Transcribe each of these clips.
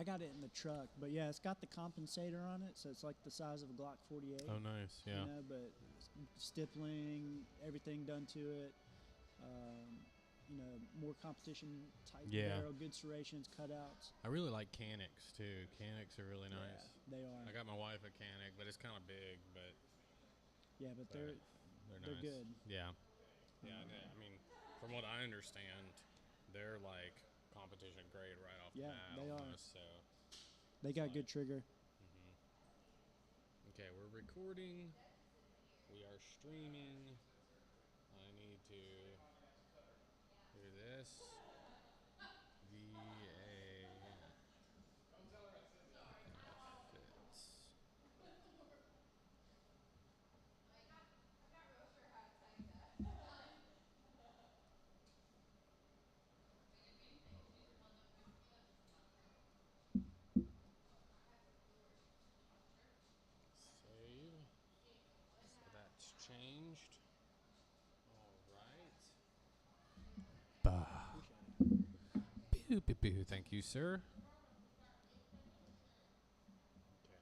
I got it in the truck, but yeah, it's got the compensator on it, so it's like the size of a Glock 48. Oh, nice. Yeah. You know, but stippling, everything done to it. You know, more competition type barrel, good serrations, cutouts. I really like Canics too. Canics are really nice. Yeah, they are. I got my wife a Canic, but it's kind of big, but they're nice. good. Yeah. Yeah, I mean, from what I understand, they're like competition grade right off the bat. They almost, are. So they got good trigger. Okay, we're recording. We are streaming. I need to do this. Changed. All right. Pew, pew, pew. Thank you, sir. Okay.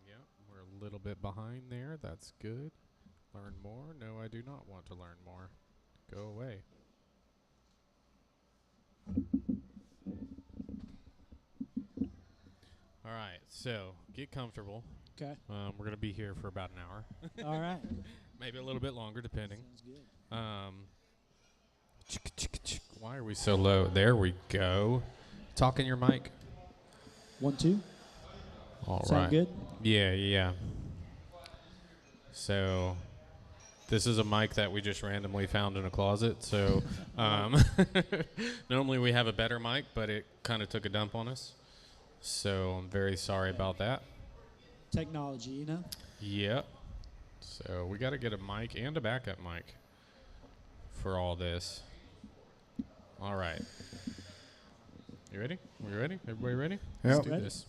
Yep, we're a little bit behind there. That's good. Learn more? No, I do not want to learn more. Go away. All right, so get comfortable. Okay. We're going to be here for about an hour. All right. Maybe a little bit longer, depending. Sounds good. Why are we so low? There we go. Talk in your mic. 1, 2. All right. Sound good? Yeah. So this is a mic that we just randomly found in a closet. So normally we have a better mic, but it kind of took a dump on us. So I'm very sorry about that. Technology, you know? Yep. So we got to get a mic and a backup mic for all this. All right. You ready? We ready? Everybody ready? Yep. Let's do this.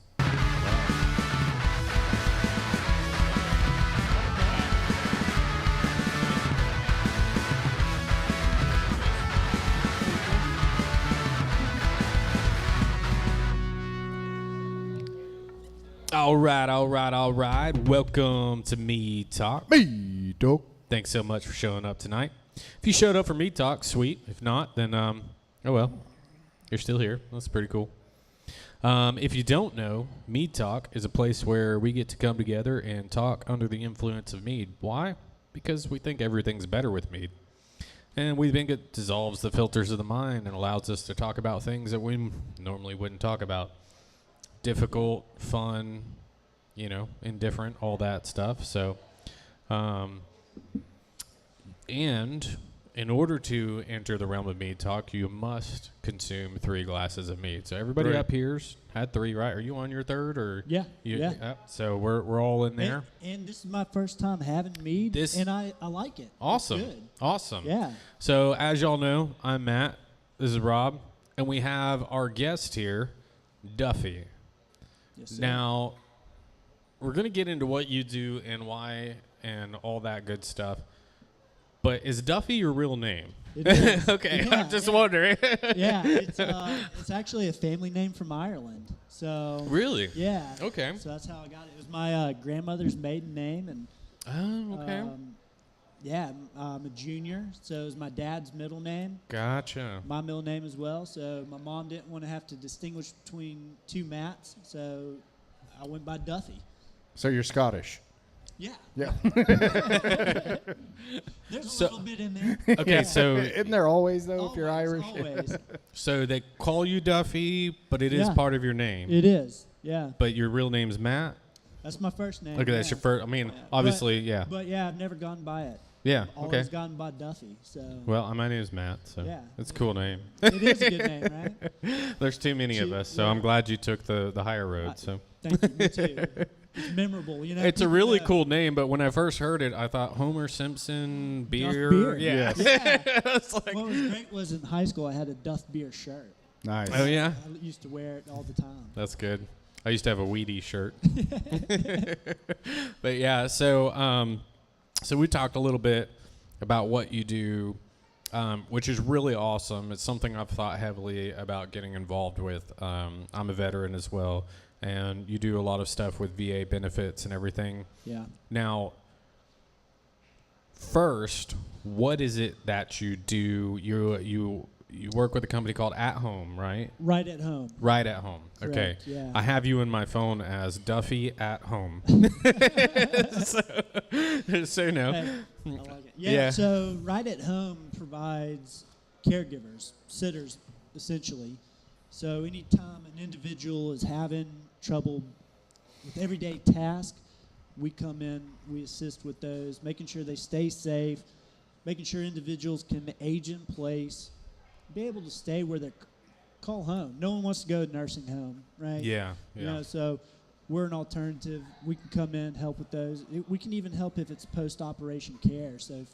All right. Welcome to Mead Talk. Mead Talk. Thanks so much for showing up tonight. If you showed up for Mead Talk, sweet. If not, then, oh well. You're still here. That's pretty cool. If you don't know, Mead Talk is a place where we get to come together and talk under the influence of mead. Why? Because we think everything's better with mead. And we think it dissolves the filters of the mind and allows us to talk about things that we normally wouldn't talk about. Difficult, fun, indifferent, all that stuff. So, and in order to enter the realm of mead talk, you must consume 3 glasses of mead. So everybody up here's had 3, right? Are you on your 3rd or? Yeah. So we're all in there. And this is my first time having mead, and I like it. Awesome. It's good. Awesome. Yeah. So as y'all know, I'm Matt. This is Rob, and we have our guest here, Duffy. Yes, sir. Now, we're going to get into what you do and why and all that good stuff. But is Duffy your real name? It is. Okay, Yeah, I'm just wondering. Yeah, it's actually a family name from Ireland. So Really? Yeah. Okay. So that's how I got it. It was my grandmother's maiden name, and Oh, okay. I'm a junior, so it was my dad's middle name. Gotcha. My middle name as well. So my mom didn't want to have to distinguish between 2 Matts, so I went by Duffy. So you're Scottish. Yeah. Yeah. There's a little bit in there. Okay, so Isn't there always, though, if you're Irish? Always. so they call you Duffy, but it is Yeah. part of your name. It is, yeah. But your real name's Matt? That's my first name. Okay, that's your first. I mean, obviously, yeah. But yeah, I've never gone by it. Yeah, Always okay. gone by Duffy. So. Well, my name is Matt, so Yeah. it's a cool name. It is a good name, right? There's too many of us, so Yeah. I'm glad you took the higher road. So Thank you. Me too. It's memorable, you know. it's a people really know. cool name, but when I first heard it, I thought Homer Simpson beer. Beer. Yeah. Yeah. It's like, What was great was in high school I had a Duff Beer shirt. Nice. oh yeah, I used to wear it all the time. that's good. I used to have a Wheaties shirt. But yeah, so we talked a little bit about what you do which is really awesome. It's something I've thought heavily about getting involved with. I'm a veteran as well, and you do a lot of stuff with VA benefits and everything. Yeah. Now, first, what is it that you do? You work with a company called At Home, right? Right at home. Right at Home. Correct, Okay. yeah. I have you in my phone as Duffy at Home. so no. Hey, I like it. Yeah, Yeah. So Right at Home provides caregivers, sitters, essentially. So anytime an individual is having trouble with everyday tasks, we come in, we assist with those, making sure they stay safe, making sure individuals can age in place, be able to stay where they're call home. No one wants to go to nursing home, right? Yeah. You know, so we're an alternative. We can come in, help with those. We can even help if it's post-operation care. So if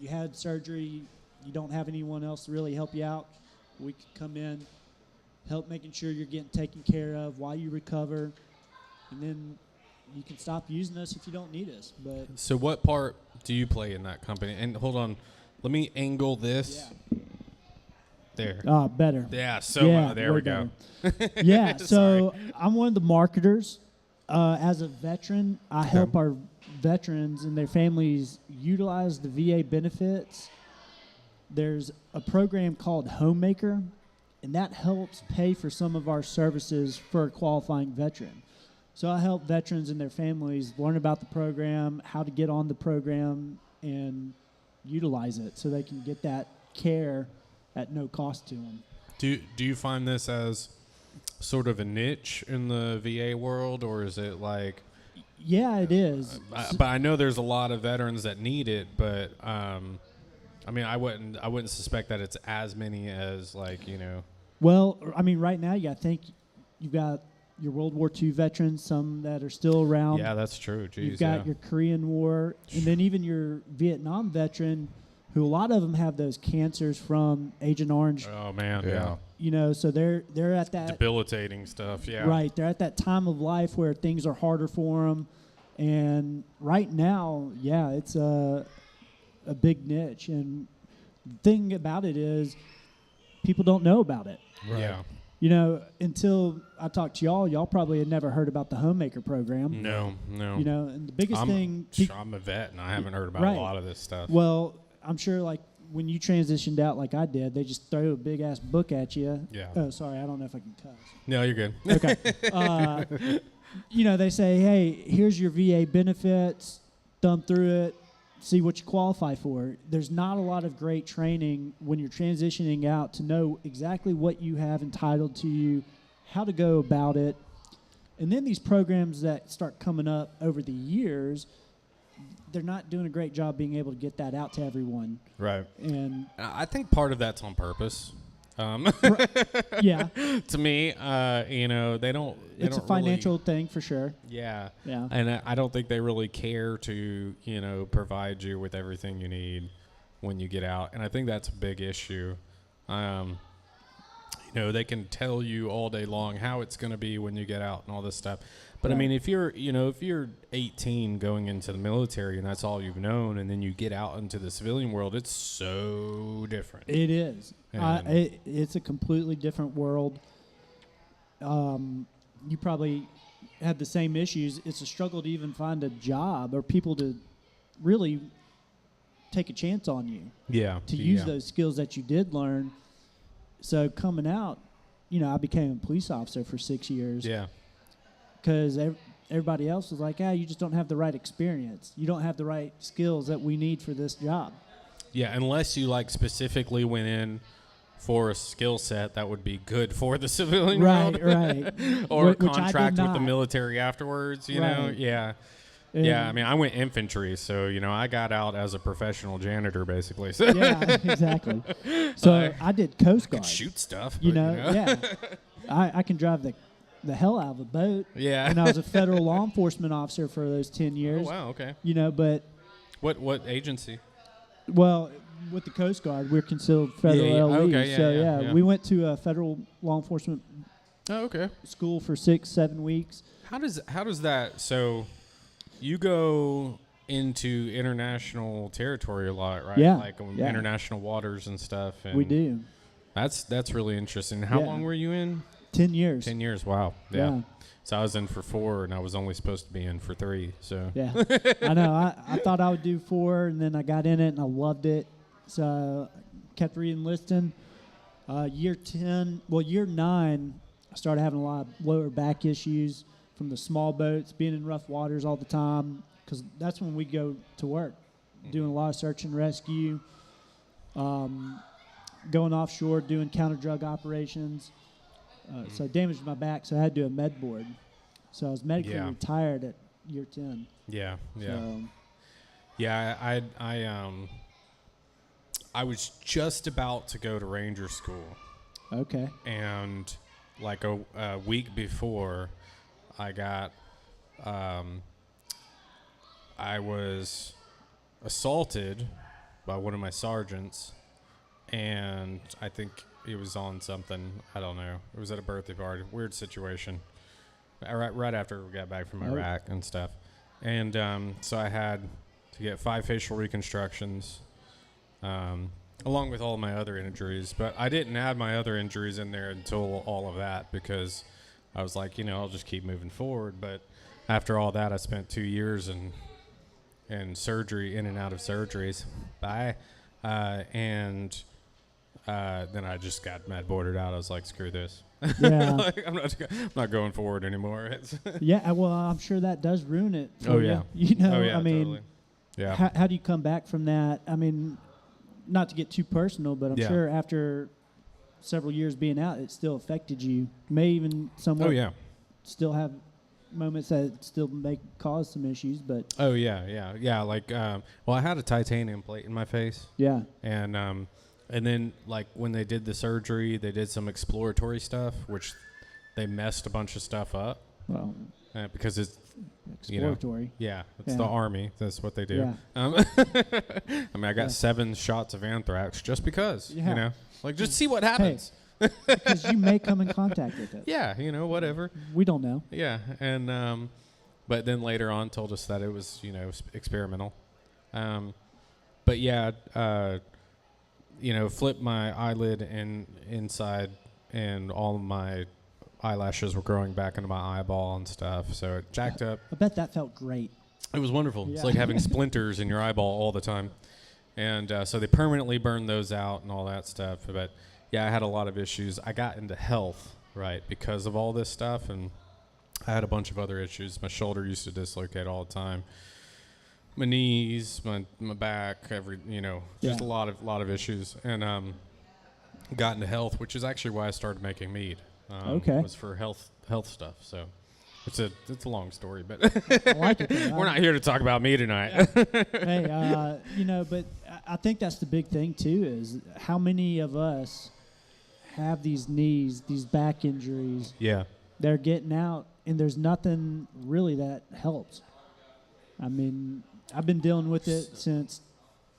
you had surgery, you don't have anyone else to really help you out, we can come in, help making sure you're getting taken care of while you recover, and then you can stop using us if you don't need us. But So what part do you play in that company? And hold on, let me angle this. yeah. There. Better. Yeah, so Yeah, there way we go. Yeah, so I'm one of the marketers. As a veteran, I help our veterans and their families utilize the VA benefits. There's a program called Homemaker, and that helps pay for some of our services for a qualifying veteran. So I help veterans and their families learn about the program, how to get on the program, and utilize it so they can get that care at no cost to them. Do you find this as sort of a niche in the VA world, or is it like? Yeah, it is. But I know there's a lot of veterans that need it, but I mean, I wouldn't suspect that it's as many as like, you know. Well, I mean, right now you got to think you've got your World War II veterans, some that are still around. Yeah, that's true. Jeez, You've got your Korean War, and then even your Vietnam veteran, who a lot of them have those cancers from Agent Orange. Oh man, yeah. You know, so they're at that Debilitating stuff. Yeah. right. They're at that time of life where things are harder for them, and right now, yeah, it's a big niche. And the thing about it is, people don't know about it. Right. Yeah. You know, until I talked to y'all probably had never heard about the Homemaker program. No. You know, and the biggest thing. I'm a vet, and I haven't heard about right. a lot of this stuff. Well, I'm sure, like, when you transitioned out like I did, they just throw a big-ass book at you. Yeah. Oh, sorry, I don't know if I can cuss. No, you're good. Okay. You know, they say, hey, here's your VA benefits, thumb through it, see what you qualify for. There's not a lot of great training when you're transitioning out to know exactly what you have entitled to you, how to go about it. And then these programs that start coming up over the years, they're not doing a great job being able to get that out to everyone. Right. And I think part of that's on purpose. Yeah. To me, you know, they don't. It's a financial thing for sure. Yeah. Yeah. And I don't think they really care to, you know, provide you with everything you need when you get out. And I think that's a big issue. You know, they can tell you all day long how it's going to be when you get out and all this stuff. But right. I mean, if you're 18 going into the military and that's all you've known, and then you get out into the civilian world, it's so different. It is. It's a completely different world. You probably have the same issues. It's a struggle to even find a job or people to really take a chance on you. Yeah. To use those skills that you did learn. So coming out, you know, I became a police officer for 6 years. Yeah. Because everybody else was like, you just don't have the right experience. You don't have the right skills that we need for this job. Yeah, unless you like specifically went in for a skill set that would be good for the civilian world. Right. Or contract with the military afterwards, you know? Right. Yeah. Yeah, I mean, I went infantry, so, you know, I got out as a professional janitor, basically. So yeah, exactly. So I did Coast Guard. I could shoot stuff. You know, yeah. I can drive the hell out of a boat. Yeah. And I was a federal law enforcement officer for those 10 years. Oh, wow, okay. You know, but... What agency? Well, with the Coast Guard, we're considered federal LE. Okay, so, we went to a federal law enforcement school for 6-7 weeks. How does that... So... You go into international territory a lot, right? Yeah, Like yeah. international waters and stuff. And We do. That's really interesting. How Yeah. long were you in? 10 years. 10 years. Wow. Yeah. So I was in for 4, and I was only supposed to be in for 3. So Yeah. I know. I thought I would do 4, and then I got in it, and I loved it. So kept re-enlisting. Year 9, I started having a lot of lower back issues from the small boats, being in rough waters all the time, because that's when we go to work, doing a lot of search and rescue, going offshore, doing counter-drug operations. So I damaged my back, so I had to do a med board. So I was medically retired at year 10. Yeah. So, Yeah, I was just about to go to Ranger School. okay. And like a week before, I got, I was assaulted by one of my sergeants, and I think he was on something. I don't know. It was at a birthday party. Weird situation. Right after we got back from Iraq and stuff. And so I had to get 5 facial reconstructions, along with all my other injuries. But I didn't add my other injuries in there until all of that, because I was like, I'll just keep moving forward. But after all that, I spent 2 years in surgery, in and out of surgeries. And then I just got med boarded out. I was like, screw this. Yeah. Like, I'm not going forward anymore. Yeah, well, I'm sure that does ruin it for Oh, you. yeah. I mean, totally. Yeah. how do you come back from that? I mean, not to get too personal, but I'm sure after several years being out, it still affected you. May even somewhat still have moments that still cause some issues, but Like, well, I had a titanium plate in my face. Yeah. And then, like, when they did the surgery, they did some exploratory stuff, which they messed a bunch of stuff up. Well, because it's exploratory. It's the Army. That's what they do. Yeah. I mean, I got 7 shots of anthrax just because, Yeah. like, just see what happens. Because you may come in contact with it. Yeah, whatever. We don't know. Yeah, and but then later on told us that it was, experimental. But yeah, flipped my eyelid inside, and all of my eyelashes were growing back into my eyeball and stuff, so it jacked up. I bet that felt great. It was wonderful. Yeah. It's like having splinters in your eyeball all the time. And so they permanently burned those out and all that stuff. But, yeah, I had a lot of issues. I got into health, right, because of all this stuff, and I had a bunch of other issues. My shoulder used to dislocate all the time. My knees, my back, just a lot of issues. And got into health, which is actually why I started making mead. Okay. It was for health stuff, so it's a long story, but I like it. we're not here to talk about me tonight. Hey, but I think that's the big thing too, is how many of us have these back injuries. Yeah. They're getting out, and there's nothing really that helps. I mean, I've been dealing with it since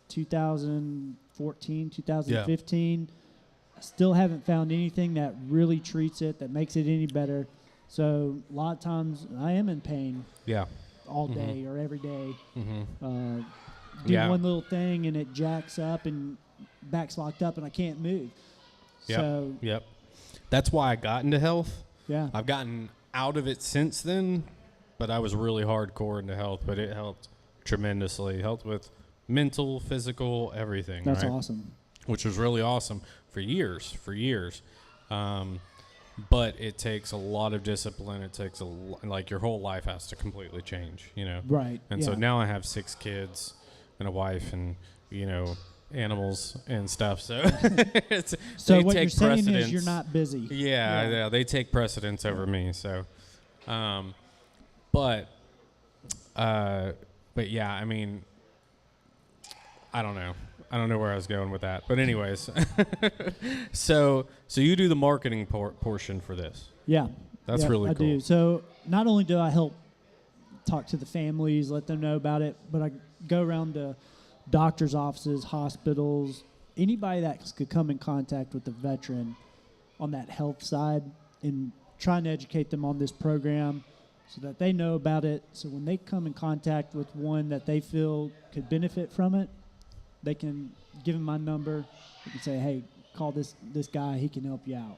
2014, 2015. Yeah. I still haven't found anything that really treats it, that makes it any better. So a lot of times I am in pain. Yeah. All day or every day. Mm-hmm. Do one little thing and it jacks up and back's locked up and I can't move. Yep. That's why I got into health. Yeah. I've gotten out of it since then, but I was really hardcore into health, but it helped tremendously. It helped with mental, physical, everything. That's right? awesome. Which was really awesome for years. But it takes a lot of discipline. It takes like your whole life has to completely change, Right. And so now I have 6 kids and a wife and, animals and stuff. So so what you're saying is you're not busy. Yeah, they take precedence over me. So, but yeah, I mean, I don't know. I don't know where I was going with that. But anyways, so you do the marketing portion for this. Yeah. That's really cool. I do. So not only do I help talk to the families, let them know about it, but I go around to doctors' offices, hospitals, anybody that could come in contact with the veteran on that health side, and trying to educate them on this program, so that they know about it. So when they come in contact with one that they feel could benefit from it, they can give him my number. They can say, hey, call this guy. He can help you out.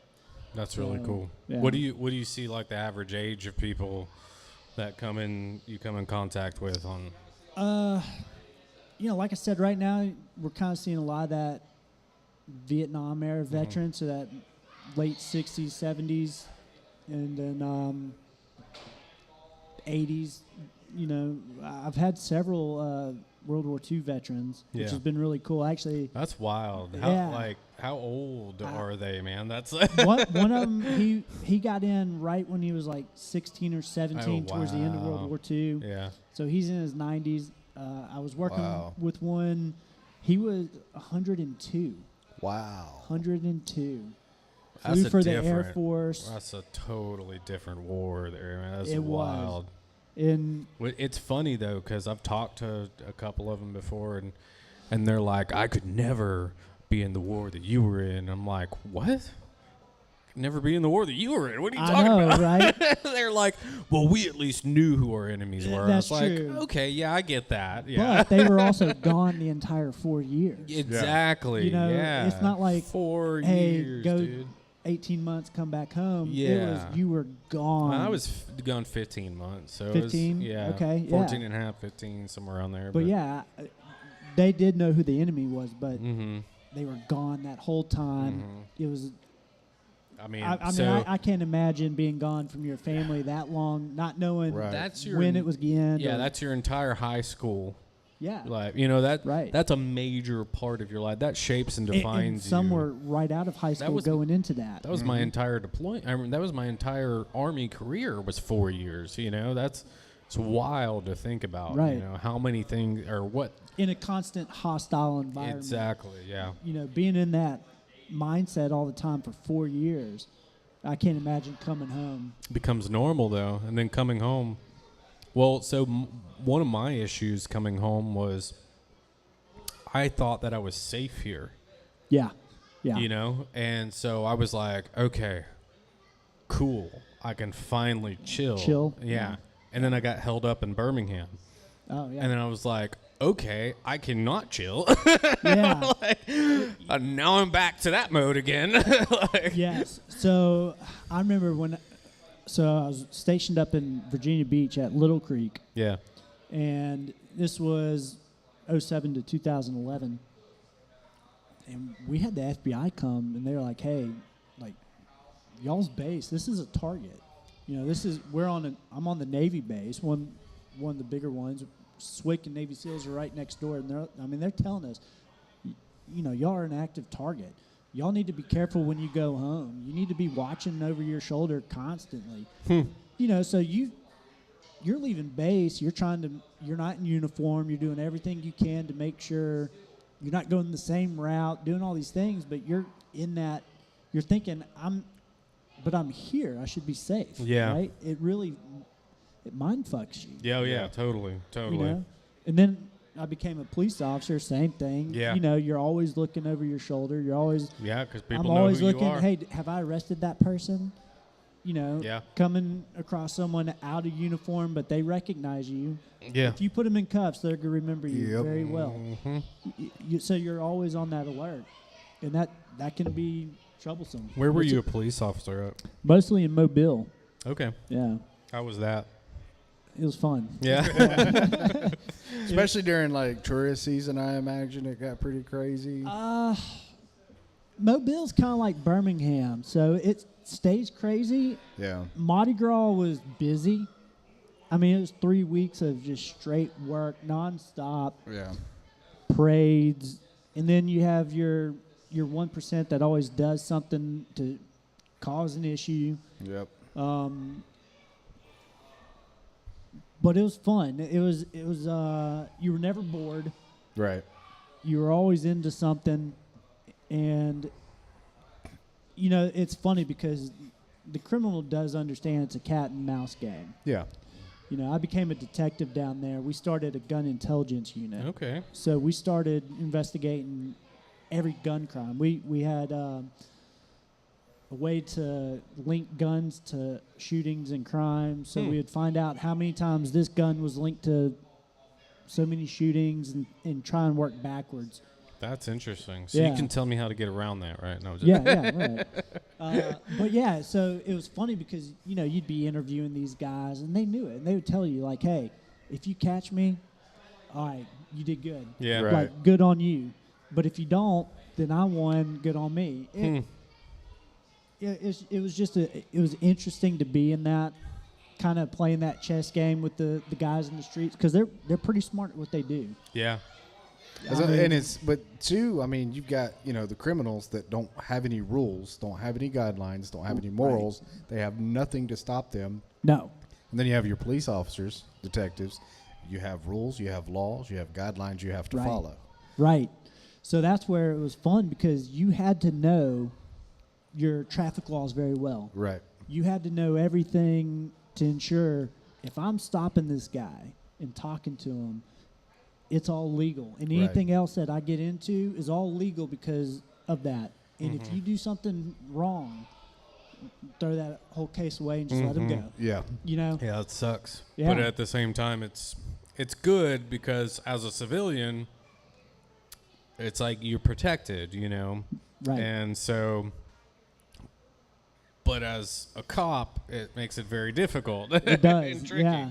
That's really cool. Yeah. What do you see like the average age of people that you come in contact with on? Like I said, right now we're kind of seeing a lot of that Vietnam era veterans, so that late 60s, 70s, and then 80s. I've had several World War II veterans, which has been really cool. Actually, that's wild. How old are they, man? That's one of them. He got in right when he was like 16 or 17, towards the end of World War II. Yeah. So he's in his 90s. I was working with one. He was 102. Wow. 102. That's Flew for the Air Force. That's a totally different war there, man. That's It wild. was. And it's funny though, because I've talked to a couple of them before, and they're like, I could never be in the war that you were in. I'm like, what? Never be in the war that you were in. What are you talking about? Right? They're like, well, we at least knew who our enemies were. That's I was true. like, okay, yeah, I get that. Yeah. But they were also gone the entire 4 years. Exactly. Yeah. It's not like 4 hey, years, go dude. 18 months, come back home. Yeah. It was you were gone. I was gone 15 months. So 15? It was, Okay, 14 and a half, 15, somewhere around there. But yeah, they did know who the enemy was, but Mm-hmm. they were gone that whole time. Mm-hmm. It was. I mean, I can't imagine being gone from your family that long, not knowing when it was the end. Yeah, that's your entire high school life. Right. That's a major part of your life. That shapes and defines and some you. were right out of high school going into that. That was my entire deployment. I mean, that was my entire Army career was 4 years. It's wild to think about. Right. How many things or what. In a constant hostile environment. Exactly, yeah. Being in that mindset all the time for 4 years, I can't imagine coming home. It becomes normal though, and then coming home. Well, so one of my issues coming home was I thought that I was safe here. Yeah. And so I was like, okay, cool, I can finally chill. Yeah. And then I got held up in Birmingham. Oh yeah. And then I was like, okay, I cannot chill. Yeah. Now I'm back to that mode again. Yes. So I remember I was stationed up in Virginia Beach at Little Creek. Yeah. And this was 2007 to 2011. And we had the FBI come, and they were like, hey, like, y'all's base, this is a target. I'm on the Navy base, one of the bigger ones. SWIC and Navy SEALs are right next door, and they're telling us, y'all are an active target. Y'all need to be careful when you go home. You need to be watching over your shoulder constantly. So you're leaving base. You're not in uniform. You're doing everything you can to make sure you're not going the same route, doing all these things, but you're in that. You're thinking, I'm here. I should be safe. Yeah. Right? It mind fucks you. Yeah, totally. And then I became a police officer, same thing. Yeah. You're always looking over your shoulder. You're always because people I'm know always who looking, you are. hey, have I arrested that person? Coming across someone out of uniform, but they recognize you. Yeah. If you put them in cuffs, they're going to remember you very well. Mm-hmm. So you're always on that alert. And that can be troublesome. Where were you a police officer at? Mostly in Mobile. Okay. Yeah. How was that? It was fun. Yeah. Especially during like tourist season, I imagine it got pretty crazy. Mobile's kind of like Birmingham, so it stays crazy. Yeah. Mardi Gras was busy. I mean, it was 3 weeks of just straight work, nonstop. Yeah. Parades, and then you have your 1% that always does something to cause an issue. Yep. But it was fun. It was you were never bored. Right. You were always into something, and it's funny because the criminal does understand it's a cat and mouse game. Yeah. I became a detective down there. We started a gun intelligence unit. Okay. So we started investigating every gun crime. We had a way to link guns to shootings and crimes. So we would find out how many times this gun was linked to so many shootings and try and work backwards. That's interesting. So you can tell me how to get around that, right? No, just Right. But yeah, so it was funny because, you'd be interviewing these guys and they knew it. And they would tell you, like, hey, if you catch me, all right, you did good. Yeah. Right. Like, good on you. But if you don't, then I won, good on me. It was just it was interesting to be in that, kind of playing that chess game with the guys in the streets because they're pretty smart at what they do. Yeah. But too, I mean, you've got, the criminals that don't have any rules, don't have any guidelines, don't have any morals. Right. They have nothing to stop them. No. And then you have your police officers, detectives. You have rules, you have laws, you have guidelines you have to follow. Right. So that's where it was fun because you had to know your traffic laws very well. Right. You had to know everything to ensure if I'm stopping this guy and talking to him, it's all legal. And anything else that I get into is all legal because of that. And if you do something wrong, throw that whole case away and just let him go. Yeah. Yeah, it sucks. Yeah. But at the same time, it's good because as a civilian, it's like you're protected, Right. And so, but as a cop, it makes it very difficult. It does. and tricky. Yeah.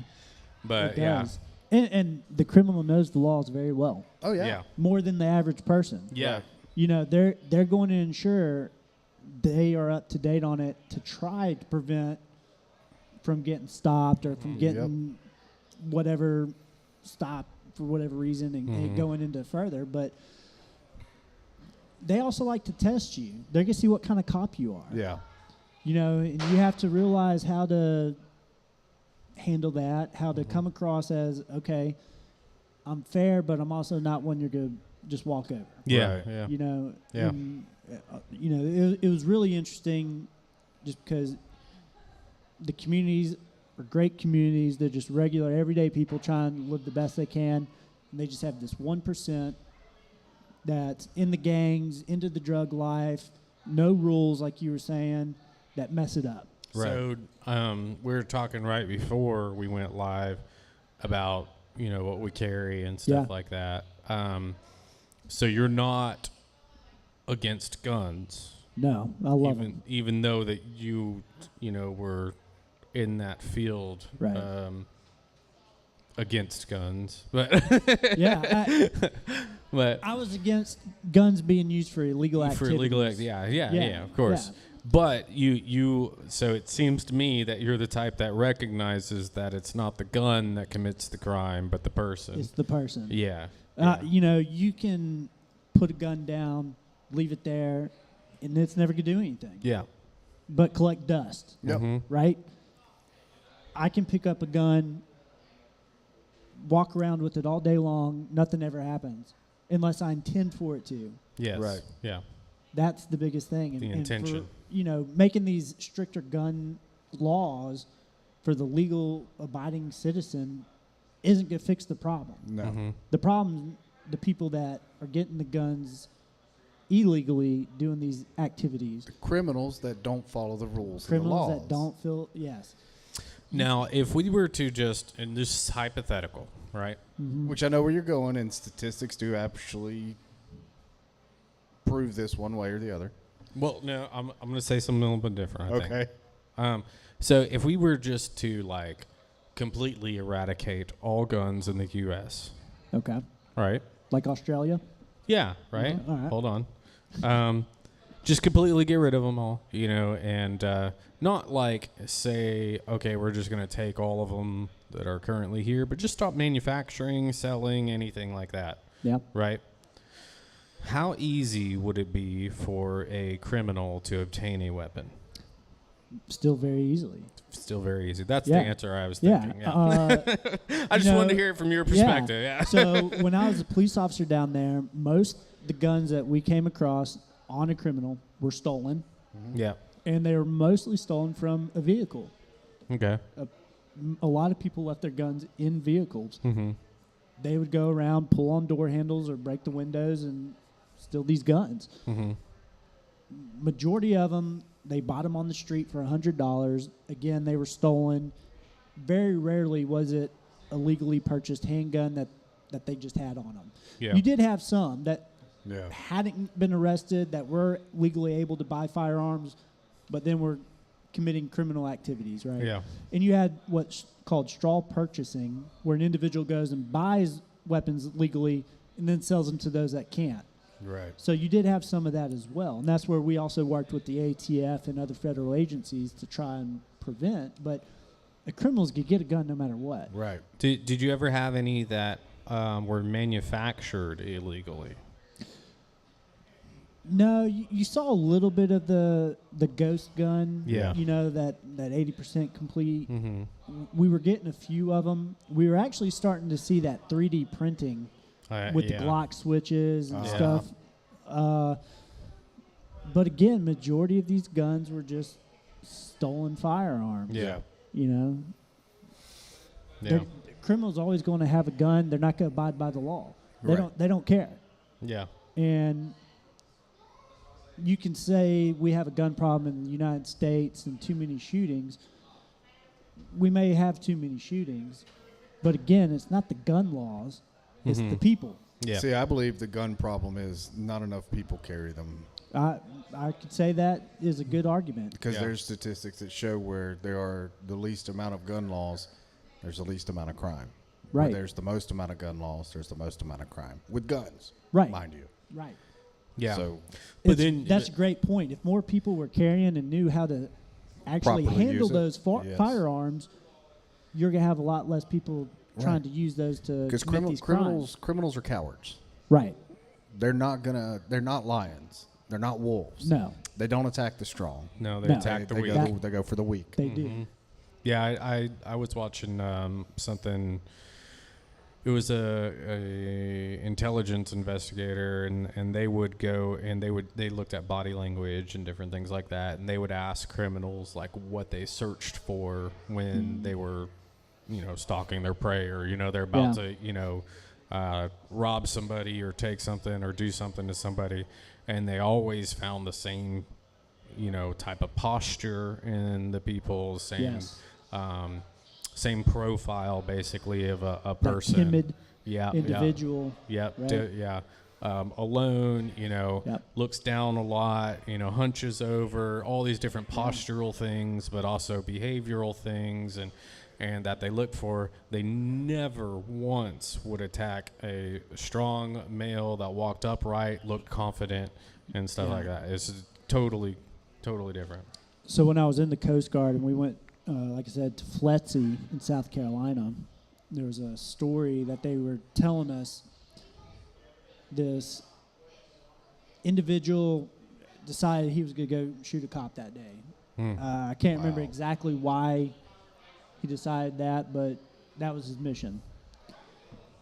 But it does. And the criminal knows the laws very well. Oh, yeah. Yeah. More than the average person. Yeah. They're going to ensure they are up to date on it to try to prevent from getting stopped or from getting whatever stopped for whatever reason and going into further. But they also like to test you. They're going to see what kind of cop you are. Yeah. And you have to realize how to handle that, how to come across as, okay, I'm fair, but I'm also not one you're going to just walk over. Yeah. Right. Yeah. Yeah. And, it was really interesting just because the communities are great communities. They're just regular, everyday people trying to live the best they can. And they just have this 1% that's in the gangs, into the drug life, no rules, like you were saying, that mess it up. Right. So we were talking right before we went live about, what we carry and stuff like that. So you're not against guns. No, I love them. Even though that you were in that field against guns. But but I was against guns being used for illegal activities. For illegal yeah, of course. Yeah. But you so it seems to me that you're the type that recognizes that it's not the gun that commits the crime, but the person. It's the person. Yeah. You can put a gun down, leave it there, and it's never going to do anything. Yeah. But collect dust. Yep. Right? I can pick up a gun, walk around with it all day long, nothing ever happens, unless I intend for it to. Yes. Right. Yeah. That's the biggest thing. The intention. And for, making these stricter gun laws for the legal abiding citizen isn't going to fix the problem. No. The problem, the people that are getting the guns illegally doing these activities. The criminals that don't follow the rules Criminals and the laws. that don't feel, yes. Now, if we were to just, and this is hypothetical, right? Mm-hmm. Which I know where you're going, and statistics do actually prove this one way or the other. Well, no, I'm going to say something a little bit different, I think. Okay. So if we were just to, completely eradicate all guns in the U.S., Okay. right? Like Australia? Yeah, right? All right. Hold on. Just completely get rid of them all, and not say, okay, we're just going to take all of them that are currently here, but just stop manufacturing, selling, anything like that. Yeah. Right? How easy would it be for a criminal to obtain a weapon? Still very easily. Still very easy. That's the answer I was thinking. I just wanted to hear it from your perspective. Yeah. So when I was a police officer down there, most the guns that we came across on a criminal were stolen. Mm-hmm. Yeah. And they were mostly stolen from a vehicle. Okay. A lot of people left their guns in vehicles. Mm-hmm. They would go around, pull on door handles or break the windows and steal these guns. Mm-hmm. Majority of them They bought them on the street for $100. Again, they were stolen. Very rarely was it a legally purchased handgun that they just had on them. Yeah. You did have some that Yeah. hadn't been arrested, that were legally able to buy firearms, but then were committing criminal activities, right? Yeah. And you had what's called straw purchasing, where an individual goes and buys weapons legally and then sells them to those that can't. Right. So you did have some of that as well. And that's where we also worked with the ATF and other federal agencies to try and prevent. But the criminals could get a gun no matter what. Right. Did you ever have any that were manufactured illegally? No, you saw a little bit of the ghost gun. Yeah. You know, that 80% complete. Mm-hmm. We were getting a few of them. We were actually starting to see that 3D printing with the Glock switches and stuff. But again, majority of these guns were just stolen firearms. Yeah. You know, Yeah. criminals always going to have a gun. They're not going to abide by the law. Right. They don't care. Yeah. And you can say we have a gun problem in the United States and too many shootings. We may have too many shootings, but again, it's not the gun laws. It's the people. Yeah. See, I believe the gun problem is not enough people carry them. I could say that is a good argument. Because there's statistics that show where there are the least amount of gun laws, there's the least amount of crime. Right. Where there's the most amount of gun laws, there's the most amount of crime. With guns, Right. mind you. Right. Yeah. So, But then that's a great point. If more people were carrying and knew how to actually Properly handle use it. those Yes. firearms, you're going to have a lot less people trying to use those to because commit these crimes. criminals are cowards. Right. They're not lions. They're not wolves. No, They don't attack the strong. no, they No. attack the they weak. They go for the weak. they do. Yeah, I was watching something. It was a intelligence investigator, and they would go and they looked at body language and different things like that, and they would ask criminals like what they searched for when they were, stalking their prey, or they're about to rob somebody or take something or do something to somebody, and they always found the same type of posture in the people, same profile basically of a person. That timid Yeah, individual. Yep. right? Alone, Yep. looks down a lot, hunches over, all these different postural things, but also behavioral things, and that they look for. They never once would attack a strong male that walked upright, looked confident, and stuff like that. It's totally different. So when I was in the Coast Guard and we went, like I said, to Fletsy in South Carolina, there was a story that they were telling us. This individual decided he was going to go shoot a cop that day. I can't remember exactly why he decided that, but that was his mission.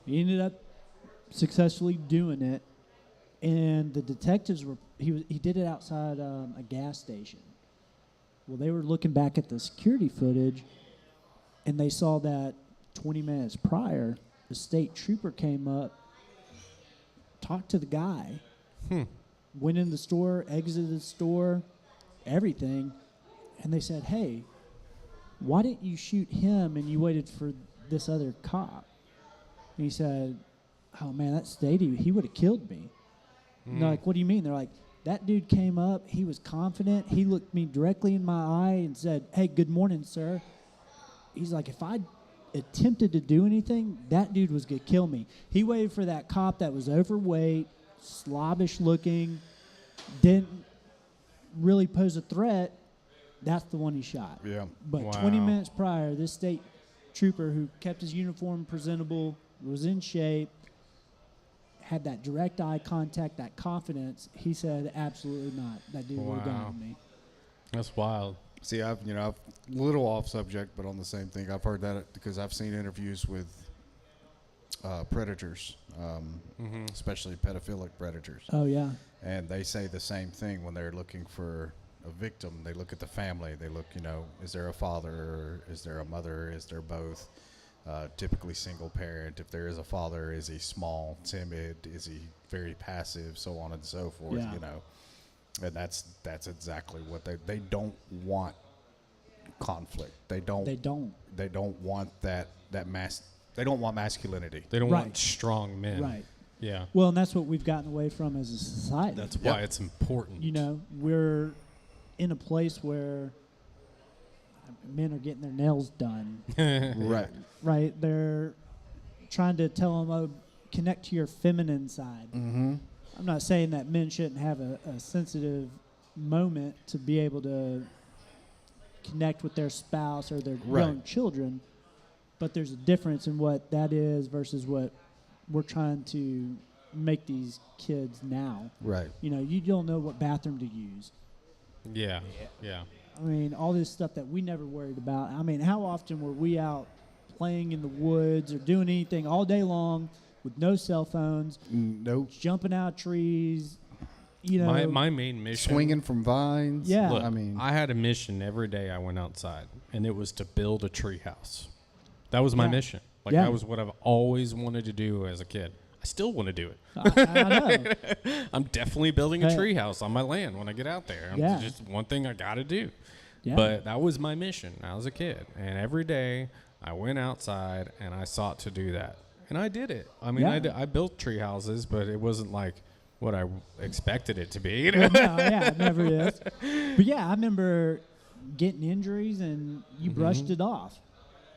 He ended up successfully doing it, and the detectives he did it outside a gas station. Well, they were looking back at the security footage, and they saw that 20 minutes prior, the state trooper came up, talked to the guy, went in the store, exited the store, everything, and they said, "Hey, why didn't you shoot him and you waited for this other cop?" And he said, "Oh man, that stadium, he would have killed me." And they're like, "What do you mean?" They're like, "That dude came up, he was confident, he looked me directly in my eye and said, 'Hey, good morning, sir.' He's like, if I attempted to do anything, that dude was going to kill me. He waited for that cop that was overweight, slobbish looking, didn't really pose a threat. That's the one he shot." Yeah. But 20 minutes prior, this state trooper who kept his uniform presentable, was in shape, had that direct eye contact, that confidence, he said, "Absolutely not. That dude would have done me." That's wild. See, I've a little off subject, but on the same thing. I've heard that because I've seen interviews with predators, especially pedophilic predators. Oh, yeah. And they say the same thing when they're looking for a victim. They look at the family. They look, is there a father? Is there a mother? Is there both? Typically single parent. If there is a father, is he small, timid? Is he very passive? So on and so forth, Yeah. And that's exactly what they don't want conflict. They don't want that they don't want masculinity. They don't Right. want strong men. Right. Yeah. Well, and that's what we've gotten away from as a society. That's why it's important. You know, we're in a place where men are getting their nails done. Right. Right. They're trying to tell them, oh, connect to your feminine side. Mm-hmm. I'm not saying that men shouldn't have a sensitive moment to be able to connect with their spouse or their young children, but there's a difference in what that is versus what we're trying to make these kids now. Right. You know, you don't know what bathroom to use. Yeah. I mean, all this stuff that we never worried about. I mean, how often were we out playing in the woods or doing anything all day long with no cell phones, Nope. jumping out trees, you know. My main mission. Swinging from vines. Yeah. Look, I mean, I had a mission every day I went outside, and it was to build a tree house. That was my mission. Like, Yeah. that was what I've always wanted to do as a kid. I still want to do it. I know. I'm definitely building a Hey. tree house on my land when I get out there. Yeah. It's just one thing I got to do. Yeah. But that was my mission. I was a kid, and every day I went outside and I sought to do that, and I did it. I mean, Yeah. I built tree houses, but it wasn't like what I expected it to be. You know? Well, no, yeah, it never is. But yeah, I remember getting injuries and you brushed it off.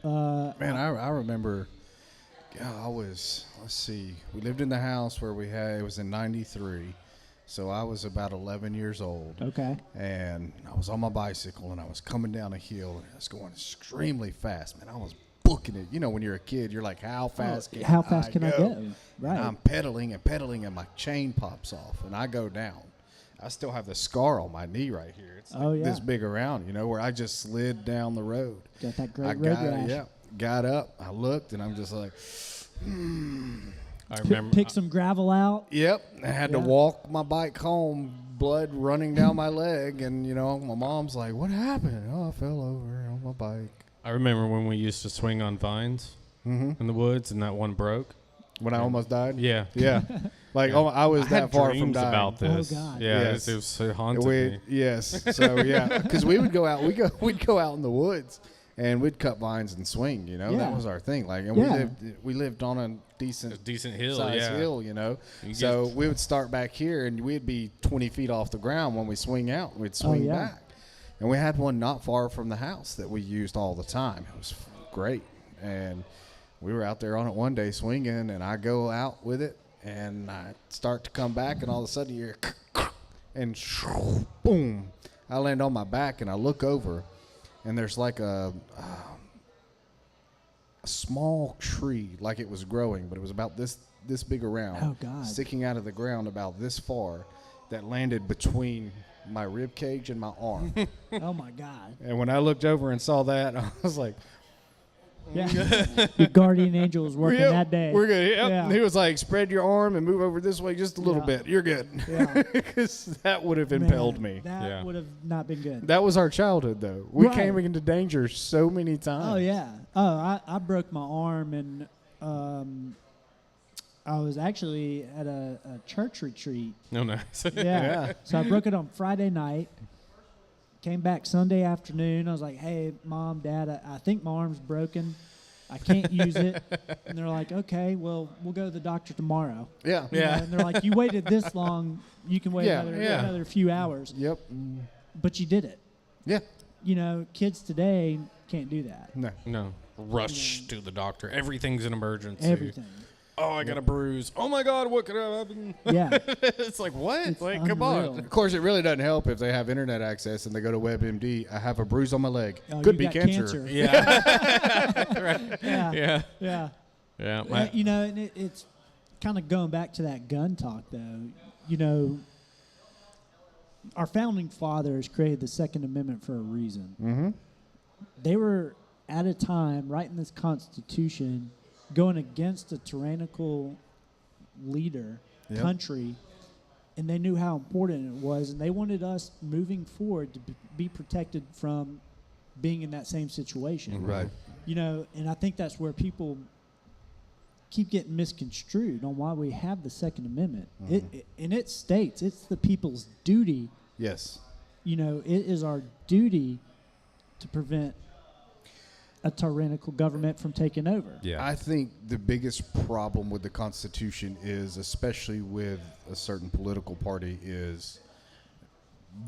man, I remember. Yeah, let's see. We lived in the house where it was in '93, so I was about 11 years old. Okay. And I was on my bicycle and I was coming down a hill and I was going extremely fast, man. I was booking it. You know, when you're a kid, you're like, how fast can I go? Right. And I'm pedaling and my chain pops off and I go down. I still have the scar on my knee right here. It's like this big around, you know, where I just slid down the road. Got that great road rash. Yeah. Got up, I looked, and I'm just like, I remember. Pick some gravel out. yep. I had to walk my bike home, blood running down my leg, and, you know, my mom's like, what happened? Oh, I fell over on my bike. I remember when we used to swing on vines in the woods, and that one broke. When I almost died? Yeah. Yeah. Like, oh, I was I that far dreams from dying. about this. Oh, God. Yeah, Yes. it haunted me. Yes. So, yeah. Because we would go out. We'd go out in the woods, and we'd cut vines and swing, you know. Yeah. That was our thing. Like, and we lived on a A decent decent hill, size yeah. hill, you know. You So get- we would start back here, and we'd be 20 feet off the ground when we swing out. We'd swing back. And we had one not far from the house that we used all the time. It was great. And we were out there on it one day swinging, and I go out with it, and I start to come back, and all of a sudden you hear, and boom. I land on my back, and I look over, and there's like a small tree, like it was growing, but it was about this big around. Oh, God. Sticking out of the ground about this far, that landed between my rib cage and my arm. Oh, my God. And when I looked over and saw that, I was like, Yeah. Your guardian angel was working "Yep, that day. we're good." Yep. Yeah. He was like, spread your arm and move over this way just a little Yeah. bit. You're good. Yeah. Because that would have impelled Man, me. That Yeah. would have not been good. That was our childhood, though. We Right. came into danger so many times. Oh, yeah. Oh, I broke my arm, and I was actually at a church retreat. No, nice. Yeah. Yeah. So I broke it on Friday night. Came back Sunday afternoon. I was like, hey, Mom, Dad, I think my arm's broken. I can't use it. And they're like, okay, well, we'll go to the doctor tomorrow. Yeah. You know, Yeah. and they're like, you waited this long. You can wait Yeah, another few hours. Yep. But you did it. Yeah. You know, kids today can't do that. No. No. Rush to the doctor. Everything's an emergency. Everything. Oh, I got a bruise. Oh, my God, what could have happened? Yeah. It's like, what? It's Like, come on. unreal. Of course, it really doesn't help if they have internet access and they go to WebMD. I have a bruise on my leg. Oh, Could you be got cancer. Yeah. Right. Yeah. Yeah. Yeah. Yeah. You know, and it's kind of going back to that gun talk, though. You know, our founding fathers created the Second Amendment for a reason. Mm-hmm. They were at a time, right in this Constitution, going against a tyrannical leader, Yep. country, and they knew how important it was, and they wanted us moving forward to be protected from being in that same situation. Right. You know, and I think that's where people keep getting misconstrued on why we have the Second Amendment. And it states it's the people's duty Yes. You know, it is our duty to prevent a tyrannical government from taking over. Yeah. I think the biggest problem with the Constitution is, especially with a certain political party, is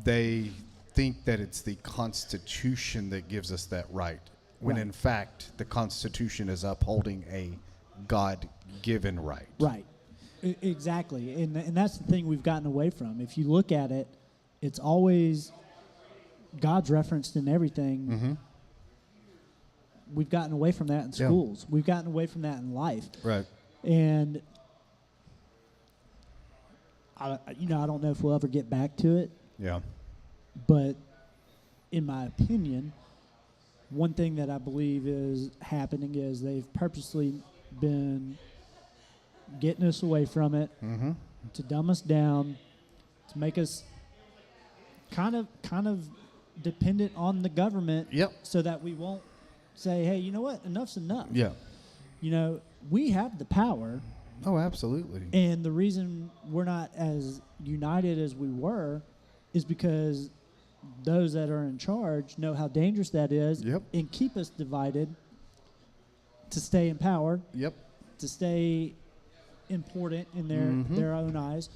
they think that it's the Constitution that gives us that right, when Right. in fact the Constitution is upholding a God-given right. Right. Exactly. And that's the thing we've gotten away from. If you look at it, it's always God's referenced in everything. Mm-hmm. We've gotten away from that in Yeah. schools. We've gotten away from that in life. Right. And I don't know if we'll ever get back to it, Yeah. but in my opinion, one thing that I believe is happening is they've purposely been getting us away from it, Mm-hmm. to dumb us down, to make us kind of dependent on the government. Yep. So that we won't say, hey, you know what, enough's enough. Yeah. You know, we have the power, Oh, absolutely. and the reason we're not as united as we were is because those that are in charge know how dangerous that is. Yep. And keep us divided to stay in power, Yep. to stay important in Mhm. their own eyes.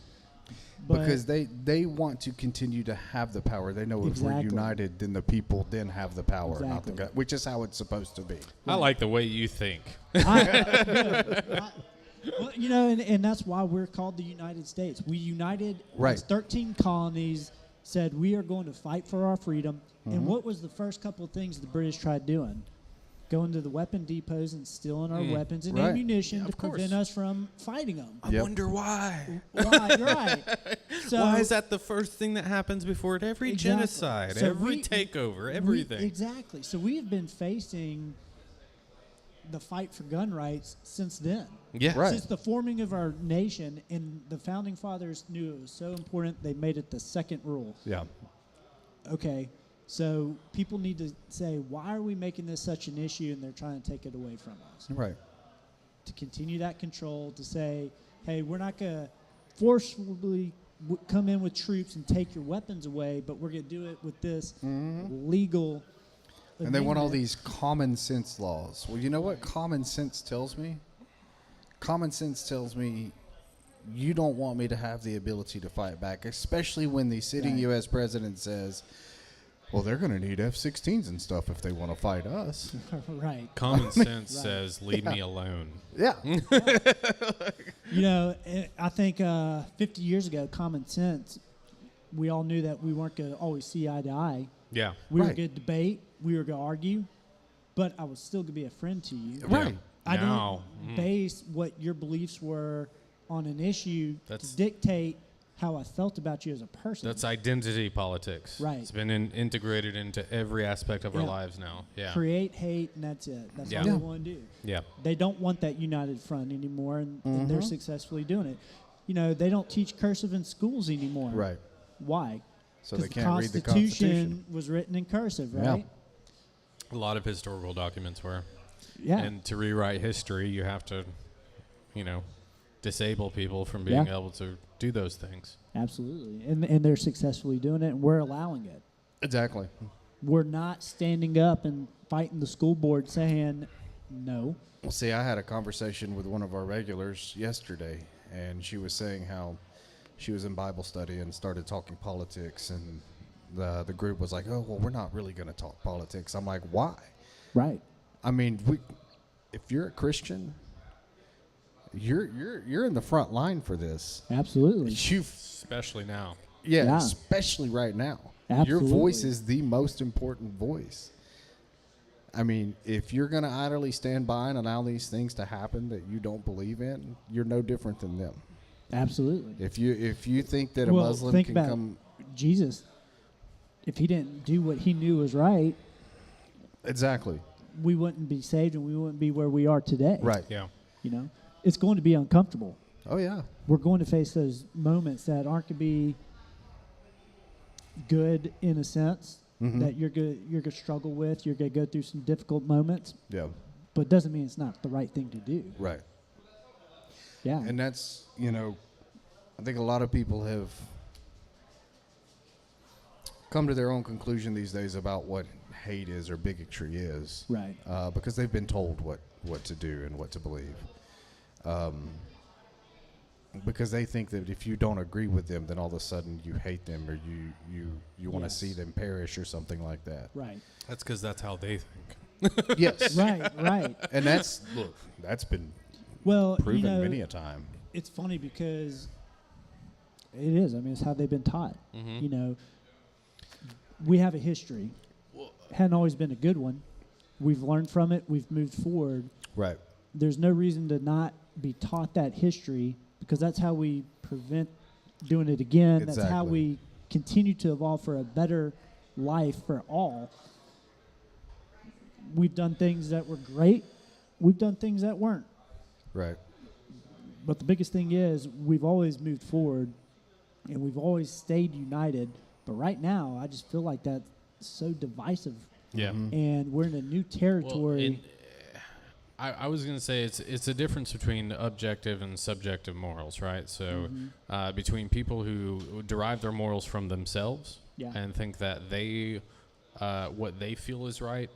But Because they want to continue to have the power. They know if we're Exactly. united, then the people then have the power, not the Exactly. God, which is how it's supposed to be. I like the way you think. Well, you know, and that's why we're called the United States. We united Right. as 13 colonies, said we are going to fight for our freedom. Mm-hmm. And what was the first couple of things the British tried doing? Going to the weapon depots and stealing our weapons and Right. ammunition Yeah, to of course. prevent us from fighting them. I Yep. wonder why. Right, right. So Why is that the first thing that happens before every Exactly. genocide, So every we- takeover, everything? Exactly. So we have been facing the fight for gun rights since then. Yeah. Right. Since the forming of our nation, and the founding fathers knew it was so important, they made it the second rule. Yeah. Okay, so people need to say, why are we making this such an issue, and they're trying to take it away from us? Right. To continue that control, to say, hey, we're not going to forcefully come in with troops and take your weapons away, but we're going to do it with this legal And they want all amendment. these common sense laws. Well, you know what common sense tells me? Common sense tells me you don't want me to have the ability to fight back, especially when the sitting Right. U.S. president says, well, they're going to need F-16s and stuff if they want to fight us. Right. Common sense Right. says, leave me alone. Yeah. You know, I think 50 years ago, common sense, we all knew that we weren't going to always see eye to eye. Yeah. We were Right. going to debate, we were going to argue, but I was still going to be a friend to you. Right. I Now, didn't base what your beliefs were on an issue That's- to dictate how I felt about you as a person. That's identity politics. Right. It's been integrated into every aspect of our Yeah. lives now. Yeah. Create hate, and that's it. That's Yeah. all Yeah. they want to do. Yeah. They don't want that united front anymore, and they're Mhm. successfully doing it. You know, they don't teach cursive in schools anymore. Right. Why? So they 'Cause can't read the Constitution. was written in cursive, Yeah. right? A lot of historical documents were. Yeah. And to rewrite history, you have to, disable people from being Yeah. able to do those things. Absolutely. And they're successfully doing it, and we're allowing it. Exactly. We're not standing up and fighting the school board saying no. Well, see, I had a conversation with one of our regulars yesterday, and she was saying how she was in Bible study and started talking politics, and the group was like, "Oh, well, we're not really going to talk politics." I'm like, "Why?" Right. I mean, if you're a Christian, you're in the front line for this. Absolutely. Especially now. Yeah. Especially right now. Absolutely. Your voice is the most important voice. I mean, if you're going to idly stand by and allow these things to happen that you don't believe in, you're no different than them. Absolutely. If you think that a Well, Muslim think can about come, Jesus, if he didn't do what he knew was right, exactly we wouldn't be saved and we wouldn't be where we are today. right. Yeah. You know, it's going to be uncomfortable. Oh yeah, We're going to face those moments that aren't going to be good in a sense, Mhm. that you're going to struggle with. You're going to go through some difficult moments, yeah, but it doesn't mean it's not the right thing to do. right. Yeah. And that's I think a lot of people come to their own conclusion these days about what hate is or bigotry is. Right. Because they've been told what to do and what to believe. Because they think that if you don't agree with them, then all of a sudden you hate them or you want to see them perish or something like that. Right. That's because that's how they think. Yes. Right. And that's been proven many a time. It's funny because it is. I mean, it's how they've been taught. Mm-hmm. We have a history. Hadn't always been a good one. We've learned from it. We've moved forward. Right. There's no reason to not be taught that history because that's how we prevent doing it again. Exactly. That's how we continue to evolve for a better life for all. We've done things that were great. We've done things that weren't. Right. But the biggest thing is we've always moved forward and we've always stayed united. But right now, I just feel like that's so divisive. Yeah. Mm-hmm. And we're in a new territory. I was going to say it's a difference between objective and subjective morals, right? So between people who derive their morals from themselves and think that they what they feel is right,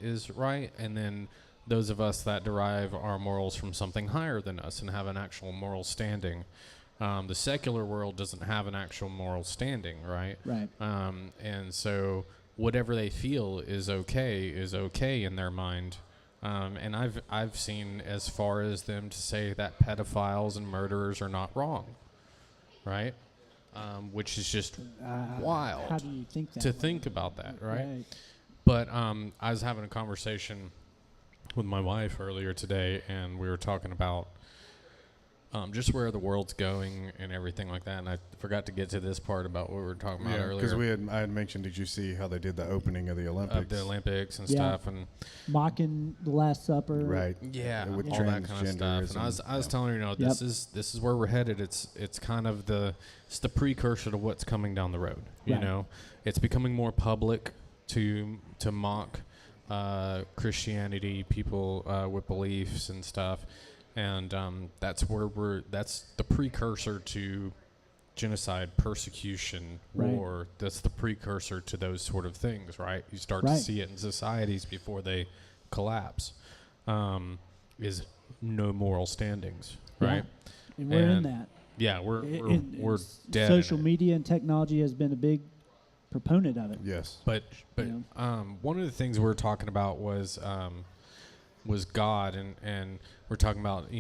and then those of us that derive our morals from something higher than us and have an actual moral standing. The secular world doesn't have an actual moral standing, right? Right. And so whatever they feel is okay in their mind. And I've seen as far as them to say that pedophiles and murderers are not wrong, right? Which is just wild. How do you think that? To think about that, right? Right. But I was having a conversation with my wife earlier today, and we were talking about just where the world's going and everything like that. And I forgot to get to this part about what we were talking about earlier. Because I had mentioned, did you see how they did the opening of the Olympics? Of the Olympics and stuff, and mocking the Last Supper. Right. yeah, with all that kind of stuff. And I was telling her, this is where we're headed. It's kind of the precursor to what's coming down the road. You know, it's becoming more public to mock Christianity, people with beliefs and stuff. And that's the precursor to genocide, persecution, war. That's the precursor to those sort of things, right? You start to see it in societies before they collapse. Is no moral standings, right? And we're in that. Yeah, we're dead. Social media and technology has been a big proponent of it. Yes. But one of the things we were talking about was God, and we're talking about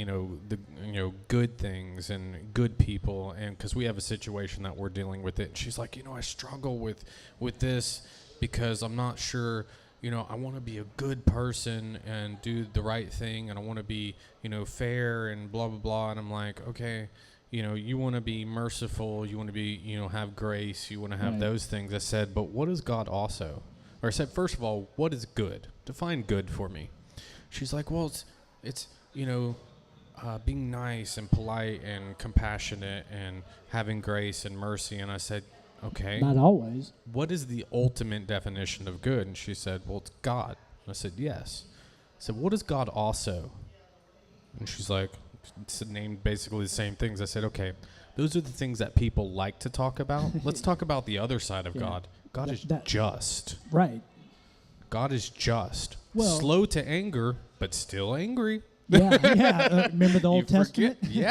good things and good people, and because we have a situation that we're dealing with it. And she's like, I struggle with this because I'm not sure. I want to be a good person and do the right thing, and I want to be fair and blah blah blah. And I'm like, okay, you want to be merciful, you want to be have grace, you want to have those things. I said, but what is God also? Or I said, first of all, what is good? Define good for me. She's like, well, it's being nice and polite and compassionate and having grace and mercy. And I said, okay. Not always. What is the ultimate definition of good? And she said, well, it's God. And I said, yes. I said, what is God also? And she's like, it's named basically the same things. I said, okay, those are the things that people like to talk about. Let's talk about the other side of God. God is just. Right. God is just. Well, slow to anger, but still angry. Yeah. Remember the Old Testament? You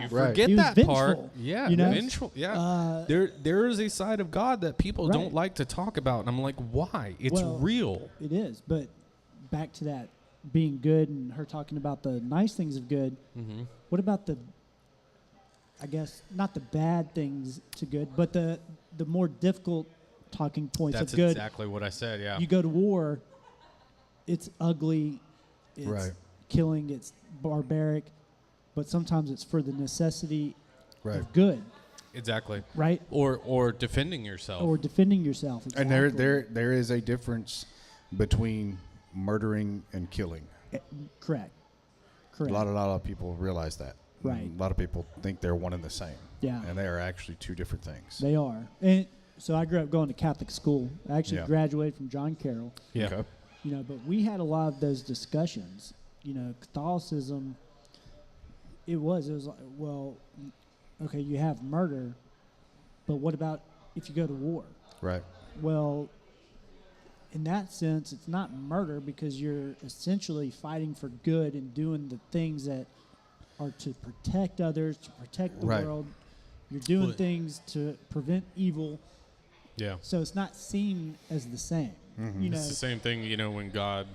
forget He was that vengeful, part. Yeah, vengeful. Yeah. There is a side of God that people don't like to talk about, and I'm like, why? It's real. It is, but back to that being good and her talking about the nice things of good. Mm-hmm. What about I guess not the bad things to good, but the more difficult talking points That's of good. That's exactly what I said. Yeah. You go to war. It's ugly. It's killing. It's barbaric, but sometimes it's for the necessity of good. Exactly. Right. Or defending yourself. Or defending yourself. Exactly. And there is a difference between murdering and killing. Correct. A lot of people realize that. Right. A lot of people think they're one and the same. Yeah. And they are actually two different things. They are. And so I grew up going to Catholic school. I actually graduated from John Carroll. Yeah. Okay. But we had a lot of those discussions. Catholicism, it was like, well, okay, you have murder, but what about if you go to war? Right. Well, in that sense, it's not murder because you're essentially fighting for good and doing the things that are to protect others, to protect the Right. world. You're doing Well, things to prevent evil. Yeah. So it's not seen as the same. Mm-hmm. You know, It's the same thing, when God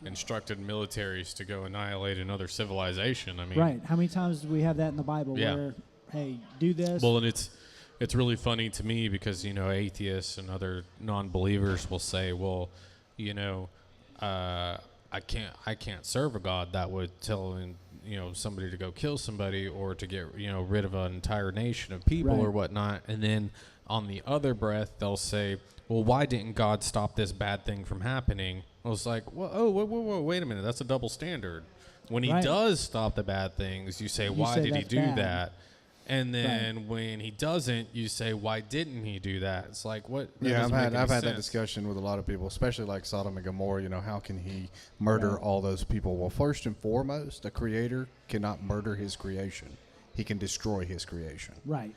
instructed militaries to go annihilate another civilization. I mean, right? How many times do we have that in the Bible Yeah. where, hey, do this? Well, and it's really funny to me because atheists and other non-believers will say, well, I can't serve a God that would tell somebody to go kill somebody or to get rid of an entire nation of people Right. or whatnot, and then on the other breath they'll say, well, why didn't God stop this bad thing from happening? I was like, well, whoa, wait a minute, that's a double standard. When he Right. does stop the bad things, you say, You why say did he that's do bad. that? And then when he doesn't, you say, why didn't he do that? It's like, what? That Yeah, doesn't make I've any had that sense. discussion with a lot of people, especially like Sodom and Gomorrah. How can he murder Right. all those people? Well, first and foremost, a creator cannot murder his creation. He can destroy his creation. right.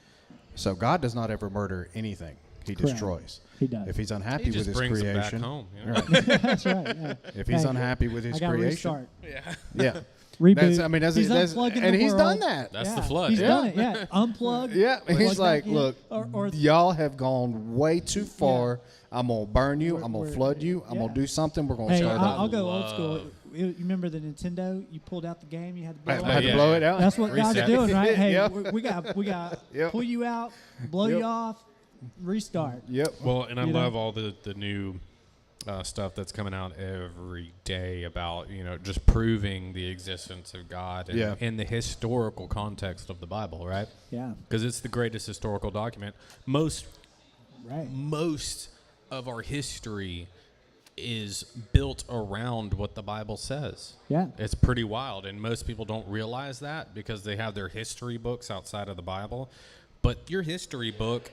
So God does not ever murder anything. He Correct. destroys. He does. If he's unhappy He with just his brings them back creation, home. Right. That's right. Yeah. if he's Hey, unhappy with his I got to creation, restart. Yeah. yeah, Reboot. that's He's that's unplugging and the he's world. done that. That's Yeah. the flood. He's yeah. done it. Yeah. Unplug. Yeah, plug he's like, back in. look, Or y'all have gone way too far. I'm gonna burn you. We're- I'm gonna we're- flood you. I'm yeah. gonna do something. We're gonna hey, start I'll up. go old Love. school. You remember the Nintendo? You pulled out the game. You had to blow I it had out? to Yeah. blow it out. That's what God's Reset. doing, right? Hey, Yep. we got Yep. pull you out, blow Yep. you off, restart. Yep. Well, and I You know? love all the new stuff that's coming out every day about just proving the existence of God and, Yeah. and the historical context of the Bible, right? Yeah, Because it's the greatest historical document. Most right. of our history is built around what the Bible says. Yeah, It's pretty wild, and most people don't realize that because they have their history books outside of the Bible. But your history book,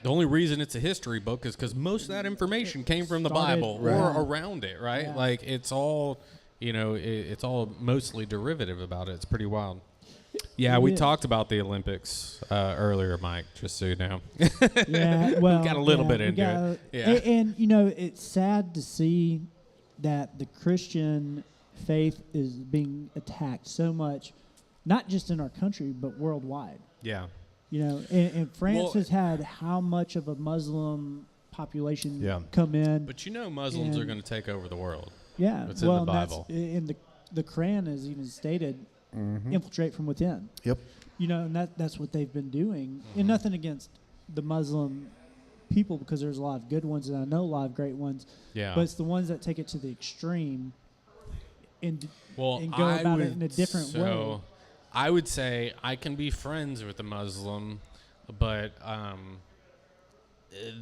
the only reason it's a history book is because most of that information came from the Started- Bible Right. or around it, right? Yeah. Like it's all, it's all mostly derivative about it. It's pretty wild. Yeah, It we is. talked about the Olympics earlier, Mike, just so you know. yeah. Well, got a little yeah, bit we into got- it. Yeah. and it's sad to see that the Christian faith is being attacked so much, not just in our country but worldwide. Yeah. And France Well- has had how much of a Muslim population Yeah. come in. But Muslims are And- going to take over the world. Yeah, It's in the well, and Bible. in the Quran is even stated, Mm-hmm. infiltrate from within. Yep. And that's what they've been doing. Mm-hmm. And nothing against the Muslim people because there's a lot of good ones and I know a lot of great ones. Yeah. But it's the ones that take it to the extreme and Well, and go I about it would- in a different way. I would say I can be friends with a Muslim, but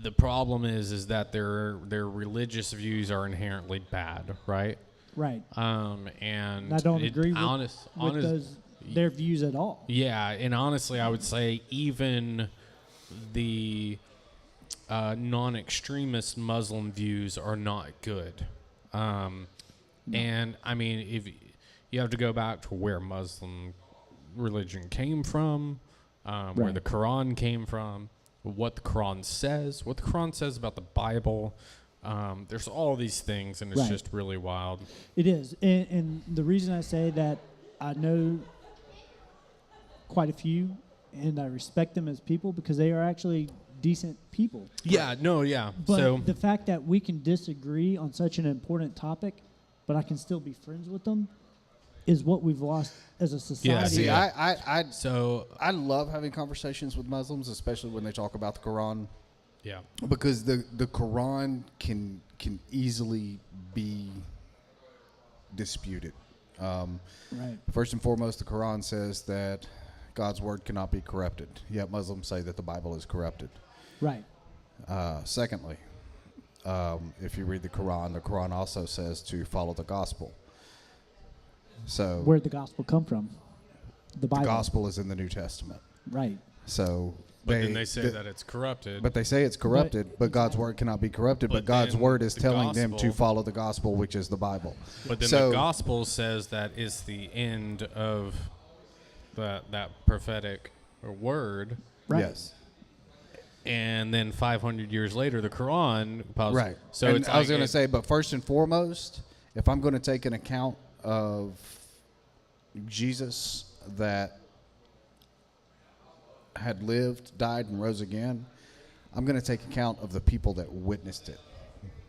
the problem is that their religious views are inherently bad, right? Right. And And I don't agree with those their views at all. Yeah, and honestly, I would say even the non-extremist Muslim views are not good. And I mean, if you have to go back to where Muslim religion came from, where Right. the Quran came from, what the Quran says about the Bible. There's all these things, and it's Right. just really wild. It is. And the reason I say that I know quite a few and I respect them as people because they are actually decent people. Yeah, no, yeah. But So the fact that we can disagree on such an important topic, but I can still be friends with them, is what we've lost as a society. Yeah, See, yeah. I love having conversations with Muslims, especially when they talk about the Quran, yeah. because the Quran can easily be disputed. Right. First and foremost, the Quran says that God's word cannot be corrupted. Yet Muslims say that the Bible is corrupted. Right. Secondly, if you read the Quran also says to follow the gospel. So Where'd the gospel come from? The Bible. the gospel is in the New Testament. Right. So But then they say that it's corrupted. But they say it's corrupted, but God's word cannot be corrupted. But God's then word is the telling them to gospel- follow the gospel, which is the Bible. But then So- the gospel says that is the end of that prophetic word. Right. Yes. and then 500 years later, the Quran. Right. So and it's I was like going to say, but first and foremost, if I'm going to take an account of Jesus that had lived, died, and rose again, I'm going to take account of the people that witnessed it.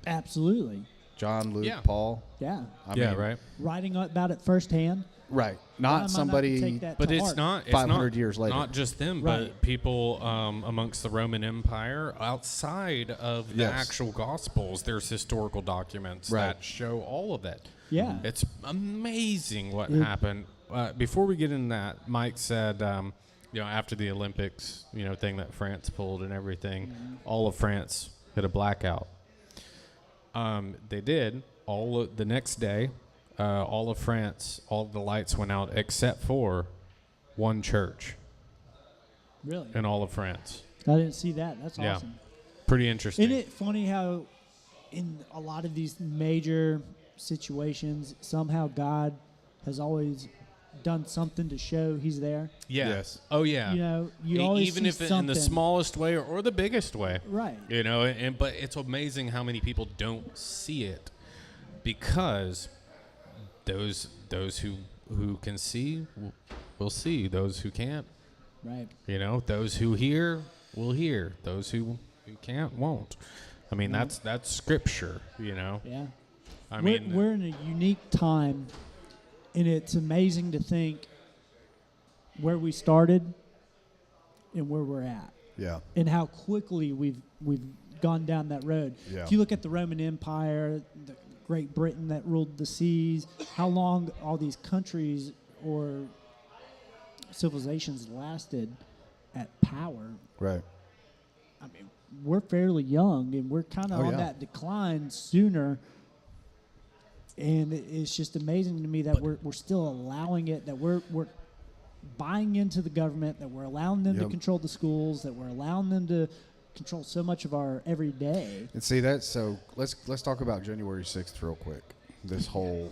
Absolutely. John, Luke, Yeah. Paul. Yeah. I yeah, mean, right. Writing about it firsthand. Right. Why am I Not to somebody. take that But to it's heart? not. It's 500 not, years later. Not just them, Right. but people amongst the Roman Empire outside of the Yes. actual Gospels. There's historical documents Right. that show all of it. Yeah. It's amazing what It- happened. Before we get into that, Mike said, after the Olympics, thing that France pulled and everything, all of France hit a blackout. They did. The next day, all of France, all of the lights went out except for one church Really? in all of France. I didn't see that. That's Yeah. awesome. Pretty interesting. Isn't it funny how in a lot of these major situations, somehow God has always done something to show he's there? Yeah. Yes. Oh, yeah. You know, you always Even see if in something. the smallest way or the biggest way. Right. But it's amazing how many people don't see it because those who can see will see. Those who can't, Right. those who hear will hear. Those who can't won't. I mean, Right. that's scripture. Yeah. I we're, mean, we're in a unique time, and it's amazing to think where we started and where we're at, Yeah. and how quickly we've gone down that road. Yeah. If you look at the Roman Empire, the Great Britain that ruled the seas, how long all these countries or civilizations lasted at power. Right. I mean, we're fairly young, and we're kind of Oh, on yeah. that decline sooner. And it's just amazing to me that we're still allowing it, that we're buying into the government, that we're allowing them to Yep. control the schools, that we're allowing them to control so much of our everyday. And see that. So let's talk about January 6th real quick. This whole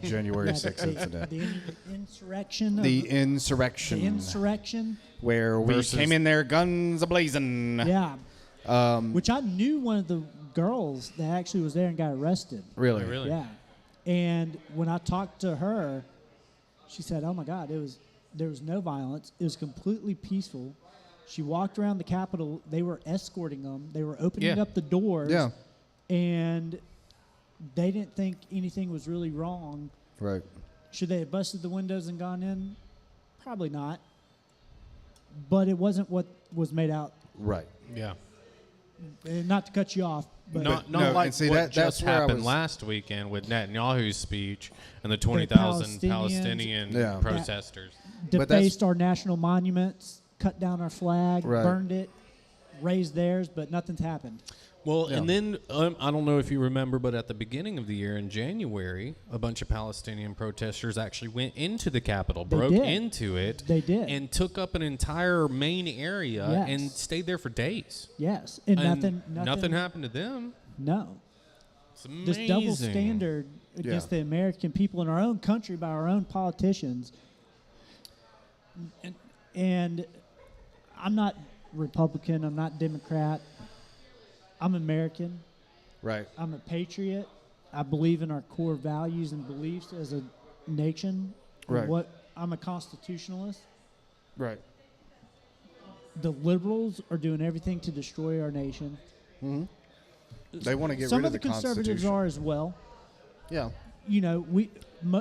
January 6th incident. The insurrection. The insurrection. The insurrection. Where we Versus- came in there guns a-blazing. Yeah. Which I knew one of the girls that actually was there and got arrested. Really? Oh, really? Yeah. And when I talked to her, she said, "Oh my God, there was no violence. It was completely peaceful." She walked around the Capitol. They were escorting them. They were opening Yeah. up the doors. Yeah. And they didn't think anything was really wrong. Right. Should they have busted the windows and gone in? Probably not. But it wasn't what was made out. Right. Yeah. And not to cut you off, but Not no, like and see, what that's just where I happened was- last weekend with Netanyahu's speech and the 20,000 Palestinians- Palestinian Yeah. protesters. But that's- defaced our national monuments, cut down our flag, Right. burned it, raised theirs, but nothing's happened. Well, Yeah. and then I don't know if you remember, but at the beginning of the year in January, a bunch of Palestinian protesters actually went into the Capitol, They broke did. into it, They did. and took up an entire main area Yes. and stayed there for days. Yes, and And nothing happened to them. No, It's amazing. this double standard against Yeah. the American people in our own country by our own politicians. And I'm not Republican. I'm not Democrat. I'm American. Right. I'm a patriot. I believe in our core values and beliefs as a nation. And Right. I'm a constitutionalist. Right. The liberals are doing everything to destroy our nation. Mm-hmm. They want to get Some rid of of the the conservatives Constitution. are as well. Yeah. You know,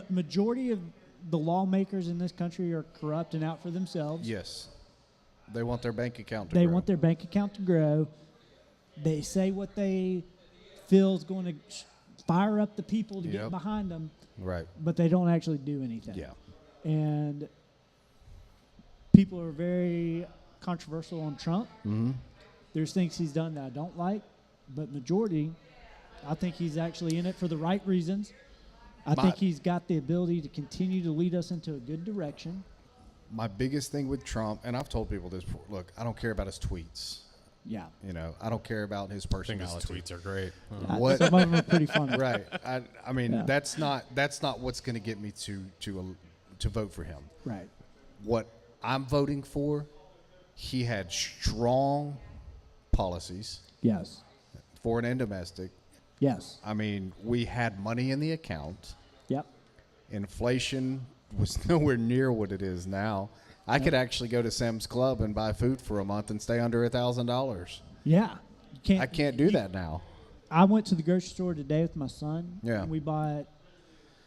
majority of the lawmakers in this country are corrupt and out for themselves. Yes. They want their bank account to They grow. want their bank account to grow. They say what they feel is going to fire up the people to Yep. get behind them, Right. but they don't actually do anything. Yeah. And people are very controversial on Trump. Mm-hmm. There's things he's done that I don't like, but majority, I think he's actually in it for the right reasons. I think he's got the ability to continue to lead us into a good direction. My biggest thing with Trump, and I've told people this before, look, I don't care about his tweets. Yeah. You know, I don't care about his I think his personality. tweets are great. What- Some of them are pretty funny. Right. I mean, Yeah. that's not what's going to get me to vote for him. Right. What I'm voting for, he had strong policies, Yes. foreign and domestic. Yes. I mean, we had money in the account. Yep. Inflation was nowhere near what it is now. I could actually go to Sam's Club and buy food for a month and stay under $1,000. Yeah. I can't do that now. I went to the grocery store today with my son. Yeah. And we bought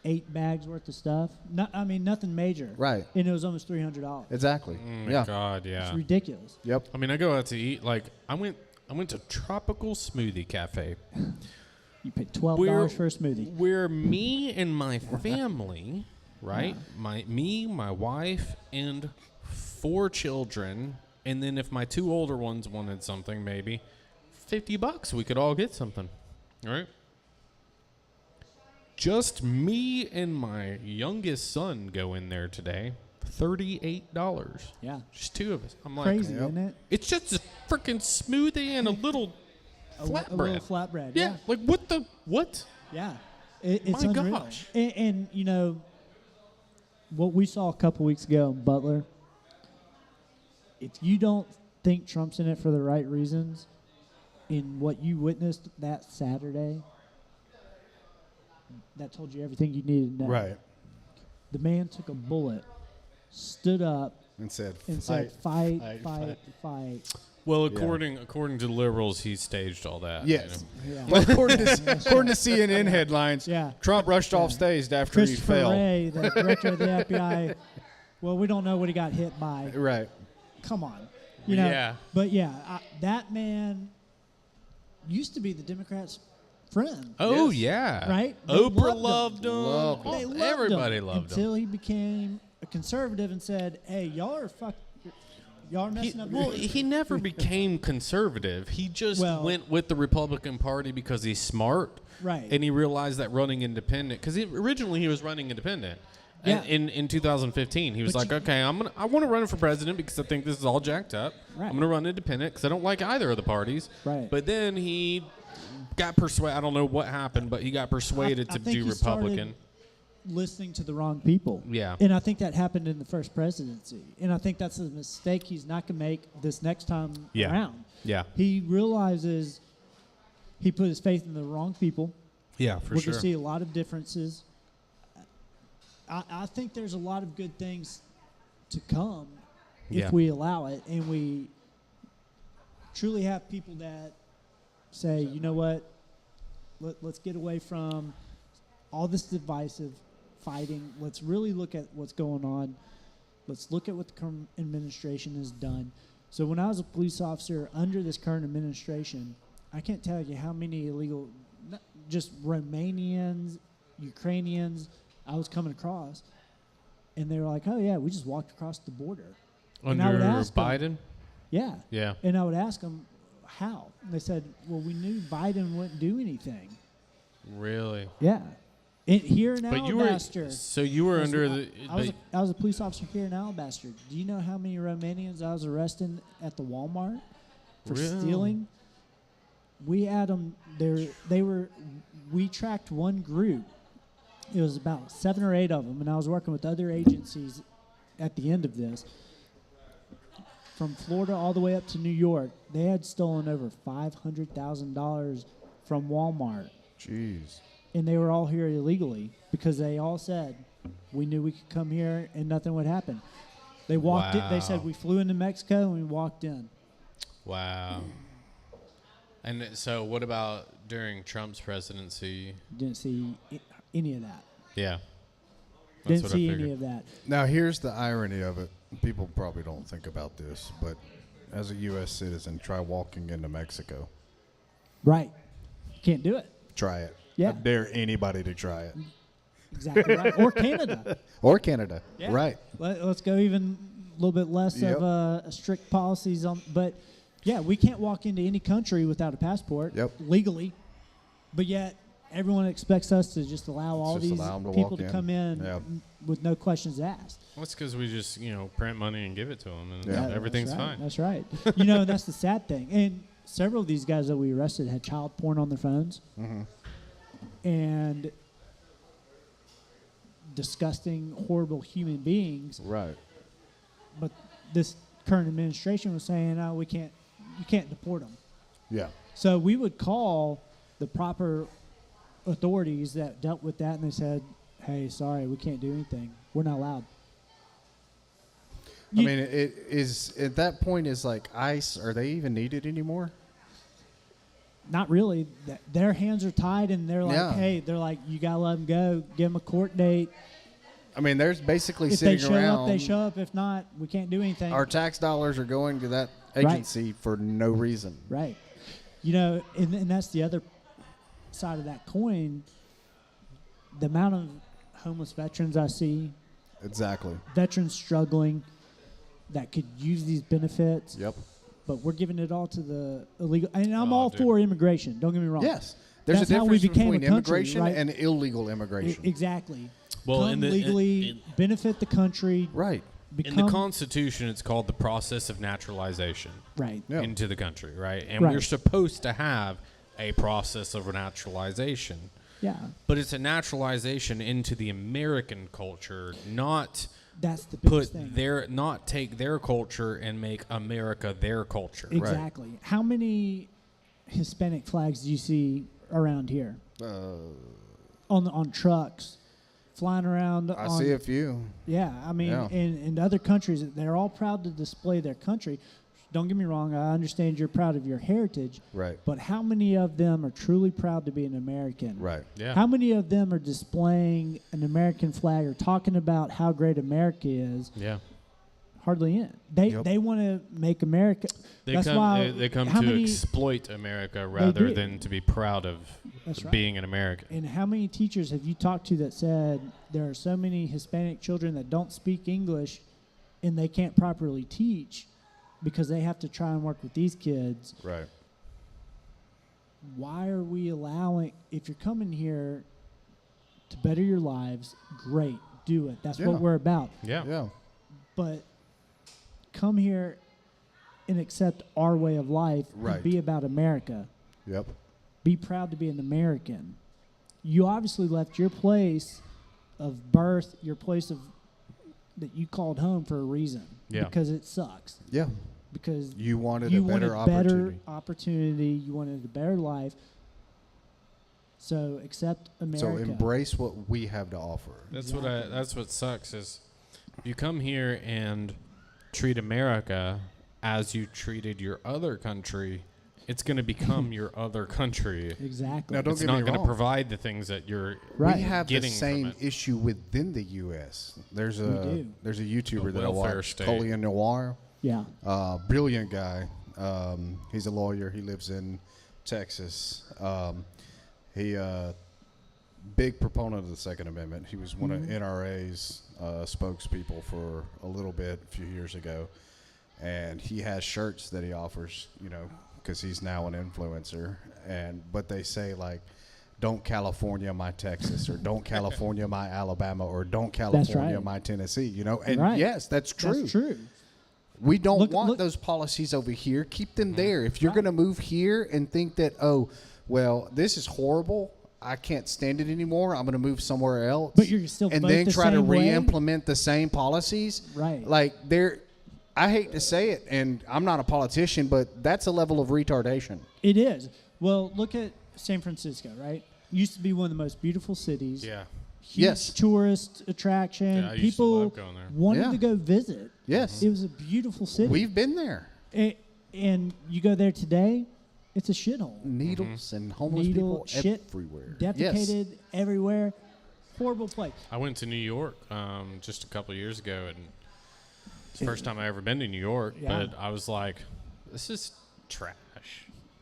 8 bags worth of stuff. Nothing major. Right. And it was almost $300. Exactly. Oh my Yeah. God, yeah. It's ridiculous. Yep. I mean, I go out to eat. Like, I went to Tropical Smoothie Cafe. You paid $12 for a smoothie. Where me and my family, right? My wife, and 4 children, and then if my 2 older ones wanted something, maybe $50, we could all get something, right? Just me and my youngest son go in there today. $38. Yeah. Just 2 of us. I'm like, Crazy, isn't it? it's just a freaking smoothie and a little flatbread. A little flatbread. Yeah. Like, what? Yeah. It's My unreal. gosh. And, you know, what we saw a couple weeks ago in Butler, if you don't think Trump's in it for the right reasons, in what you witnessed that Saturday, that told you everything you needed to know. Right. The man took a bullet, stood up, And said, fight. Well, according to the liberals, he staged all that. Yes. Yeah. Well, according to CNN headlines, Yeah. Trump rushed off stage after he Christopher fell. Wray, the director of the FBI, well, we don't know what he got hit by. Right. Come on. You know, Yeah. But, yeah, that man used to be the Democrats' friend. Oh, Yes. yeah. Right? They Oprah loved him. loved him. They loved Everybody him loved until him. he became a conservative and said, hey, y'all are messing up. Well, he never became conservative. He just went with the Republican Party because he's smart. Right. And he realized that running independent, because originally he was running independent. Yeah. In 2015, he was But like, okay, I want to run for president because I think this is all jacked up. Right. I'm going to run independent because I don't like either of the parties. Right. But then he got persuaded. I don't know what happened, but he got persuaded I to think do he started Republican. listening to the wrong people. Yeah. And I think that happened in the first presidency. And I think that's a mistake he's not going to make this next time around. Yeah. He realizes he put his faith in the wrong people. Yeah, for We're sure. going to see a lot of differences. I think there's a lot of good things to come if we allow it, and we truly have people that say, you know what, let's get away from all this divisive fighting. Let's really look at what's going on. Let's look at what the current administration has done. So when I was a police officer under this current administration, I can't tell you how many illegal, just Romanians, Ukrainians, I was coming across, and they were like, oh, yeah, we just walked across the border. And I would Under ask them, Biden? yeah. Yeah. And I would ask them, how? And they said, well, we knew Biden wouldn't do anything. Really? Yeah. Here in But Alabaster. so you were under the. I was a police officer here in Alabaster. Do you know how many Romanians I was arresting at the Walmart for Really? stealing? We had them there. We tracked one group. It was about 7 or 8 of them, and I was working with other agencies at the end of this. From Florida all the way up to New York, they had stolen over $500,000 from Walmart. Jeez. And they were all here illegally because they all said, we knew we could come here and nothing would happen. They walked in. They said, we flew into Mexico and we walked in. Wow. And so what about during Trump's presidency? Didn't see any of that. Yeah. Didn't see any of that. Now, here's the irony of it. People probably don't think about this, but as a U.S. citizen, try walking into Mexico. Right. Can't do it. Try it. Yeah. I dare anybody to try it. Exactly right. Or Canada. Or Canada. Yeah. Right. Let's go even a little bit less Yep. of strict policies on. But yeah, we can't walk into any country without a passport legally. But yet everyone expects us to just allow all these people to come in with no questions asked. Well, it's because we just print money and give it to them, and Yeah. everything's That's right. fine. That's right. And that's the sad thing. And several of these guys that we arrested had child porn on their phones. Mm-hmm. And disgusting, horrible human beings. Right. But this current administration was saying, "No, we can't. You can't deport them." Yeah. So we would call the proper authorities that dealt with that, and they said, "Hey, sorry, we can't do anything. We're not allowed." I mean, it is at that point is like ICE. Are they even needed anymore? Not really. Their hands are tied, and they're like, Yeah. "Hey," they're like, "You gotta let them go. Give them a court date. I mean, there's basically If they sitting show around. up, they show up. If not, we can't do anything." Our tax dollars are going to that agency for no reason. Right. You know, and that's the other side of that coin. The amount of homeless veterans I see, Exactly. veterans struggling that could use these benefits, Yep. but we're giving it all to the illegal. And I'm Oh, all dude. for immigration. Don't get me wrong. Yes. There's That's a how we difference became a between country, immigration right? and illegal immigration. Exactly. Well, Come legally, benefit the country. Right. in the Constitution, it's called the process of naturalization Right. Yeah. into the country, right? And Right. we're supposed to have a process of naturalization. Yeah. But it's a naturalization into the American culture, not That's the biggest put thing. not take their culture and make America their culture. Exactly. How many Hispanic flags do you see around here? On trucks, flying around. I see a few. Yeah, I mean, Yeah. in other countries, they're all proud to display their country. Don't get me wrong, I understand you're proud of your heritage. Right. But how many of them are truly proud to be an American? Right. Yeah. How many of them are displaying an American flag or talking about how great America is? Yeah. Hardly any. Yep. They want to make America. They that's come why they come how to many, exploit America rather do. than to be proud of That's right. being an American. And how many teachers have you talked to that said there are so many Hispanic children that don't speak English and they can't properly teach because they have to try and work with these kids? Right. Why are we allowing, if you're coming here to better your lives, great, do it. That's Yeah. what we're about. Yeah. Yeah. But come here and accept our way of life Right. and be about America. Yep. Be proud to be an American. You obviously left your place of birth, your place of that you called home for a reason. Yeah. Because it sucks. Yeah. Because You wanted you a better wanted better opportunity. opportunity. You wanted a better life. So accept America. So embrace what we have to offer. That's what sucks is you come here and treat America as you treated your other country, it's going to become your other country. Exactly. Now, don't It's get not me going to wrong. provide the things that you're Right. We have the getting from same it. issue within the U.S. There's We a do. there's a YouTuber The that I welfare watch, state. Colin Noir. Yeah. Brilliant guy. He's a lawyer. He lives in Texas. He big proponent of the Second Amendment. He was one of NRA's spokespeople for a little bit a few years ago, and he has shirts that he offers, because he's now an influencer. But they say like, "Don't California my Texas," or "Don't California my Alabama," or "Don't California right. my Tennessee." And Right. yes, that's true. That's true. We don't Look- want look- those policies over here. Keep them there. If you're Right. going to move here and think that, oh, well, this is horrible, I can't stand it anymore, I'm going to move somewhere else. But you're still and vote then the try to same way? re-implement the same policies. Right. Like I hate to say it, and I'm not a politician, but that's a level of retardation. It is. Well, look at San Francisco, right? Used to be one of the most beautiful cities. Yeah. Huge Yes. tourist attraction. Yeah, I used to People love going there. wanted Yeah. to go visit. Yes. It was a beautiful city. We've been there. And you go there today, it's a shithole. Needles and homeless Needle, people shit, everywhere. defecated everywhere. Horrible place. I went to New York just a couple of years ago, and it's the first time I ever been to New York. Yeah. But I was like, "This is trash,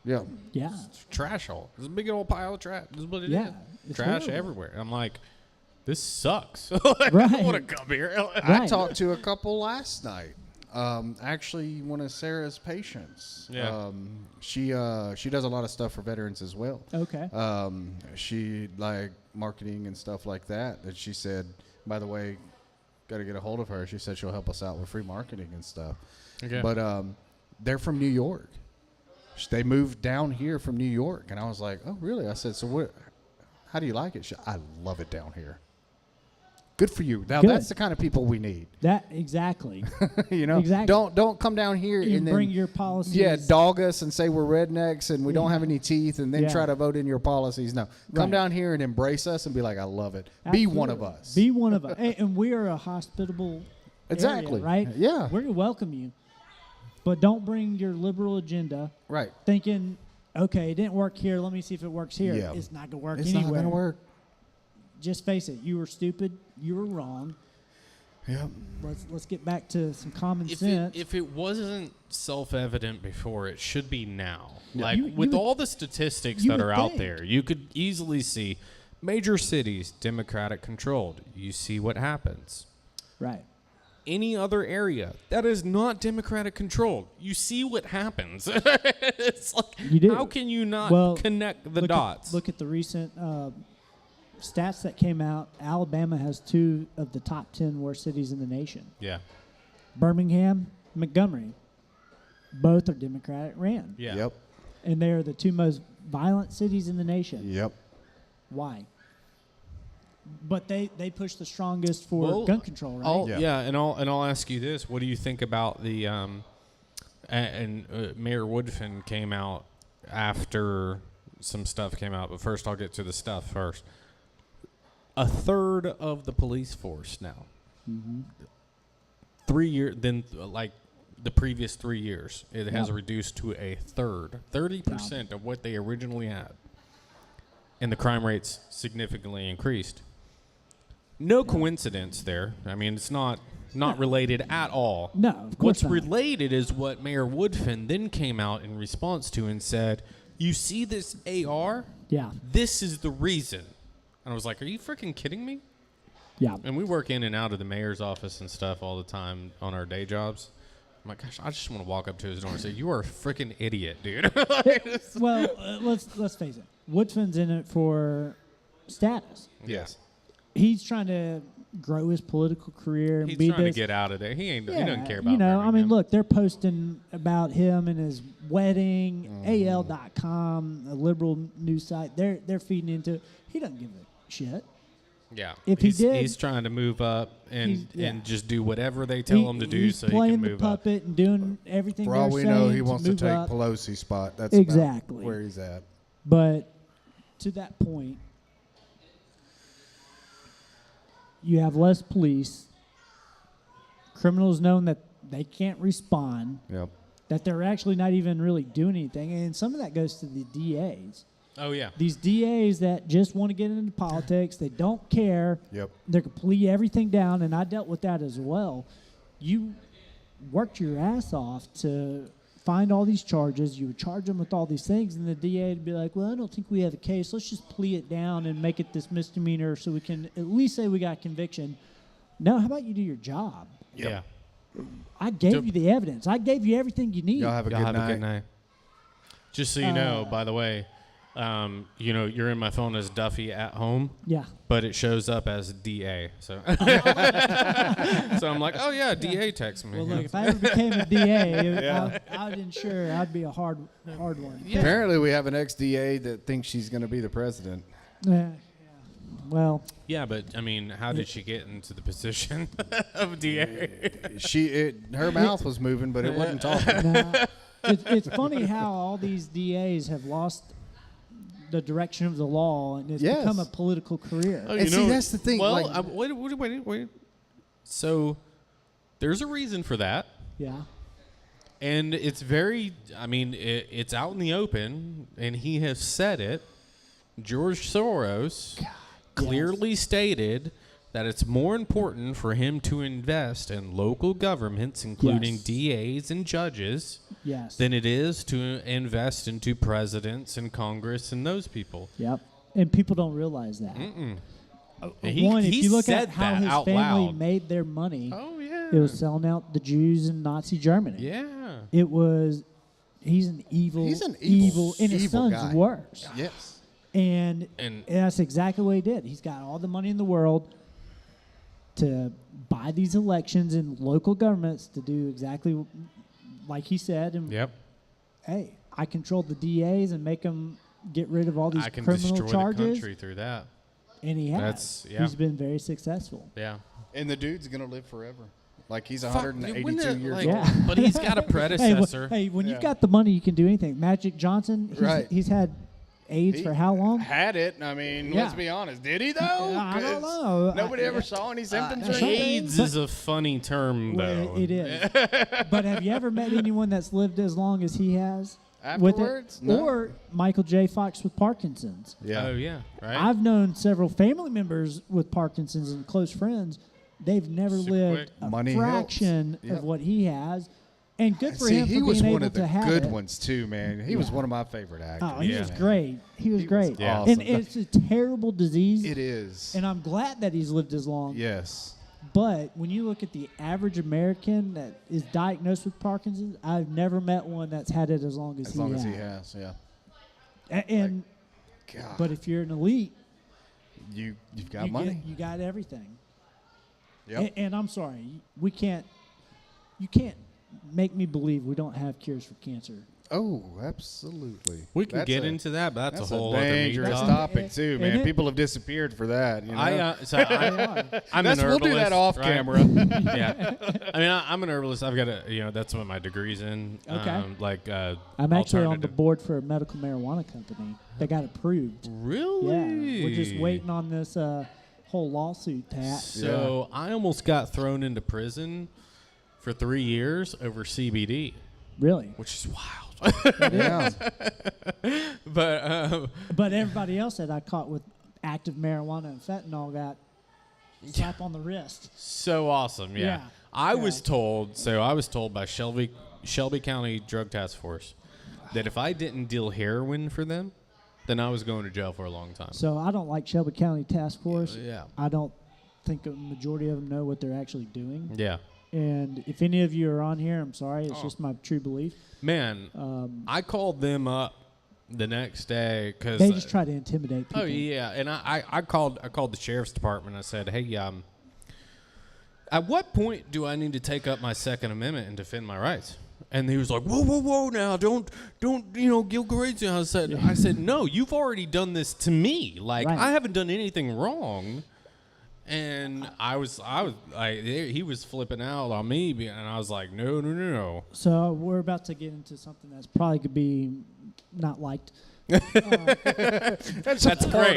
Yeah. Yeah. trash hole. This is a big old pile of trash. This is what it is. Yeah, it's Trash horrible. everywhere." I'm like, "This sucks. Like, I Right. don't want to come here." I Right. talked to a couple last night. Actually, one of Sarah's patients. Yeah. She does a lot of stuff for veterans as well. Okay. She like marketing and stuff like that. And she said, by the way, got to get a hold of her. She said she'll help us out with free marketing and stuff. Okay. But they're from New York. They moved down here from New York, and I was like, oh really? I said, so what? How do you like it? I love it down here. Good for you. Now Good. that's the kind of people we need. That exactly. You know, Exactly. don't come down here You and bring then your policies. yeah, dog us and say we're rednecks and we don't Yeah. have any teeth, and then Yeah. try to vote in your policies. No, come Right. down here and embrace us and be like, I love it. Be one of Absolutely. us. Be one of us. And we are a hospitable Exactly. area, right? Yeah. We're going to welcome you. But don't bring your liberal agenda Right. thinking, okay, it didn't work here. Let me see if it works here. Yeah. It's not going to work It's anywhere. not going to work. Just face it. You were stupid. You were wrong. Yep. Let's get back to some common If sense. if it wasn't self-evident before, it should be now. Yeah. Like, You with would- all the statistics you that would are out think. there, you could easily see major cities Democratic controlled. You see what happens. Right. Any other area that is not Democratic controlled, you see what happens. It's like, You do. how can you not Well, connect the look dots? Look at the recent stats that came out. Alabama has 2 of the top 10 worst cities in the nation. Yeah. Birmingham, Montgomery. Both are Democratic ran. Yeah. Yep. And they are the 2 most violent cities in the nation. Yep. Why? But they push the strongest for Well, gun control, right? I'll, Yeah. yeah, and I'll ask you this: what do you think about the Mayor Woodfin came out after some stuff came out? But first, I'll get to the stuff first. A third of the police force now. Mm-hmm. 3 years, then like the previous 3 years, it has Yeah. reduced to a third, 30% of what they originally had, and the crime rates significantly increased. No coincidence there. I mean, it's not related at all. No, of course What's not. related is what Mayor Woodfin then came out in response to and said, "You see this AR? Yeah, This is the reason." And I was like, "Are you freaking kidding me?" yeah. And we work in and out of the mayor's office and stuff all the time on our day jobs. I'm like, gosh, I just want to walk up to his door and say, "You are a freaking idiot, dude." Well, let's face it. Woodfin's in it for status. Yes. He's trying to grow his political career and He's be trying this. to get out of there. He doesn't care about You know, I mean, Birmingham. look, they're posting about him and his wedding. Mm-hmm. AL.com, a liberal news site. They're feeding into it. He doesn't give a shit. Yeah. If he did- he's trying to move up and Yeah. and just do whatever they tell him to do he's so he playing can the move up. puppet and doing everything. For all they're we know, saying he wants to move take up. Pelosi's spot. That's Exactly. about where he's at. But to that point, you have less police. Criminals knowing that they can't respond, Yep. that they're actually not even really doing anything. And some of that goes to the DAs. Oh yeah. These DAs that just want to get into politics, they don't care. Yep. They're going to plea everything down, and I dealt with that as well. You worked your ass off to find all these charges. You would charge them with all these things, and the DA would be like, well, I don't think we have a case. Let's just plea it down and make it this misdemeanor so we can at least say we got conviction. No, how about you do your job? Yeah. I gave you the evidence. I gave you everything you need. Y'all have a Y'all good have night. a good night. Just so you know, by the way, you're in my phone as Duffy at home, Yeah. but it shows up as DA. So, so I'm like, oh yeah, DA text me. Well, look, if I ever became a DA, I would ensure I'd be a hard one. Yeah. Apparently, we have an ex-DA that thinks she's going to be the president. Yeah. Well, Yeah, but I mean, how did she get into the position of DA? Her mouth was moving, but it wasn't talking. nah. It's funny how all these DAs have lost the direction of the law, and it's Yes. become a political career. Oh, And see, that's the thing, Well, like- wait. So there's a reason for that. Yeah. And it's very, it's out in the open, and he has said it. George Soros clearly stated that it's more important for him to invest in local governments, including Yes. DAs and judges, Yes. than it is to invest into presidents and Congress and those people. Yep. And people don't realize that. Mm-mm. One, if He you look said at how that his out family loud. made their money, Oh, yeah. it was selling out the Jews in Nazi Germany. Yeah. It was. He's an evil. He's an evil, and his evil son's guy. worse. Yes. And And that's exactly what he did. He's got all the money in the world to buy these elections in local governments to do exactly like he said. And yep. hey, I control the DAs and make them get rid of all these I can criminal destroy charges. the country through that. And he has. He's been very successful. Yeah. And the dude's going to live forever. Like, he's Fuck, 182 years like, old. Yeah. But he's got a predecessor. Hey, when you've got the money, you can do anything. Magic Johnson, he's had AIDS for how long? Had it. I mean, let's be honest. Did he, though? I don't know. Nobody ever saw any symptoms or anything? AIDS is a funny term, though. It is. But have you ever met anyone that's lived as long as he has? Afterwards? With it? No. Or Michael J. Fox with Parkinson's. Yeah. Oh, yeah. Right. I've known several family members with Parkinson's and close friends. They've never lived a fraction of what he has. And good for him for being able to have it. He was one of the good ones, too, man. He was one of my favorite actors. Oh, he was great. He was great. Yeah. Awesome. And it's a terrible disease. It is. And I'm glad that he's lived as long. Yes. But when you look at the average American that is diagnosed with Parkinson's, I've never met one that's had it as long as he has. As long as he has, yeah. And God. but if you're an elite, You've got money. You got everything. Yep. And I'm sorry, you can't make me believe we don't have cures for cancer. Oh, absolutely. We can get into that, but that's a whole dangerous other topic too, man. it? People have disappeared for that. You know? I'm an herbalist. We'll do that off camera. Yeah, I mean, I'm an herbalist. I've got that's what my degree's in. Okay. I'm actually on the board for a medical marijuana company. They got approved. Really? Yeah. We're just waiting on this whole lawsuit to happen. So I almost got thrown into prison for 3 years over CBD. Really? Which is wild. Yeah. But everybody else that I caught with active marijuana and fentanyl got slap on the wrist. So awesome, yeah. I was told by Shelby County Drug Task Force that if I didn't deal heroin for them, then I was going to jail for a long time. So I don't like Shelby County Task Force. Yeah. I don't think a majority of them know what they're actually doing. Yeah. And if any of you are on here, I'm sorry. It's just my true belief. Man, I called them up the next day because they just try to intimidate people. Oh yeah, and I called the sheriff's department. I said, hey, at what point do I need to take up my Second Amendment and defend my rights? And he was like, whoa, now don't go crazy. I said, no, you've already done this to me. Like I haven't done anything wrong. And I was like, he was flipping out on me, and I was like, no. So we're about to get into something that's probably could be not liked. That's great.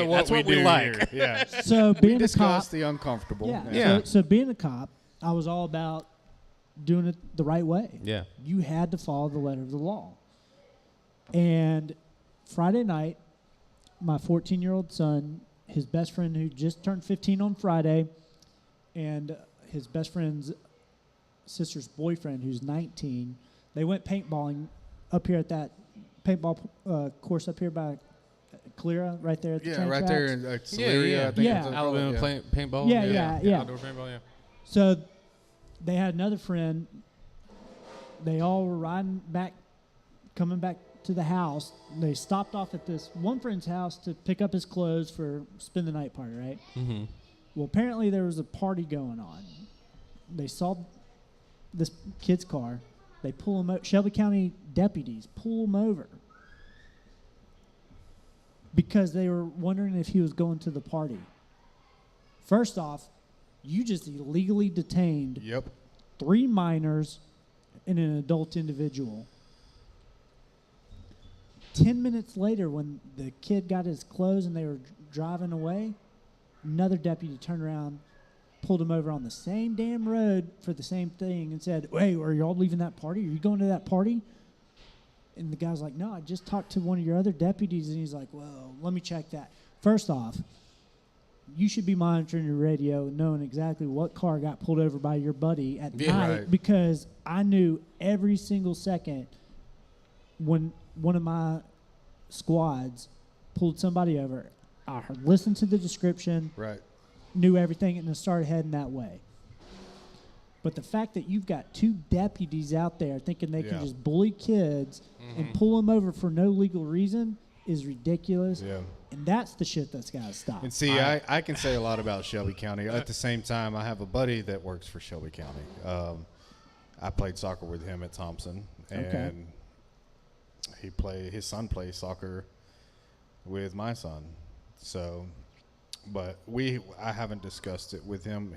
That's what we like. Here. Yeah. So being a cop, the uncomfortable. Yeah. So being a cop, I was all about doing it the right way. Yeah. You had to follow the letter of the law. And Friday night, my 14-year-old son, his best friend who just turned 15 on Friday, and his best friend's sister's boyfriend who's 19, they went paintballing up here at that paintball course up here by Calera, right there at the train right tracks. there in Celeria, I think. Yeah. Alabama paintball. Yeah. Outdoor paintball, yeah. So they had another friend. They all were coming back to the house. They stopped off at this one friend's house to pick up his clothes for spend the night party, right? Mm-hmm. Well, apparently there was a party going on. They saw this kid's car. They pull him over. Shelby County deputies pull him over because they were wondering if he was going to the party. First off, you just illegally detained 3 minors and an adult individual. 10 minutes later, when the kid got his clothes and they were driving away, another deputy turned around, pulled him over on the same damn road for the same thing and said, hey, are y'all leaving that party? Are you going to that party? And the guy's like, no, I just talked to one of your other deputies. And he's like, well, let me check that. First off, you should be monitoring your radio and knowing exactly what car got pulled over by your buddy at night, because I knew every single second when one of my squads pulled somebody over. I listened to the description, knew everything, and then started heading that way. But the fact that you've got 2 deputies out there thinking they can just bully kids and pull them over for no legal reason is ridiculous. Yeah. And that's the shit that's got to stop. And see, I can say a lot about Shelby County. At the same time, I have a buddy that works for Shelby County. I played soccer with him at Thompson, and his son plays soccer with my son. So But I haven't discussed it with him.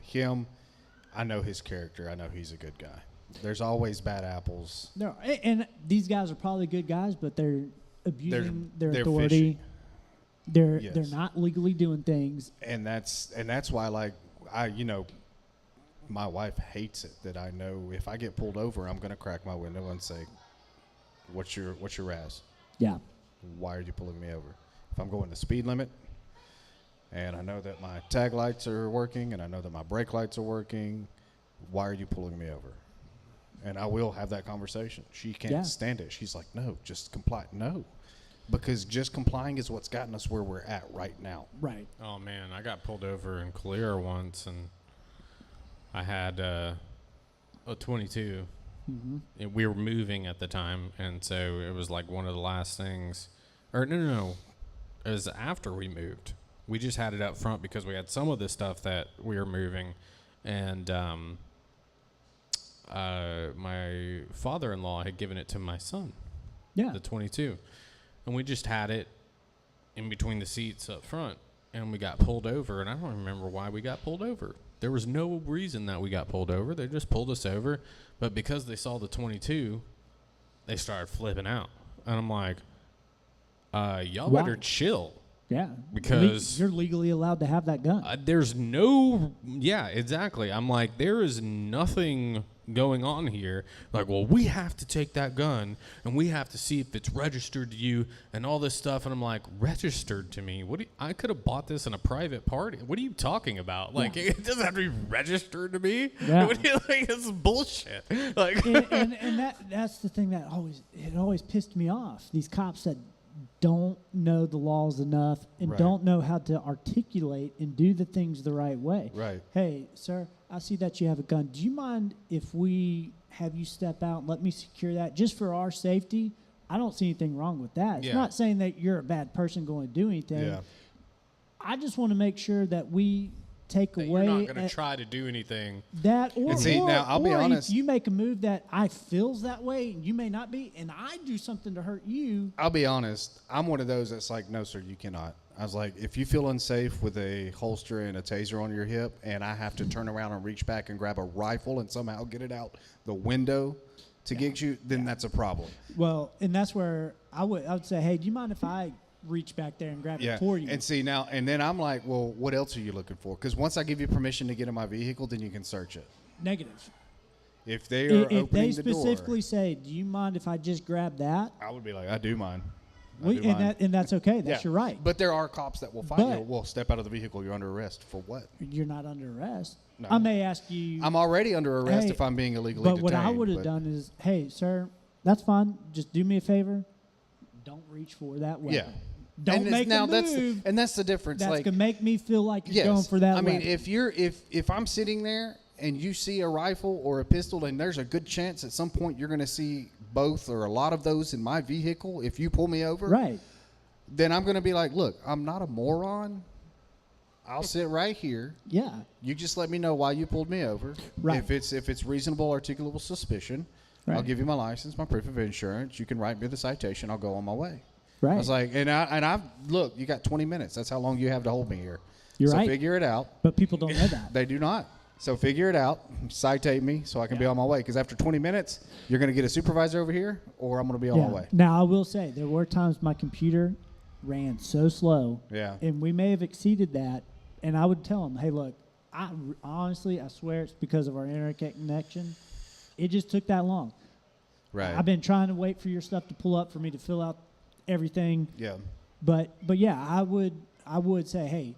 I know his character. I know he's a good guy. There's always bad apples. No, and these guys are probably good guys, but they're abusing their they're authority. fishy. They're not legally doing things. And that's why, like, my wife hates it that I know if I get pulled over, I'm gonna crack my window and say, "What's your razz? Yeah. Why are you pulling me over?" If I'm going the speed limit, and I know that my tag lights are working, and I know that my brake lights are working, why are you pulling me over? And I will have that conversation. She can't stand it. She's like, "No, just comply." No, because just complying is what's gotten us where we're at right now. Right. Oh man, I got pulled over in Calera once, and I had a 22. Mm-hmm. And we were moving at the time, and so it was like one of the last things. Or no. It was after we moved. We just had it up front because we had some of the stuff that we were moving, and my father-in-law had given it to my son. Yeah. The 22, and we just had it in between the seats up front, and we got pulled over, and I don't remember why we got pulled over. There was no reason that we got pulled over. They just pulled us over, but because they saw the 22, they started flipping out, and I'm like, y'all better chill. Yeah. Because you're legally allowed to have that gun. There's no, yeah, exactly. I'm like, there is nothing going on here. Like, well, we have to take that gun and we have to see if it's registered to you and all this stuff. And I'm like, registered to me? I could have bought this in a private party. What are you talking about? Like, it doesn't have to be registered to me. Yeah. What do you think? This is bullshit. Like, and that's the thing that always pissed me off. These cops that don't know the laws enough and don't know how to articulate and do the things the right way. Right. Hey, sir, I see that you have a gun. Do you mind if we have you step out and let me secure that just for our safety? I don't see anything wrong with that. It's not saying that you're a bad person going to do anything. Yeah. I just want to make sure that we take away. you're not going to try to do anything. That or, now I'll be honest. If you make a move that I feels that way and you may not be, and I do something to hurt you. I'll be honest. I'm one of those that's like, no, sir, you cannot. I was like, if you feel unsafe with a holster and a taser on your hip, and I have to turn around and reach back and grab a rifle and somehow get it out the window to get you, then that's a problem. Well, and that's where I would say, hey, do you mind if I reach back there and grab it for you? And see now, and then I'm like, well, what else are you looking for? Because once I give you permission to get in my vehicle, then you can search it. Negative. If they are if they opening the door, specifically say, do you mind if I just grab that? I would be like, I do mind. And that's okay. That's your right. But there are cops that will fight you. Well, step out of the vehicle. You're under arrest. For what? You're not under arrest. No. I may ask you. I'm already under arrest if I'm being illegally detained. But what I would have done is, hey, sir, that's fine. Just do me a favor. Don't reach for that weapon. Yeah. Don't make a move. That's the difference. That's like, gonna make me feel like you're going for that. I mean, weapon. if I'm sitting there and you see a rifle or a pistol, and there's a good chance at some point you're going to see both or a lot of those in my vehicle. If you pull me over, right, then I'm going to be like, look, I'm not a moron. I'll sit right here. Yeah. You just let me know why you pulled me over. Right. If it's reasonable, articulable suspicion, I'll give you my license, my proof of insurance. You can write me the citation. I'll go on my way. Right. I was like, and I look, you got 20 minutes. That's how long you have to hold me here. You're so right. Figure it out. But people don't know that. They do not. So figure it out. Citate me so I can be on my way. Because after 20 minutes, you're going to get a supervisor over here, or I'm going to be on my way. Now, I will say, there were times my computer ran so slow. Yeah. And we may have exceeded that. And I would tell them, hey, look, honestly, I swear it's because of our internet connection. It just took that long. Right. I've been trying to wait for your stuff to pull up for me to fill out everything. Yeah. But yeah, I would say, hey,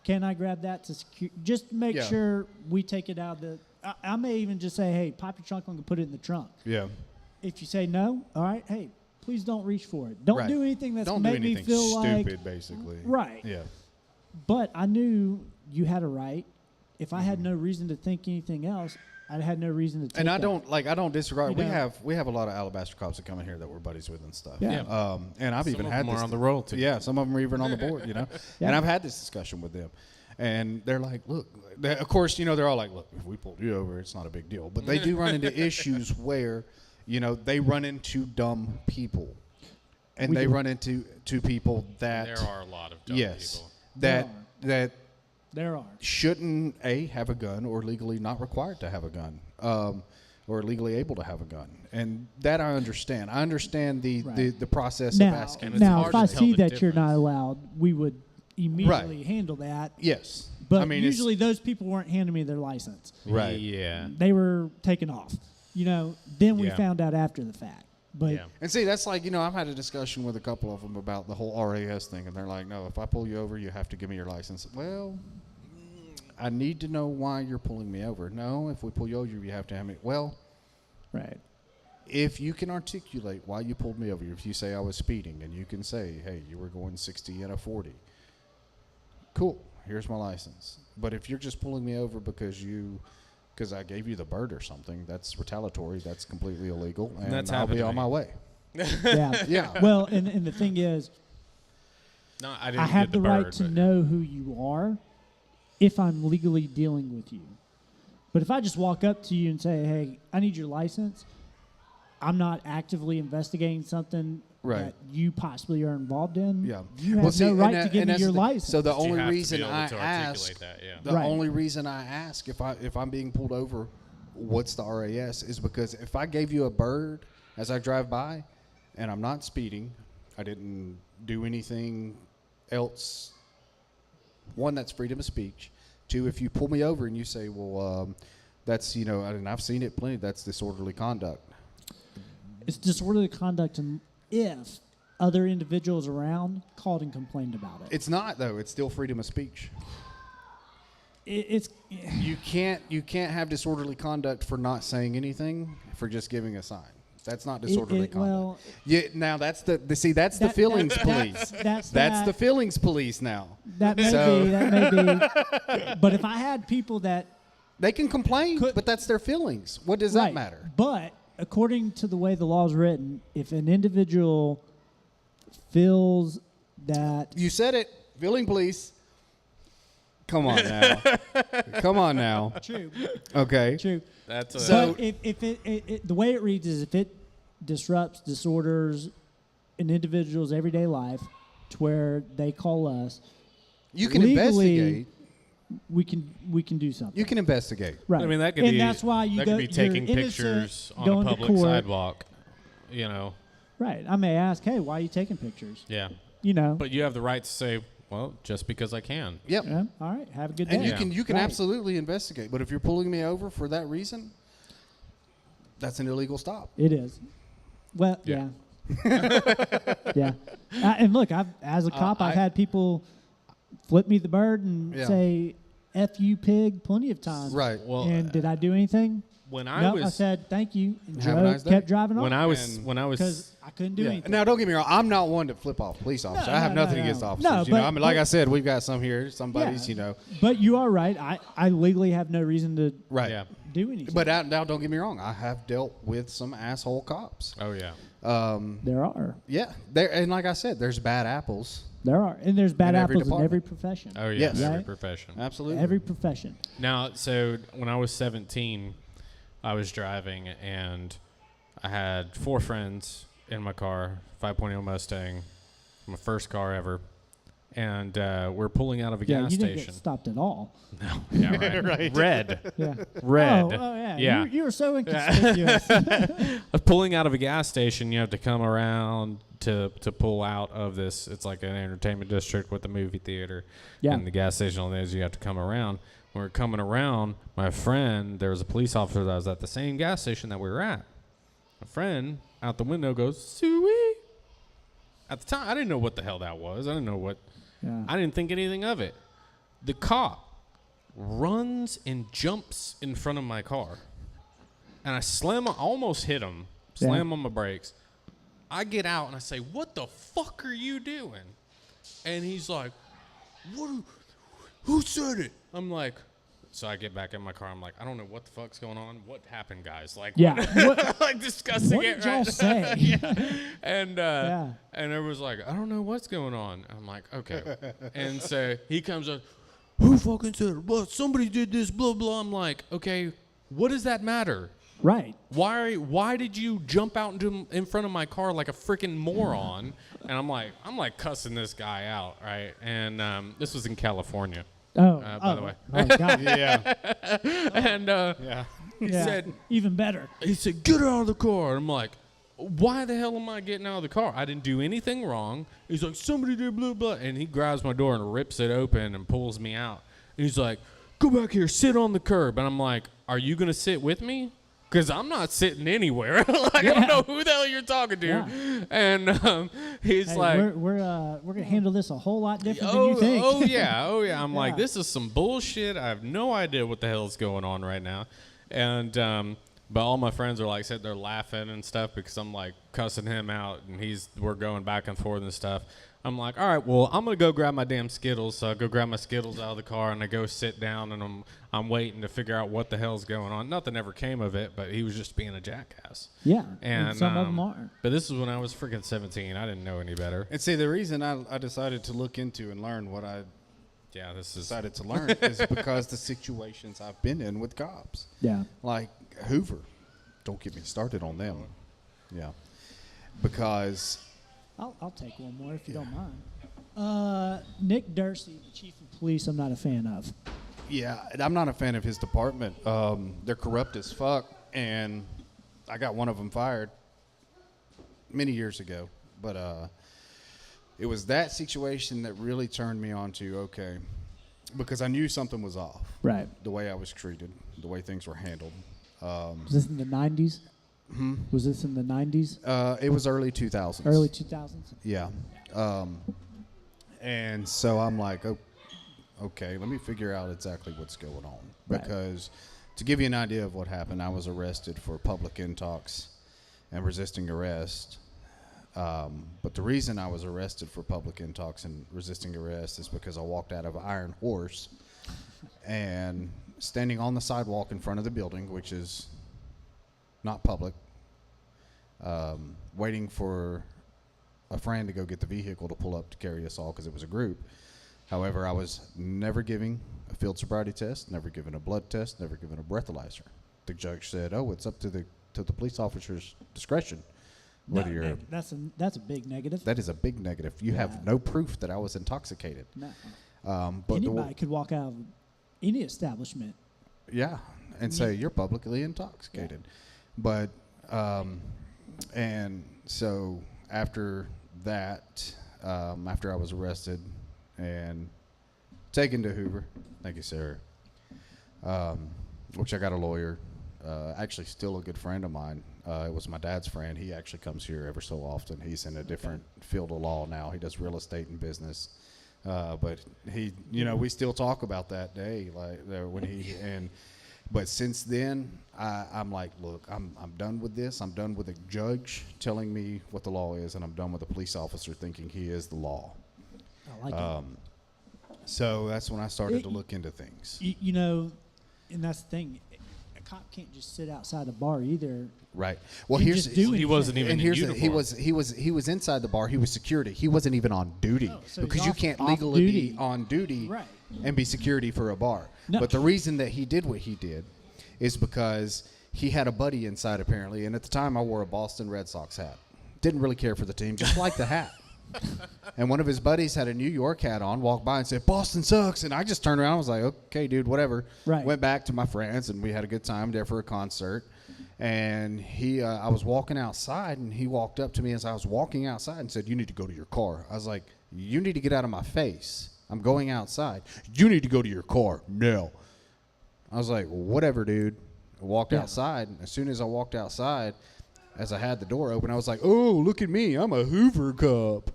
can I grab that to secure? Just make sure we take it out of the. I may even just say, hey, pop your trunk and put it in the trunk. Yeah. If you say no, all right, hey, please don't reach for it. Don't do anything that's going to make me feel stupid, basically. Right. Yeah. But I knew you had a right. If I had no reason to think anything else, I had no reason to take And I that. don't disregard. We have a lot of Alabaster cops that come in here that we're buddies with and stuff. Yeah. And I've even had some this on the roll too. Yeah, some of them are even on the board, And I've had this discussion with them. And they're like, look, of course, they're all like, look, if we pulled you over, it's not a big deal. But they do run into issues where, they run into dumb people. And they run into people that. There are a lot of dumb yes, people. That that There are. shouldn't have a gun or legally not required to have a gun, or legally able to have a gun, and that I understand. I understand the process of asking. it's Now, hard if I to tell see the that you're not difference. allowed, we would immediately handle that. Yes, But I mean, usually those people weren't handing me their license. right. Yeah. They were taking off. Then we Yeah. found out after the fact. But Yeah. And see, that's like, I've had a discussion with a couple of them about the whole RAS thing, and they're like, no, if I pull you over, you have to give me your license. Well, I need to know why you're pulling me over. No, if we pull you over, you have to have me. Well, right. if you can articulate why you pulled me over, if you say I was speeding, and you can say, hey, you were going 60 and a 40, cool, here's my license. But if you're just pulling me over because I gave you the bird or something, that's retaliatory, that's completely illegal, and That's I'll be happened to on me. my way. Yeah. Yeah. Well, and the thing is, No, I didn't I have get the right bird, to but- know who you are if I'm legally dealing with you. But if I just walk up to you and say, hey, I need your license, I'm not actively investigating something Right. that you possibly are involved in. Yeah. You have no right to give me that's your the thing. license. So the You only have to be reason able I to ask, articulate that, yeah. the Right. only reason I ask if I'm being pulled over, what's the RAS, is because if I gave you a bird as I drive by, and I'm not speeding, I didn't do anything else. One, that's freedom of speech. Two, if you pull me over and you say, well, that's, and I've seen it plenty, that's disorderly conduct. It's disorderly conduct if other individuals around called and complained about it. It's not, though. It's still freedom of speech. It's You can't have disorderly conduct for not saying anything, for just giving a sign. That's not disorderly conduct. well, Yeah, now that's the that- feelings that- police. that's That's that. the feelings police now. That may So- be. That may be. But if I had people that They can complain, but that's their feelings. What does right, that matter? But according to the way the law is written, if an individual feels that You said it. Feeling police. Come on now. Come on now. true, Okay. true. That's a, So- But if it the way it reads is if it disrupts, disorders an individual's everyday life to where they call us, You can legally, investigate. we can do something. You can investigate. Right. I mean, that could and be. that's why you that go. could be taking you're innocent, pictures on going a to public court. sidewalk. You know. Right. I may ask, hey, why are you taking pictures? Yeah. But But you have the right to say, well, just because I can. Yep. yeah, all right, have a good day. And Yeah. you can Right. absolutely investigate. But if you're pulling me over for that reason, that's an illegal stop. It is. Well, Yeah. yeah. And look, as a cop, I've had people flip me the bird and Yeah. say, F you, pig, plenty of times. Right. Well, And did I do anything? when I No, I was said thank you and Have a drove, nice day. kept driving on. when I And- was because I couldn't do anything. Now, don't get me wrong. I'm not one to flip off police officers. I have no, nothing no. against No, officers. but- I mean, like but- I said, we've got some here. Some buddies, Yeah. But you are right. I legally have no reason to Right. Yeah. do anything. But now, don't get me wrong. I have dealt with some asshole cops. Oh yeah. there are. Yeah. And like I said, there's bad apples. There are. And there's bad In every apples in every department. profession. Oh yeah. Yes. In every Right. profession. Absolutely. Every profession. Now, so when I was 17, I was driving and I had 4 friends in my car, 5.0 Mustang, my first car ever, and we're pulling out of a Yeah, gas you didn't station. get stopped at all. Yeah, right. Red. Yeah. Red. Oh yeah. Yeah. You were so inconspicuous. Pulling out of a gas station, you have to come around to pull out of this. It's like an entertainment district with a movie theater. Yeah. And the gas station on there is you have to come around. When we were coming around, my friend, there was a police officer that was at the same gas station that we were at. My friend out the window goes, "Suey." At the time, I didn't know what the hell that was. I didn't know what. Yeah. I didn't think anything of it. The cop runs and jumps in front of my car. And I almost hit him, slam on my brakes. I get out and I say, "What the fuck are you doing?" And he's like, "Who said it?" I'm like, so I get back in my car. I'm like, I don't know what the fuck's going on. What happened, guys? Like, Yeah. what, like discussing What it, did y'all right? say? And Yeah. and everyone's like, I don't know what's going on. I'm like, okay. And so he comes up, "Who fucking said it? Well, somebody did this, blah blah." I'm like, okay, what does that matter? Right. Why did you jump out in front of my car like a freaking moron? And I'm like cussing this guy out, right? And this was in California. By the way. Oh, God. Yeah. And Yeah. he said, even better. he said, get out of the car. And I'm like, why the hell am I getting out of the car? I didn't do anything wrong. He's like, somebody did blah, blah. And he grabs my door and rips it open and pulls me out. And he's like, go back here, sit on the curb. And I'm like, are you going to sit with me? Because I'm not sitting anywhere. I don't know who the hell you're talking to. Yeah. And he's like, we're gonna handle this a whole lot different than you think. oh yeah. I'm like, Yeah. this is some bullshit. I have no idea what the hell is going on right now. And but all my friends are like sitting there laughing and stuff because I'm like cussing him out and we're going back and forth and stuff. I'm like, all right, well, I'm gonna go grab my damn Skittles. So I go grab my Skittles out of the car and I go sit down and I'm waiting to figure out what the hell's going on. Nothing ever came of it, but he was just being a jackass. Yeah, And some of them are. But this is when I was freaking 17. I didn't know any better. And see, the reason I decided to look into and learn what I decided to learn is because the situations I've been in with cops. Yeah. Like Hoover. Don't get me started on them. Yeah. Because I'll take one more if you don't mind. Nick Dursey, the chief of police, I'm not a fan of. yeah, I'm not a fan of his department. They're corrupt as fuck, and I got one of them fired many years ago. But it was that situation that really turned me on to, okay, because I knew something was off. Right. The way I was treated, the way things were handled. Was this in the 90s? Was this in the 90s? It was early 2000s. Early 2000s? Yeah. And so I'm like, oh, okay, let me figure out exactly what's going on. Right. Because to give you an idea of what happened, I was arrested for public intox and resisting arrest. But the reason I was arrested for public intox and resisting arrest is because I walked out of Iron Horse and standing on the sidewalk in front of the building, which is not public, waiting for a friend to go get the vehicle to pull up to carry us all because it was a group. However, I was never giving a field sobriety test, never given a blood test, never given a breathalyzer. The judge said, "Oh, it's up to the police officer's discretion whether you're." That's a big negative. That is a big negative. You have no proof that I was intoxicated. No. But Anybody could walk out of any establishment. Yeah, and say you're publicly intoxicated. But and so after that, after I was arrested and taken to Hoover, thank you, sir, which I got a lawyer, actually still a good friend of mine. It was my dad's friend. He actually comes here ever so often. He's in a different field of law now. He does real estate and business. But he, we still talk about that day, like when but since then, I'm like, look, I'm done with this. I'm done with a judge telling me what the law is, and I'm done with a police officer thinking he is the law. I like it. So that's when I started to look into things. And that's the thing. A cop can't just sit outside a bar either. Right. Well, He just do He wasn't even and in here's uniform. he was inside the bar. He was security. He wasn't even on duty so he's because you off- can't off legally duty. be on duty Right. and be security for a bar. No. But the reason that he did what he did is because he had a buddy inside apparently, and at the time I wore a Boston Red Sox hat. Didn't really care for the team, just liked the hat. And one of his buddies had a New York hat on, walked by and said, "Boston sucks." And I just turned around and was like, okay, dude, whatever. Right. Went back to my friends, and we had a good time there for a concert. And I was walking outside, and he walked up to me as I was walking outside and said, "You need to go to your car." I was like, "You need to get out of my face. I'm going outside." "You need to go to your car." "No." I was like, "Whatever, dude." I walked outside. And as soon as I walked outside, as I had the door open, I was like, "Oh, look at me. I'm a Hoover cop."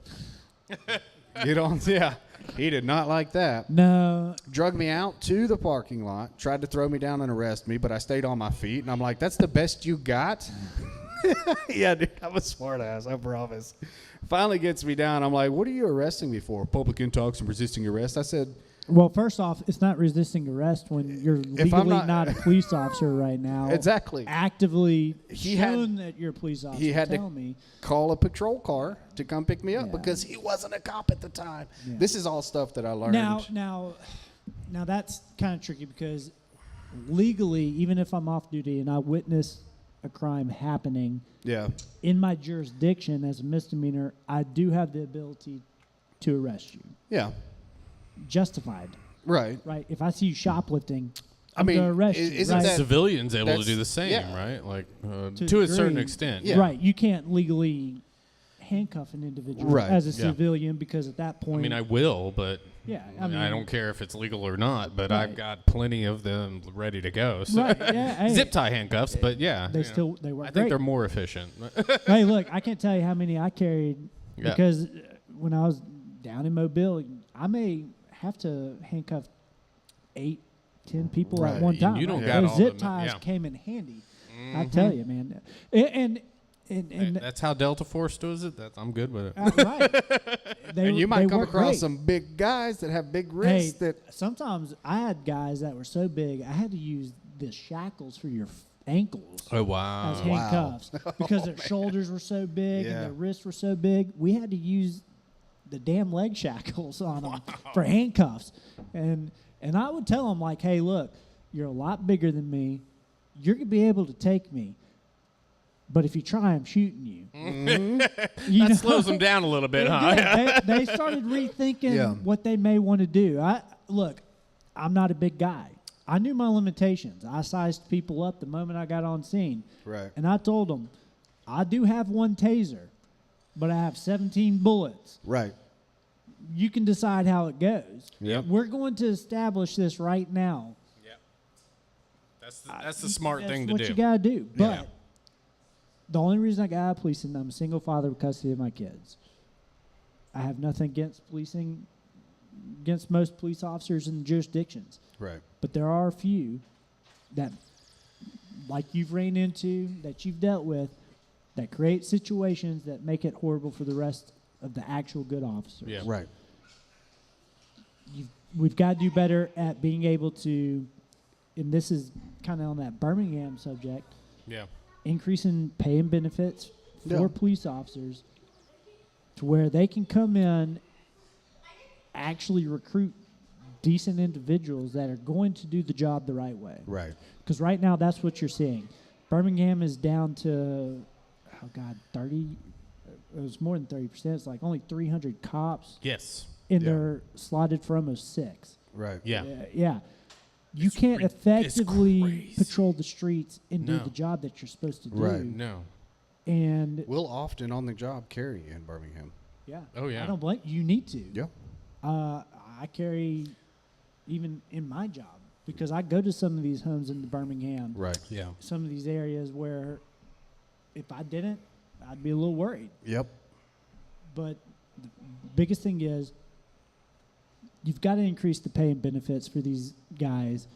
Yeah. He did not like that. No. Drug me out to the parking lot, tried to throw me down and arrest me, but I stayed on my feet. And I'm like, "That's the best you got?" Yeah, dude, I'm a smart ass, I promise. Finally gets me down. I'm like, "What are you arresting me for?" "Public intox and resisting arrest." I said, Well, first off, it's not resisting arrest when you're legally not a police officer right now. Exactly. Actively He had- shown that you're a police officer. he had Tell to me. call a patrol car to come pick me up Yeah. because he wasn't a cop at the time. Yeah. This is all stuff that I learned. Now that's kind of tricky because legally, even if I'm off duty and I witness a crime happening Yeah. in my jurisdiction as a misdemeanor, I do have the ability to arrest you. Yeah. Justified, Right. right? If I see you shoplifting, I I'm mean, going to arrest you, isn't right? that- Civilians able to that's- do the same, yeah. right? Like To to a a certain degree. extent. Yeah. Right. You can't legally handcuff an individual Right. as a Yeah. civilian because at that point, I mean, I will, but yeah, I don't care if it's legal or not. But Right. I've got plenty of them ready to go. So. Right, yeah, hey. Zip tie handcuffs, but yeah, They you know, still they work I think great. they're more efficient. Hey, look, I can't tell you how many I carried Yeah. because when I was down in Mobile, I may have to handcuff 8, 10 people Right. at one You- time. you don't right? got Those all zip the ties yeah. came in handy. I tell you, man. And That's how Delta Force does it. I'm good with it. right. They, And you they might come work across great. some big guys that have big Hey, wrists that. sometimes I had guys that were so big, I had to use the shackles for your ankles. Oh wow! As handcuffs because their shoulders were so big Yeah. and their wrists were so big. We had to use the damn leg shackles on them for handcuffs, and I would tell them like, "Hey, look, you're a lot bigger than me. You're gonna be able to take me, but if you try, I'm shooting you." You That know? slows them down a little bit, huh? Yeah, they started rethinking Yeah. what they may want to do. I'm not a big guy. I knew my limitations. I sized people up the moment I got on scene. Right. And I told them, I do have one taser, but I have 17 bullets. Right. You can decide how it goes. Yep. We're going to establish this right now. That's the smart thing to That's do. what you got to do. But Yeah. the only reason I got out of policing, I'm a single father with custody of my kids. I have nothing against policing, against most police officers in jurisdictions. Right. But there are a few that, like you've ran into, that you've dealt with, that create situations that make it horrible for the rest of the actual good officers. Yeah. Right. We've got to do better at being able to, and this is kind of on that Birmingham subject, Yeah. increasing pay and benefits for Yeah. police officers to where they can come in, actually recruit decent individuals that are going to do the job the right way. Right. Because right now, that's what you're seeing. Birmingham is down to, 30. It was more than 30%. It's like only 300 cops, Yes. and Yeah. they're slotted for almost 6. Right. Yeah. Yeah. You It's can't it's effectively crazy. patrol the streets and do No. the job that you're supposed to do. Right. No. And We'll often on the job carry in Birmingham. yeah, Oh, yeah. I don't blame you. Need to. Yeah. I carry even in my job because I go to some of these homes in Birmingham, Right. Yeah. some of these areas where if I didn't, I'd be a little worried. Yep. But the biggest thing is you've got to increase the pay and benefits for these guys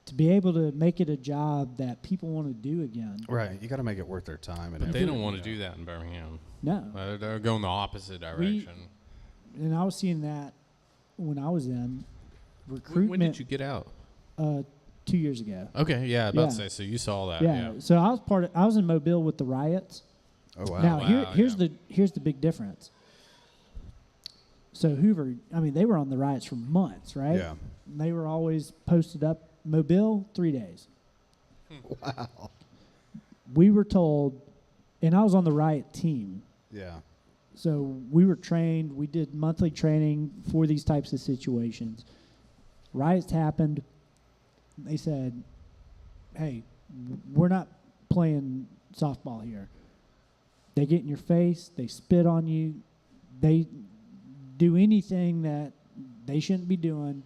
to be able to make it a job that people want to do again. Right. You got to make it worth their time. And But they effort. don't want to do that in Birmingham. No. They're going the opposite direction. And I was seeing that when I was in When recruitment did you get out? 2 years ago. Okay, yeah, about to Yeah. say. So you saw that, Yeah. yeah. So I was in Mobile with the riots. Oh wow. Now Wow, here's yeah. the big difference. So Hoover, I mean, they were on the riots for months, right? Yeah. And they were always posted up. Mobile, 3 days. Wow. We were told, and I was on the riot team. Yeah. So we were trained. We did monthly training for these types of situations. Riots happened. They said, hey, we're not playing softball here. They get in your face. They spit on you. They do anything that they shouldn't be doing.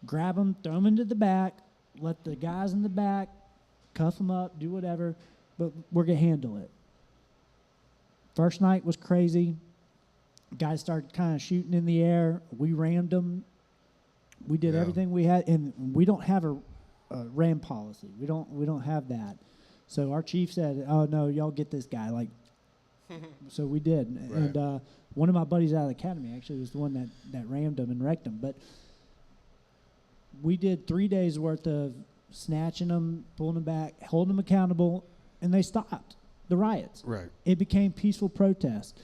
Grab them, throw them into the back, let the guys in the back cuff them up, do whatever, but we're going to handle it. First night was crazy. Guys started kind of shooting in the air. We rammed them. We did Yeah. everything we had, and we don't have a ram policy. We don't have that. So our chief said, "Oh no, y'all get this guy." Like, so we did. Right. And one of my buddies out of the academy actually was the one that rammed him and wrecked him. But we did 3 days worth of snatching them, pulling them back, holding them accountable, and they stopped the riots. Right. It became peaceful protest.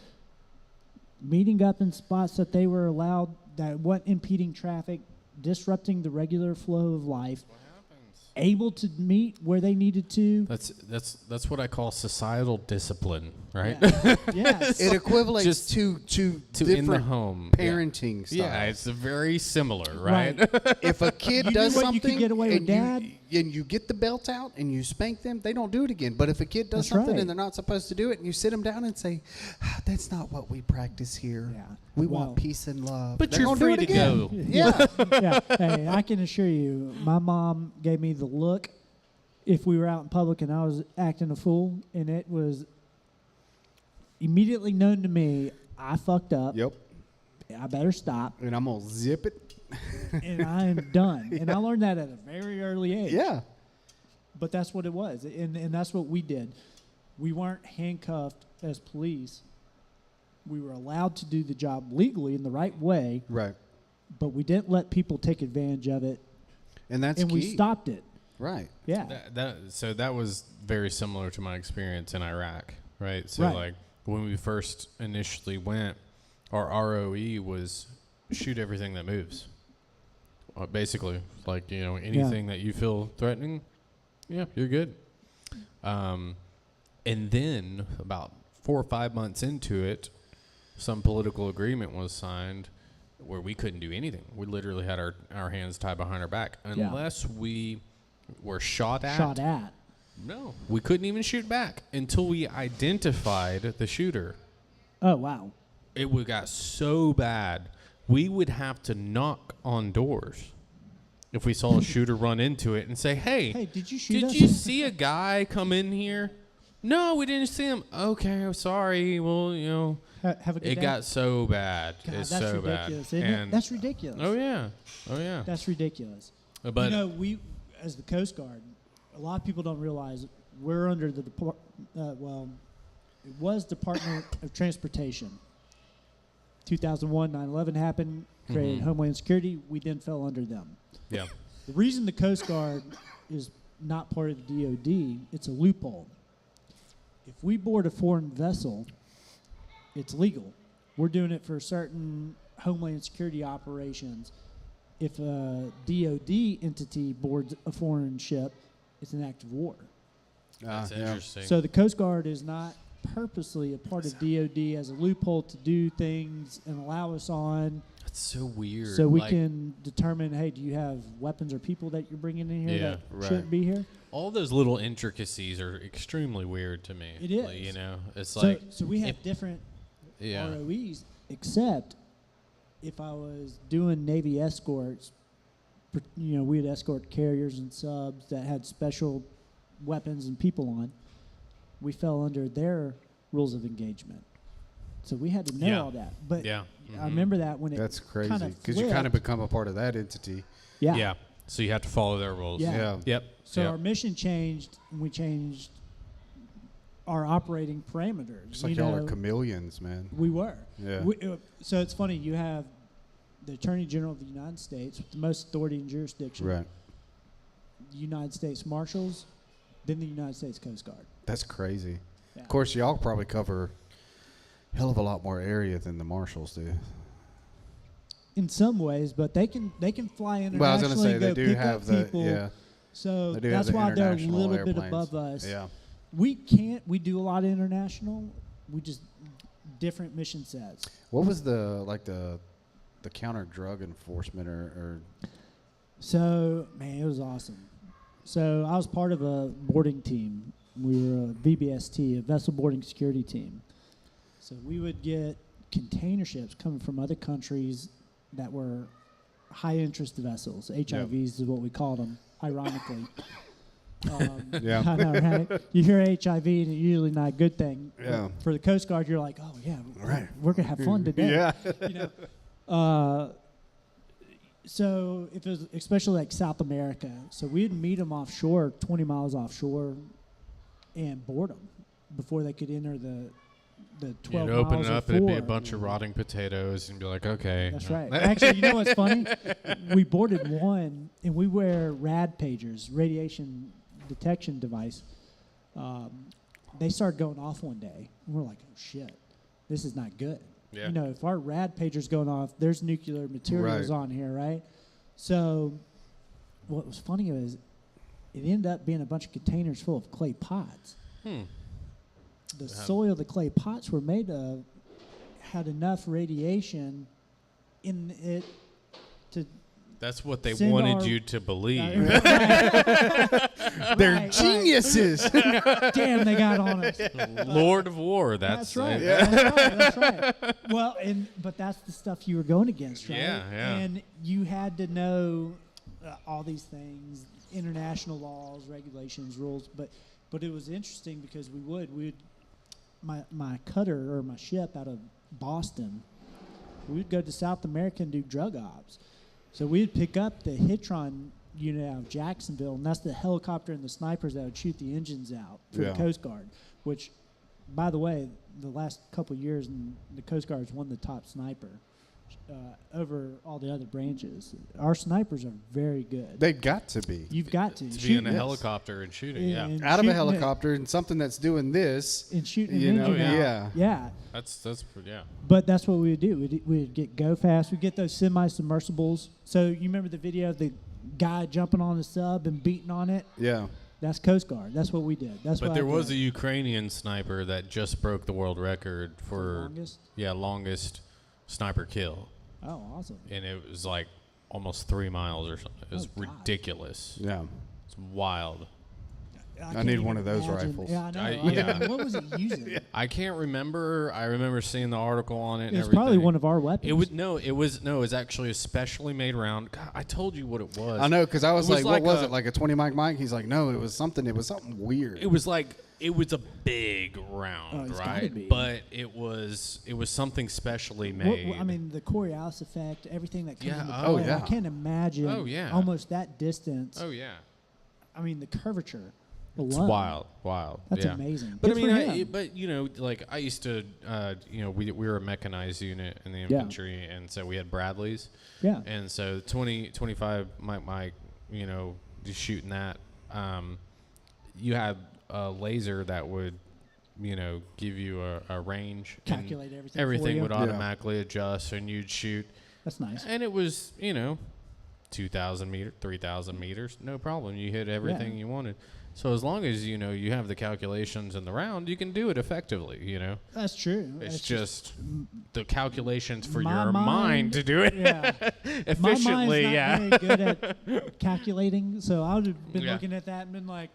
Meeting up in spots that they were allowed, that weren't impeding traffic, disrupting the regular flow of life. able to meet where they needed to. That's what I call societal discipline, right? Yeah. Yes. It equivalents Just to to different in the home parenting styles. Yeah, it's very similar, right? If a kid You does knew what you something could get away with, and Dad? you get the belt out and you spank them, they don't do it again. But if a kid does That's something right. and they're not supposed to do it, and you sit them down and say, "That's not what we practice here. Yeah. We Well- want peace and love." But They're you're gonna do free it to again. go. Yeah. Yeah. Hey, I can assure you, my mom gave me the look if we were out in public and I was acting a fool, and it was immediately known to me, I fucked up. Yep. I better stop, And I'm gonna zip it. and I am done. And I learned that at a very early age. Yeah. But that's what it was, and that's what we did. We weren't handcuffed as police. We were allowed to do the job legally in the right way, Right. but we didn't let people take advantage of it, And that's and key. we stopped it. Right. Yeah. So that was very similar to my experience in Iraq, right? So Right. like when we first initially went, our ROE was shoot everything that moves. Basically, like anything that you feel threatening, yeah, you're good. And then about 4 or 5 months into it, some political agreement was signed where we couldn't do anything. We literally had our hands tied behind our back unless we were shot at. Shot at. No, we couldn't even shoot back until we identified the shooter. Oh, wow. It got so bad, we would have to knock on doors if we saw a shooter run into it and say, "Hey, Did you shoot did us?" you see a guy come in here?" "No, we didn't see him." "Okay, I'm sorry. Well, Have a good it day. got so bad. God, It's that's so bad. ridiculous, isn't it? And That's ridiculous. oh yeah. That's ridiculous. But we, as the Coast Guard, a lot of people don't realize we're under the it was Department of Transportation. 2001, 9/11 happened, created Homeland Security. We then fell under them. yeah, The reason the Coast Guard is not part of the DOD, it's a loophole. If we board a foreign vessel, it's legal. We're doing it for certain Homeland Security operations. If a DOD entity boards a foreign ship, it's an act of war. that's interesting. So the Coast Guard is not purposely a part of DOD as a loophole to do things and allow us on, That's so weird. so we Like, can determine, hey, do you have weapons or people that you're bringing in here Yeah, that right. shouldn't be here? all those little intricacies are extremely weird to me. It is. Like, it's So, like so we have if- different yeah. ROEs, except if I was doing Navy escorts, we'd escort carriers and subs that had special weapons and people on. We fell under their rules of engagement. So we had to know Yeah. all that. But Yeah. I remember that when it That's crazy. kinda Because you kind of flipped. become a part of that entity. Yeah. Yeah. So you have to follow their rules. Yeah. Yeah. Yep. So Yep. our mission changed, and we changed our operating parameters. Just like y'all are chameleons, man. We were. Yeah. So it's funny, you have the Attorney General of the United States with the most authority and jurisdiction, Right. the United States Marshals, then the United States Coast Guard. That's crazy. Yeah. Of course, y'all probably cover a hell of a lot more area than the marshals do. In some ways, but they can fly internationally. Well, I was going to say and they go do pick have up the people. So They do have that's the why they're a international little bit airplanes. above us. Yeah. We can't. We do a lot of international. We just different mission sets. What was the counter drug enforcement or So, man, it was awesome. So I was part of a boarding team. We were a VBST, a vessel boarding security team. So we would get container ships coming from other countries that were high-interest vessels. HIVs is what we called them, ironically. Yeah. I know, right? You hear HIV, and it's usually not a good thing. But Yeah. for the Coast Guard, you're like, oh, yeah, Right. we're going to have fun today. Yeah. You know? So if it was especially like South America, so we'd meet them offshore, 20 miles offshore, and board them before they could enter the 12 You'd open miles it or up, it'd be a 4. bunch of rotting potatoes, and be like, okay. That's right. Actually, you know what's funny? We boarded one, and we wear RAD pagers, radiation detection device. They started going off one day, and we're like, oh, shit, this is not good. Yeah. You know, if our RAD pager's going off, there's nuclear materials Right. on here, right? So what was funny was it ended up being a bunch of containers full of clay pots. The soil the clay pots were made of had enough radiation in it to. That's what they Send wanted our- you to believe. They're Right. geniuses. Damn, they got on us. Lord of War. That's right. it. That's right. Well, but that's the stuff you were going against, right? Yeah, yeah. And you had to know all these things, international laws, regulations, rules. But it was interesting because my cutter or my ship out of Boston, we would go to South America and do drug ops. So we'd pick up the Hitron unit out of Jacksonville, and that's the helicopter and the snipers that would shoot the engines out for the Coast Guard, which, by the way, the last couple of years, the Coast Guard's won the top sniper over all the other branches. Our snipers are very good. They've got to be. You've got to. To be in a helicopter and shooting, yeah. And Out of a shooting helicopter and something that's doing this. and shooting You an know, engine out. yeah. Yeah. That's yeah. But that's what we would do. We'd get go fast. We'd get those semi-submersibles. So you remember the video of the guy jumping on the sub and beating on it? Yeah. That's Coast Guard. That's what we did. That's But what there I was a did. Ukrainian sniper that just broke the world record for longest? longest sniper kill, Oh, awesome. and it was like almost 3 miles or something. It was Oh, gosh. ridiculous. Yeah. It's wild. I can't need even one of those imagine. rifles. Yeah, I know. Yeah. What was it using? I can't remember. I remember seeing the article on it. It and was everything. probably one of our weapons. It was actually a specially made round. God, I told you what it was. I know, because I was It was like, what was like it? Like a 20 Mike? He's like, no, it was something weird. It was a big round, it's gotta right? be. But it was something specially made. I mean, the Coriolis effect, everything that comes Yeah, into oh, play. yeah. I can't imagine Oh, yeah. almost that distance. oh yeah, I mean, the curvature it's alone. wild. That's yeah. amazing. But Good I for mean, him. like I used to, we were a mechanized unit in the infantry, and so we had Bradleys. Yeah. And so 25 Mike, just shooting that, you had a laser that would, give you a range. and Calculate everything for Everything you. would Yeah. automatically adjust, and you'd shoot. That's nice. And it was, 2,000 meters, 3,000 meters, no problem. You hit everything you wanted. So as long as, you have the calculations in the round, you can do it effectively, That's true. It's That's just the calculations for my your mind- mind to do it Yeah. efficiently. My mind's not very good at calculating, so I would have been Yeah. looking at that and been like,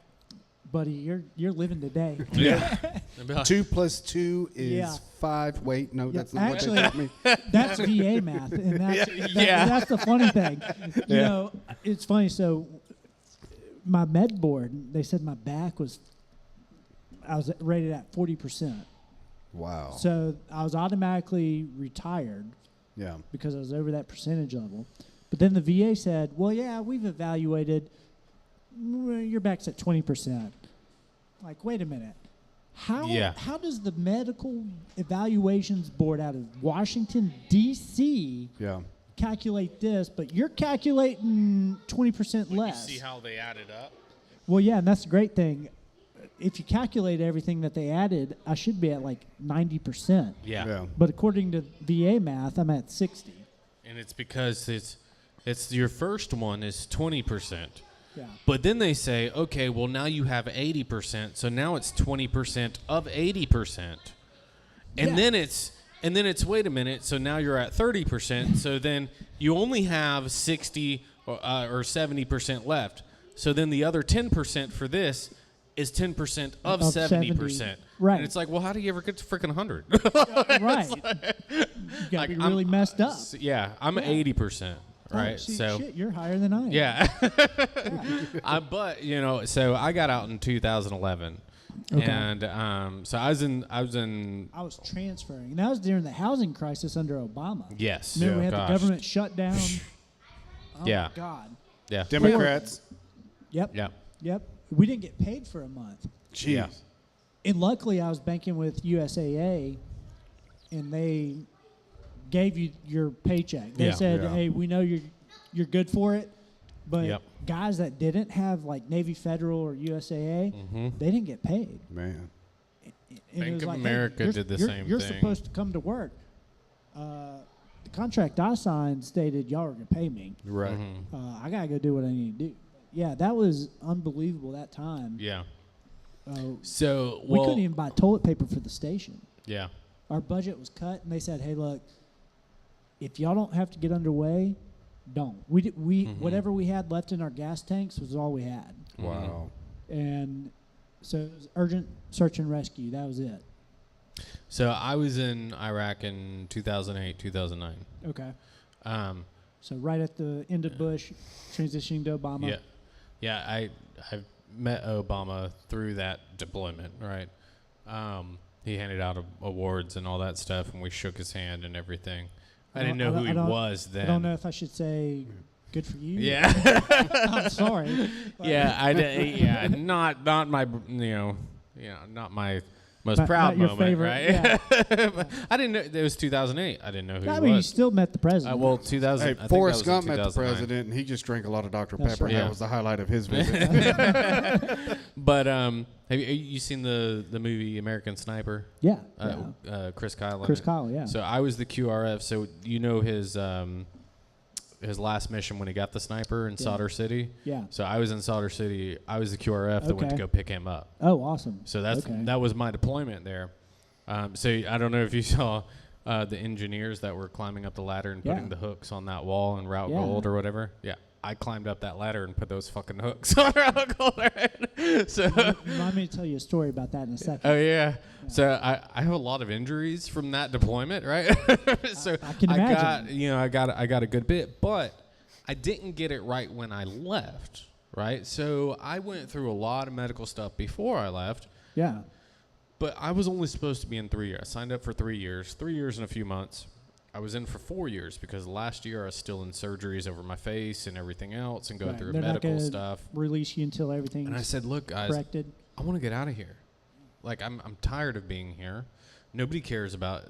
buddy, you're living today. Yeah. It'd be like, 2 plus 2 is Yeah. 5. Wait, no, Yeah, that's not actually- what they taught me. That's VA math, and Yeah. that's the funny thing. You know, it's funny. So my med board, they said my back I was rated at 40%. Wow. So I was automatically retired Yeah. because I was over that percentage level. But then the VA said, well, yeah, we've evaluated, your back's at 20%. Like, wait a minute. How does the medical evaluations board out of Washington, D.C. Yeah. calculate this, but you're calculating 20% less? You see how they added up? Well, yeah, and that's the great thing. If you calculate everything that they added, I should be at like 90%. Yeah. Yeah. But according to VA math, I'm at 60. And it's because it's your first one is 20%. Yeah. But then they say, okay, well now you have 80%, so now it's 20% of 80%. And Yeah. then it's wait a minute, so now you're at 30%, so then you only have 60 or 70% left. So then the other 10% for this is 10% of 70%. Right. And it's like, well, how do you ever get to freaking 100? Right. You got to be really messed up. Yeah, I'm at 80%, right? Oh, see, so shit, you're higher than I am. yeah. But so I got out in 2011. Okay. And so I was in I was transferring, and that was during the housing crisis under Obama. yes. Remember we had gosh. the government shut down. Oh Yeah. my God. Yeah. Democrats. Yep. Yeah. Yep. We didn't get paid for a month. Jeez. Yeah. And luckily, I was banking with USAA, and they gave you your paycheck. They Yeah. said, Yeah. "Hey, we know you're good for it," but Yep. guys that didn't have like Navy Federal or USAA, they didn't get paid. Man. And it Bank was of like, hey, America you're- did the you're- same You're thing. supposed to come to work. The contract I signed stated y'all were gonna pay me. Right. Mm-hmm. I gotta go do what I need to do. yeah, that was unbelievable that time. Yeah. So we couldn't even buy toilet paper for the station. Yeah. Our budget was cut, and they said, "Hey, look, if y'all don't have to get underway, don't." Whatever we had left in our gas tanks was all we had. Wow. And so it was urgent search and rescue. That was it. So I was in Iraq in 2008, 2009. Okay. So right at the end of Bush, transitioning to Obama. Yeah. Yeah, I met Obama through that deployment, right? He handed out awards and all that stuff, and we shook his hand and everything. I didn't know who he was then. I don't know if I should say good for you. Yeah. I'm sorry. Yeah, not my, not my most proud not your moment, favorite, right? Yeah. I didn't know it was 2008. I didn't know who he I mean, you was. still met the president. Well, 2000. I Hey, think Forrest that was Gump in met the 2009. president, and he just drank a lot of Dr. That's Pepper. right. That Yeah. was the highlight of his visit. But have you seen the movie American Sniper? Yeah. Chris Kyle. in Chris it? Kyle, yeah. So I was the QRF. So you know his last mission when he got the sniper in Solder City. Yeah. So I was in Solder City. I was the QRF that went to Okay. go pick him up. Oh, awesome. So Okay. that was my deployment there. So I don't know if you saw the engineers that were climbing up the ladder and putting Yeah. the hooks on that wall in Route Yeah. Gold or whatever. Yeah, I climbed up that ladder and put those fucking hooks on Route Gold. Right? So, Remind me to tell you a story about that in a second. oh yeah. So I have a lot of injuries from that deployment, right? So I can imagine. I got a good bit, but I didn't get it right when I left, right? So I went through a lot of medical stuff before I left. Yeah. But I was only supposed to be in 3 years. I signed up for 3 years, 3 years and a few months. I was in for 4 years because last year I was still in surgeries over my face and everything else and going Right. through They're not medical gonna stuff. Release you until everything's And I said, look, guys, corrected. I want to get out of here. Like, I'm tired of being here. Nobody cares about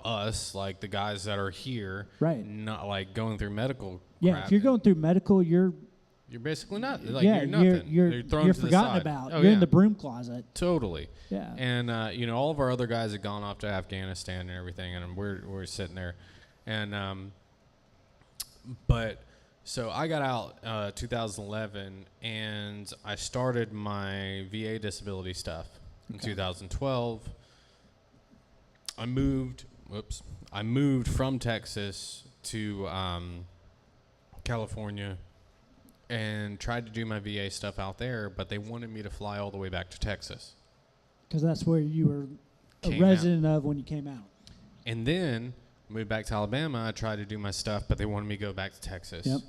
us, like the guys that are here. Right. Not like going through medical Yeah, crap. if you're going through medical, you're basically not. Like, yeah, you're nothing. you're thrown you're to the forgotten side. about. Oh, You're yeah. in the broom closet. Totally. Yeah. And all of our other guys had gone off to Afghanistan and everything, and we're sitting there, and but so I got out 2011, and I started my VA disability stuff in 2012. I moved from Texas to California and tried to do my VA stuff out there, but they wanted me to fly all the way back to Texas. Because that's where you were Came a resident of when you came out. And then moved back to Alabama. I tried to do my stuff, but they wanted me to go back to Texas. Yep.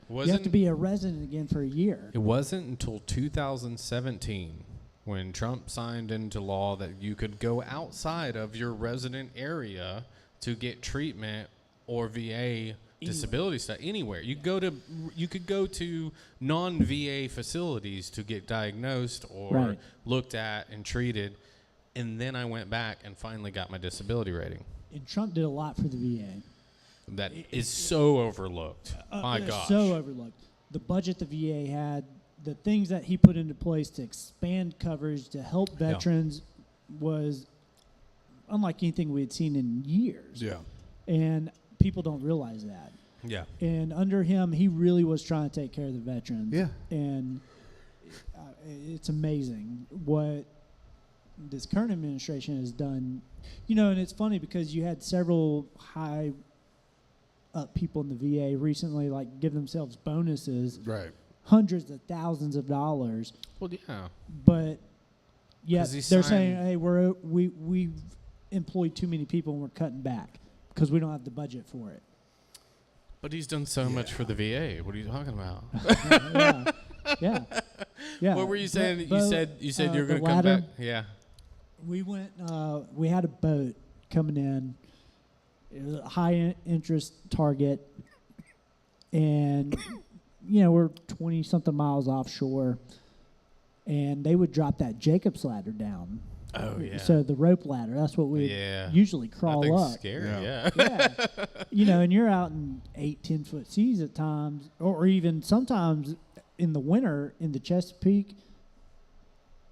You have to be a resident again for a year. It wasn't until 2017 when Trump signed into law that you could go outside of your resident area to get treatment or VA disability stuff anywhere. You could go to non-VA facilities to get diagnosed or looked at and treated. And then I went back and finally got my disability rating. And Trump did a lot for the VA. That is so overlooked. My gosh. So overlooked. The budget the VA had, the things that he put into place to expand coverage to help veterans was unlike anything we had seen in years. Yeah. And people don't realize that. Yeah. And under him, he really was trying to take care of the veterans. Yeah. And it's amazing what this current administration has done. And it's funny because you had several high up people in the VA recently, like, give themselves bonuses. Right. Hundreds of thousands of dollars. Well, yeah. But yet they're saying, signed- hey, we've employed too many people and we're cutting back because we don't have the budget for it. But he's done so much for the VA. What are you talking about? Yeah. What were you saying? You said you were the going to come ladder. back. Yeah. We went. We had a boat coming in. It was a high interest target, and we're 20-something miles offshore, and they would drop that Jacob's ladder down. Oh yeah. So the rope ladder. That's what we usually crawl That thing's up. scary. Yeah. Yeah. And you're out in 8-10 foot seas at times, or even sometimes in the winter in the Chesapeake,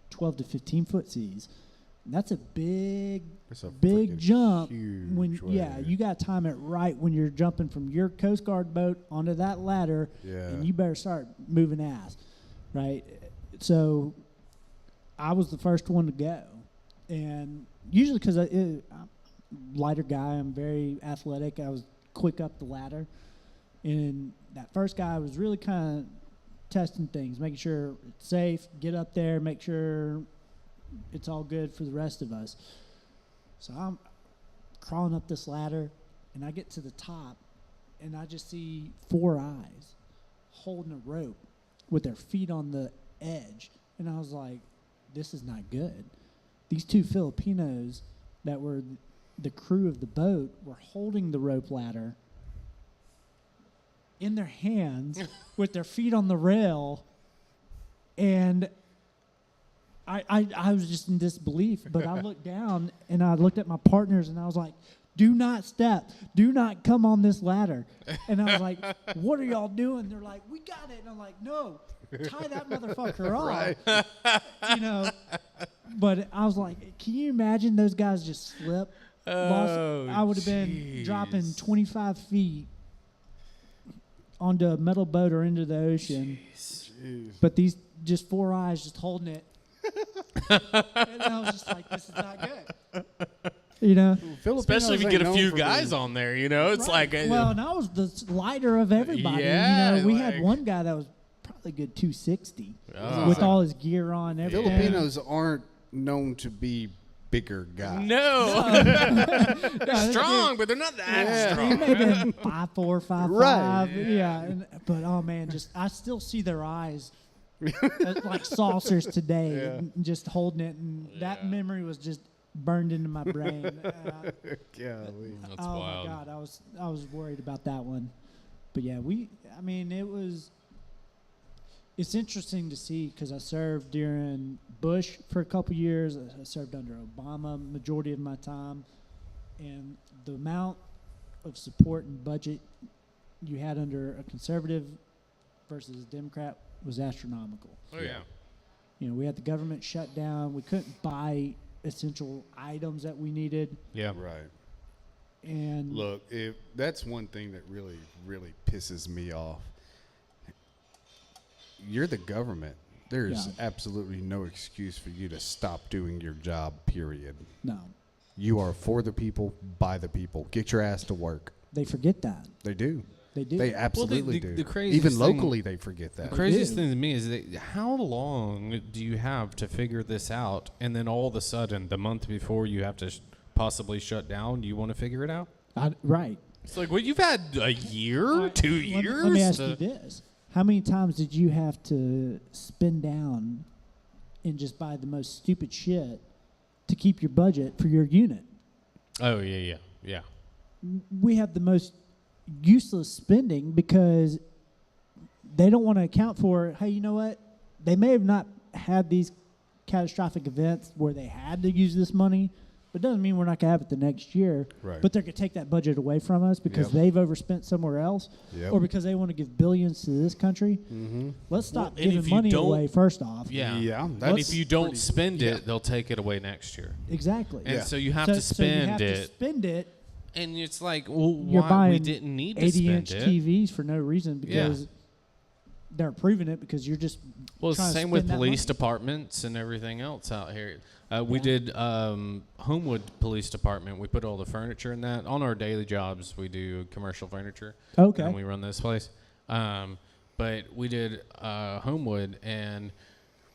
12 to 15 foot seas. And that's a big jump. When you got to time it right when you're jumping from your Coast Guard boat onto that ladder, and you better start moving ass. right? So I was the first one to go. And usually because I'm a lighter guy, I'm very athletic, I was quick up the ladder. And that first guy was really kind of testing things, making sure it's safe, get up there, make sure it's all good for the rest of us. So I'm crawling up this ladder, and I get to the top, and I just see 4 eyes holding a rope with their feet on the edge. And I was like, this is not good. These 2 Filipinos that were the crew of the boat were holding the rope ladder in their hands with their feet on the rail, and I was just in disbelief. But I looked down and I looked at my partners and I was like, do not step, do not come on this ladder. And I was like, what are y'all doing? They're like, we got it. And I'm like, no, tie that motherfucker off. Right. You know, but I was like, can you imagine those guys just slip? I would have been dropping 25 feet onto a metal boat or into the ocean. Jeez. But these just 4 eyes just holding it. And I was just like, this is not good. You know? Especially if you get a few guys on there, you know? It's Right. like... well, and I was the lighter of everybody. Yeah, you know, we like- had one guy that was probably a good 260 Oh. with all his gear on. Everything. Filipinos aren't known to be bigger guys. No. No, Strong, but they're not that He strong. may have been 5'4", 5'5". Right. Yeah. But oh man, I still see their eyes like saucers today, and just holding it, and that memory was just burned into my brain. Golly. That's oh wild. my God, I was worried about that one. But yeah, it's interesting to see because I served during Bush for a couple years. I served under Obama majority of my time, and the amount of support and budget you had under a conservative versus a Democrat was astronomical. Oh, yeah. You know, we had the government shut down. We couldn't buy essential items that we needed. Yeah. Right. And Look, if that's one thing that really, really pisses me off. You're the government. There's Yeah. absolutely no excuse for you to stop doing your job, period. no, You are for the people, by the people. Get your ass to work. they forget that. They do. They do. They absolutely the do. craziest Even thing- locally, they forget that. The craziest do. thing to me is that how long do you have to figure this out, and then all of a sudden, the month before you have to possibly shut down, you want to figure it out? Right. It's like, well, you've had a year, 2 years. Let me ask you this. How many times did you have to spend down and just buy the most stupid shit to keep your budget for your unit? Oh, yeah. We have the most useless spending because they don't want to account for, hey, you know what? They may have not had these catastrophic events where they had to use this money, but it doesn't mean we're not going to have it the next year. Right. But they're going to take that budget away from us because Yep. they've overspent somewhere else Yep. or because they want to give billions to this country. Mm-hmm. Let's stop Well, and giving if you money don't- away first off. Yeah. Yeah, And that's if you don't pretty- spend it, yeah. they'll take it away next year. Exactly. And Yeah. so you have so, to so you spend have it. to spend it. And it's like, well, You're why buying we didn't need to spend 80-inch it. TVs for no reason Yeah. because they're approving it because you're just Well, it's the trying to same with spend that police money. departments and everything else out here. We Yeah. did Homewood Police Department. We put all the furniture in that. On our daily jobs, we do commercial furniture. Okay. And we run this place. But we did Homewood, and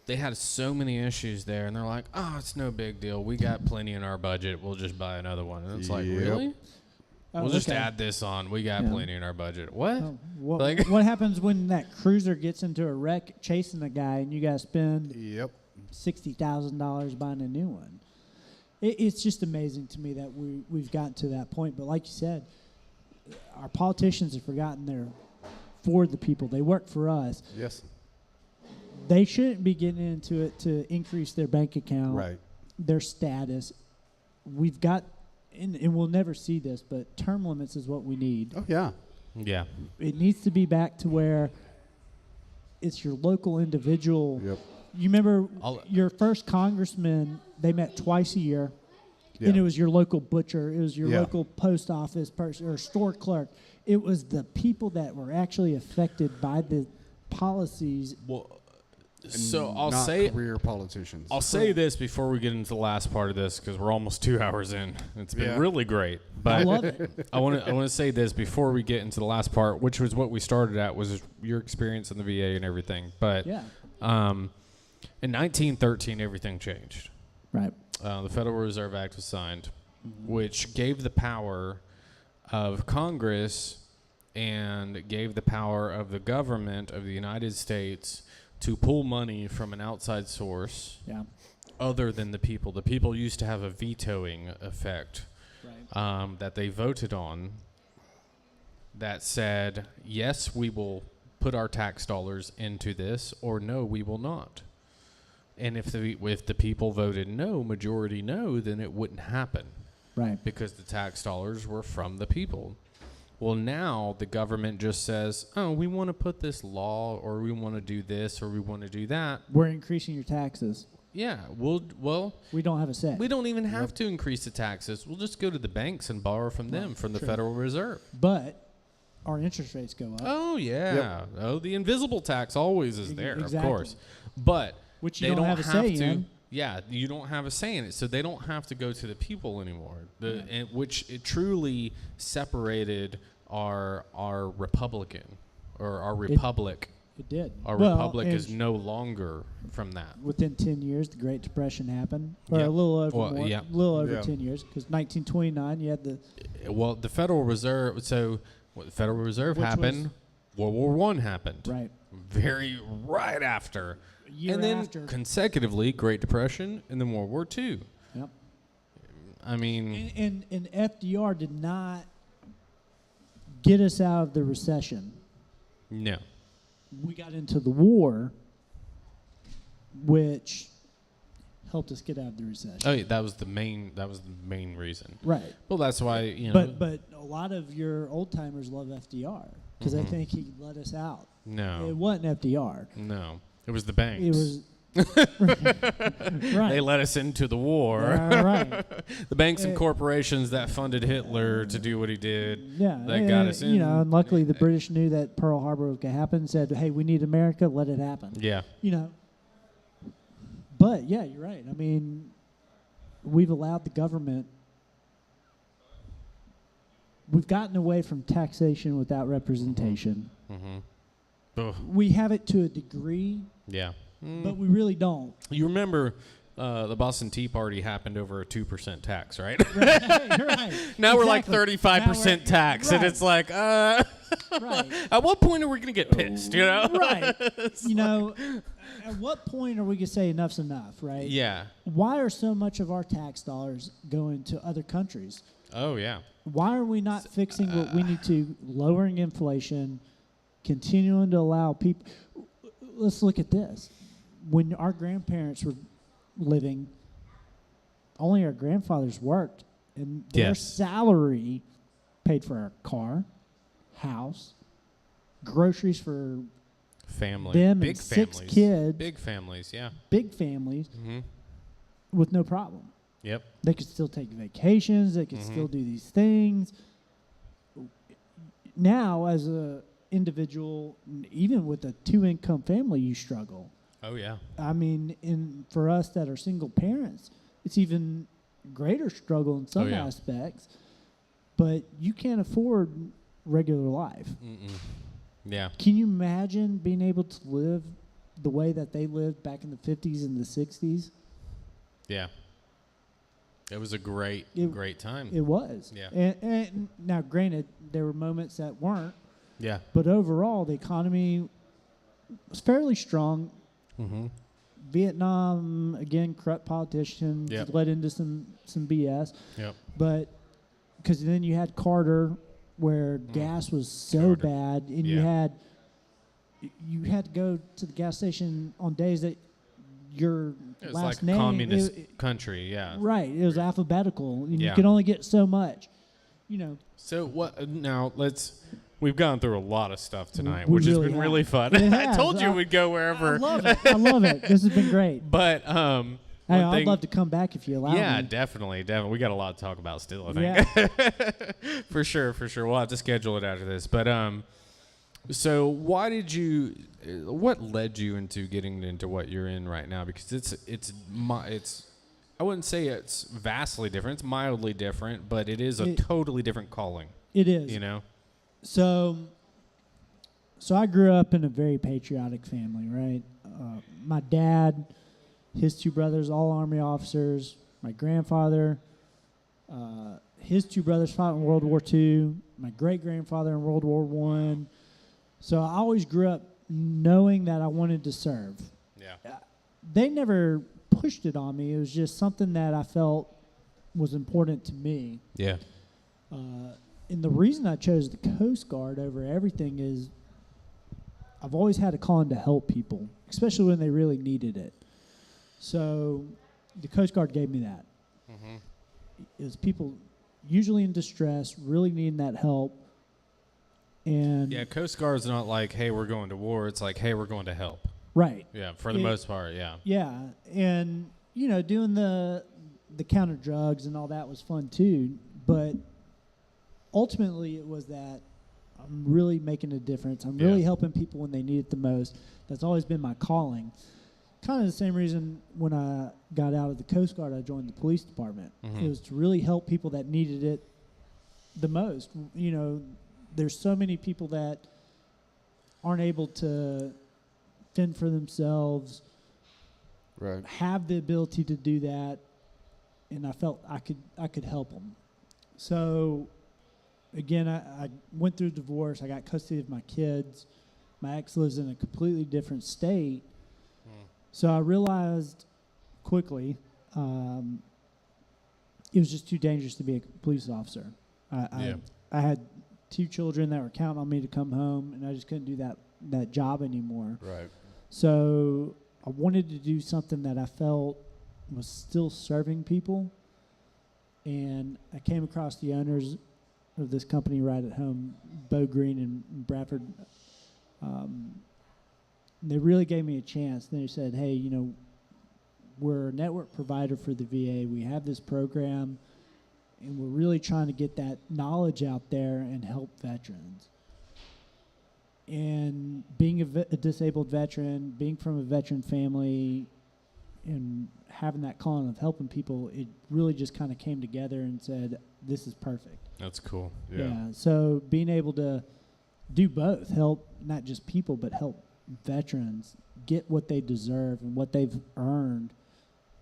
they had so many issues there. And they're like, oh, it's no big deal. We got plenty in our budget. We'll just buy another one. And it's like, Yep. really? Oh, We'll just okay. add this on. We got Yeah. plenty in our budget. What? Oh, what, Like- what happens when that cruiser gets into a wreck chasing a guy and you got to spend Yep. $60,000 buying a new one? It's just amazing to me that we've gotten to that point. But like you said, our politicians have forgotten they're for the people. They work for us. Yes. They shouldn't be getting into it to increase their bank account, Right. their status. We've got, and we'll never see this, but term limits is what we need. Oh yeah. Yeah. It needs to be back to where it's your local individual. Yep. You remember I'll- your first congressman, they met twice a year, Yeah. and it was your local butcher, it was your Yeah. local post office person or store clerk. It was the people that were actually affected by the policies Well, So and I'll not say career politicians. I'll say this before we get into the last part of this because we're almost 2 hours in. It's been really great, but I love it. I want to say this before we get into the last part, which was what we started at, was your experience in the VA and everything. But Yeah. In 1913, everything changed. Right. The Federal Reserve Act was signed, which gave the power of Congress and gave the power of the government of the United States to pull money from an outside source Yeah. other than the people. The people used to have a vetoing effect Right. that they voted on that said, yes, we will put our tax dollars into this, or no, we will not. And if the people voted no, majority no, then it wouldn't happen Right. because the tax dollars were from the people. Well, now the government just says, oh, we want to put this law, or we want to do this, or we want to do that. We're increasing your taxes. Yeah, We don't have a say. we don't even have to increase the taxes. We'll just go to the banks and borrow from them, from the True. Federal Reserve. But our interest rates go up. Oh, yeah. Oh, the invisible tax always is there, Exactly. of course. But Which you they don't have a say to. in. Yeah, you don't have a say in it, so they don't have to go to the people anymore. Which it truly separated our Republican or our republic. It did. Our Well, republic and is no longer from that. within 10 years, the Great Depression happened, or Yep. a little over Well, more, yeah. little over Yeah. 10 years, because 1929 you had the Well, the Federal Reserve. So, what the Federal Reserve Which happened. World War I happened. right Right after. year And then after. consecutively, Great Depression, and then World War II. Yep. I mean, And FDR did not get us out of the recession. no. We got into the war, which helped us get out of the recession. Oh, yeah, that was the main reason. Right. Well, that's why you know. But a lot of your old timers love FDR because they think he let us out. It no, wasn't FDR. no, it was the banks. It was right. They let us into the war. Right. The banks and Uh, corporations that funded Hitler to do what he did. Yeah, That got us in. You know, and luckily the British knew that Pearl Harbor was going to happen and said, hey, we need America, let it happen. Yeah. You know. But, yeah, you're right. I mean, we've allowed the government, we've gotten away from taxation without representation. Mm-hmm. Ugh. We have it to a degree, Yeah. but we really don't. You remember the Boston Tea Party happened over a 2% tax, right? Right. Now we're like Exactly. 35% tax, and right. it's like, Right. at what point are we going to get pissed, you know? Right. You know, at what point are we going to say enough's enough, right? Yeah. Why are so much of our tax dollars going to other countries? Oh, yeah. Why are we not fixing what we need to, lowering inflation, continuing to allow people? Let's look at this. When our grandparents were living, only our grandfathers worked, and their Yes. salary paid for our car, house, groceries for Family. them Big and 6 families. kids, Big families, yeah. big families, Mm-hmm. with no problem. Yep. They could still take vacations. They could still do these things. Now, as a individual, even with a 2-income family, you struggle. Oh, yeah. I mean, for us that are single parents, it's even greater struggle in some Oh, yeah. aspects. But you can't afford regular life. Mm-mm. Yeah. Can you imagine being able to live the way that they lived back in the 50s and the 60s? Yeah. It was a great time. It was. Yeah. And now, granted, there were moments that weren't, Yeah. but overall, the economy was fairly strong. Mm-hmm. Vietnam, again, corrupt politicians Yep. led into some BS. Yep. But because then you had Carter, where gas was so Carter. bad, and Yeah. you had to go to the gas station on days that your It was last like a name communist country, yeah. right. It was alphabetical, and you Yeah. could only get so much. You know, So what? Now we've gone through a lot of stuff tonight, We which has really been have. really fun. It I has. told you I- we'd go wherever. I love it. I love it. This has been great. But Hey, one I'd thing- love to come back if you allow Yeah, me. definitely. We got a lot to talk about still, I think. Yeah. For sure. We'll have to schedule it after this. But So why did you? What led you into getting into what you're in right now? Because it's I wouldn't say it's vastly different. It's mildly different, but it is a totally different calling. It is. You know. So I grew up in a very patriotic family, right? My dad, his two brothers, all Army officers. My grandfather, his two brothers fought in World War II. My great-grandfather in World War I. So I always grew up knowing that I wanted to serve. Yeah. They never pushed it on me. It was just something that I felt was important to me. Yeah. And the reason I chose the Coast Guard over everything is I've always had a calling to help people, especially when they really needed it. So the Coast Guard gave me that. Mm-hmm. It was people usually in distress, really needing that help. And Yeah, Coast Guard's not like, hey, we're going to war. It's like, hey, we're going to help. right. Yeah, for the most part, yeah. Yeah, and doing the counter drugs and all that was fun too. But ultimately, it was that I'm really making a difference. I'm really helping people when they need it the most. That's always been my calling. Kind of the same reason when I got out of the Coast Guard, I joined the police department. Mm-hmm. It was to really help people that needed it the most. There's so many people that aren't able to fend for themselves, Right. have the ability to do that, and I felt I could help them. So, again, I went through a divorce. I got custody of my kids. My ex lives in a completely different state. So I realized quickly it was just too dangerous to be a police officer. I had 2 children that were counting on me to come home, and I just couldn't do that job anymore. Right. So I wanted to do something that I felt was still serving people, and I came across the owners of this company right at home, Bo Green and Bradford. They really gave me a chance. They said, hey, we're a network provider for the VA. We have this program, and we're really trying to get that knowledge out there and help veterans. And being a disabled veteran, being from a veteran family, and having that calling of helping people, it really just kind of came together and said, this is perfect. That's cool. Yeah. So being able to do both, help not just people, but help veterans get what they deserve and what they've earned.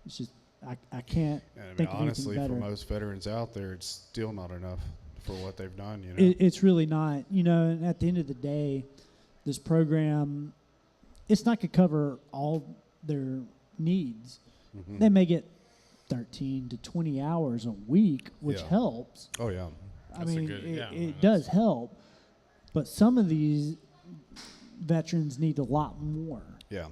It's just, I can't think of honestly, anything better. for most veterans out there, it's still not enough for what they've done, It's really not. And at the end of the day, this program, it's not going to cover all their needs. Mm-hmm. They may get 13 to 20 hours a week, which helps. Oh, yeah. It does help. But some of these veterans need a lot more. Yeah.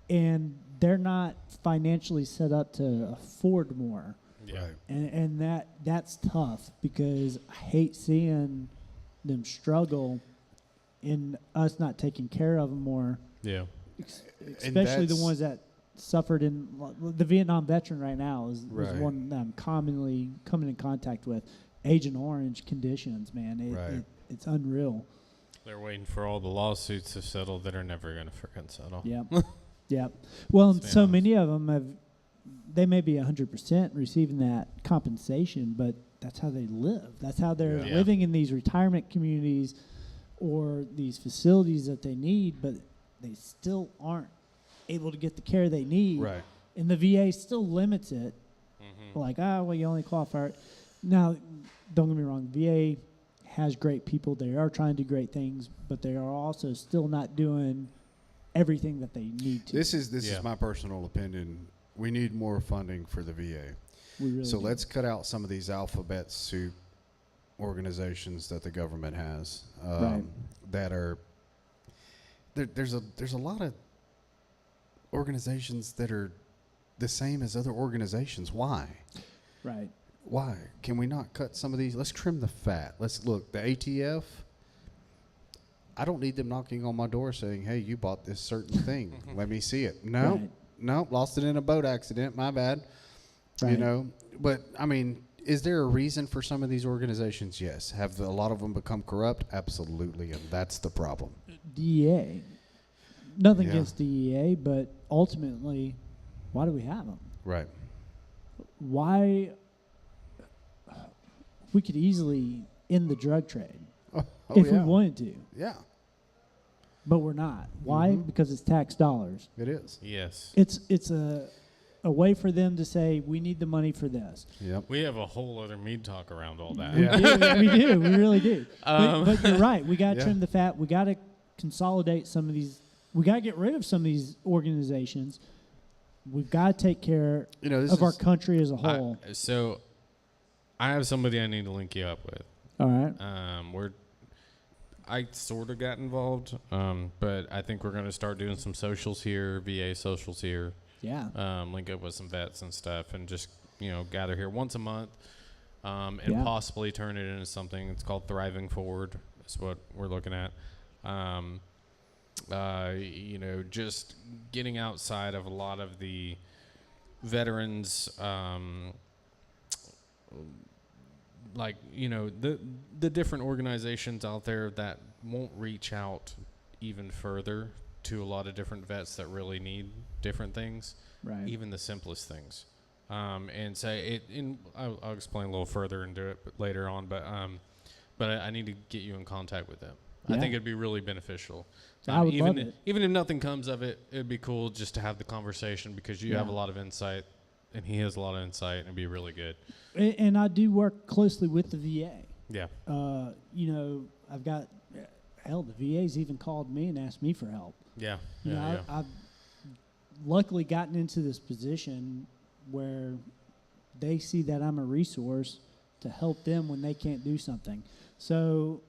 And they're not financially set up to afford more. Yeah. Right. And that's tough, because I hate seeing them struggle and us not taking care of them more. Yeah. Especially the ones that suffered in the Vietnam veteran right now is one that I'm commonly coming in contact with. Agent Orange conditions, man. It's unreal. They're waiting for all the lawsuits to settle that are never going to freaking settle. Yep. Yep. Well, and so many of them they may be 100% receiving that compensation, but that's how they live. That's how they're living in these retirement communities or these facilities that they need, but they still aren't able to get the care they need. Right. And the VA still limits it. Mm-hmm. Like, you only qualify. Now, don't get me wrong, VA has great people. They are trying to do great things, but they are also still not doing everything that they need to. This is my personal opinion. We need more funding for the VA. We really do. Let's cut out some of these alphabet soup organizations that the government has that are there's a lot of organizations that are the same as other organizations. Why? Right. Why? Can we not cut some of these? Let's trim the fat. Let's look, the ATF, I don't need them knocking on my door saying, hey, you bought this certain thing. Let me see it. No, lost it in a boat accident. My bad. Right. But I mean, is there a reason for some of these organizations? Yes. Have a lot of them become corrupt? Absolutely, and that's the problem. DEA. Nothing Yeah. against DEA, but ultimately, why do we have them? Right. Why? We could easily end the drug trade if we wanted to, Yeah, but we're not. Why? Mhm. Because it's tax dollars. it is. Yes. It's a way for them to say we need the money for this. Yep. We have a whole other mead talk around all that. Yeah. We do, we really do. But you're right. We got to Yeah. trim the fat. We got to consolidate some of these. We got to get rid of some of these organizations. We've got to take care This of our is- country as a whole. So I have somebody I need to link you up with. All right. I sort of got involved, but I think we're going to start doing some socials here, VA socials here. Yeah. Link up with some vets and stuff, and just gather here once a month, and Yeah. possibly turn it into something. It's called Thriving Forward. That's what we're looking at. Just getting outside of a lot of the veterans, the different organizations out there that won't reach out even further to a lot of different vets that really need different things, Right. even the simplest things. And say it. I'll explain a little further and do it later on. But I need to get you in contact with them. I Yeah. think it'd be really beneficial. I would even love it. Even if nothing comes of it, it'd be cool just to have the conversation because you have a Yeah. lot of insight, and he has a lot of insight, and it'd be really good. And I do work closely with the VA. Yeah. I've got the VA's even called me and asked me for help. Yeah. You know, Yeah. I've luckily gotten into this position where they see that I'm a resource to help them when they can't do something. So,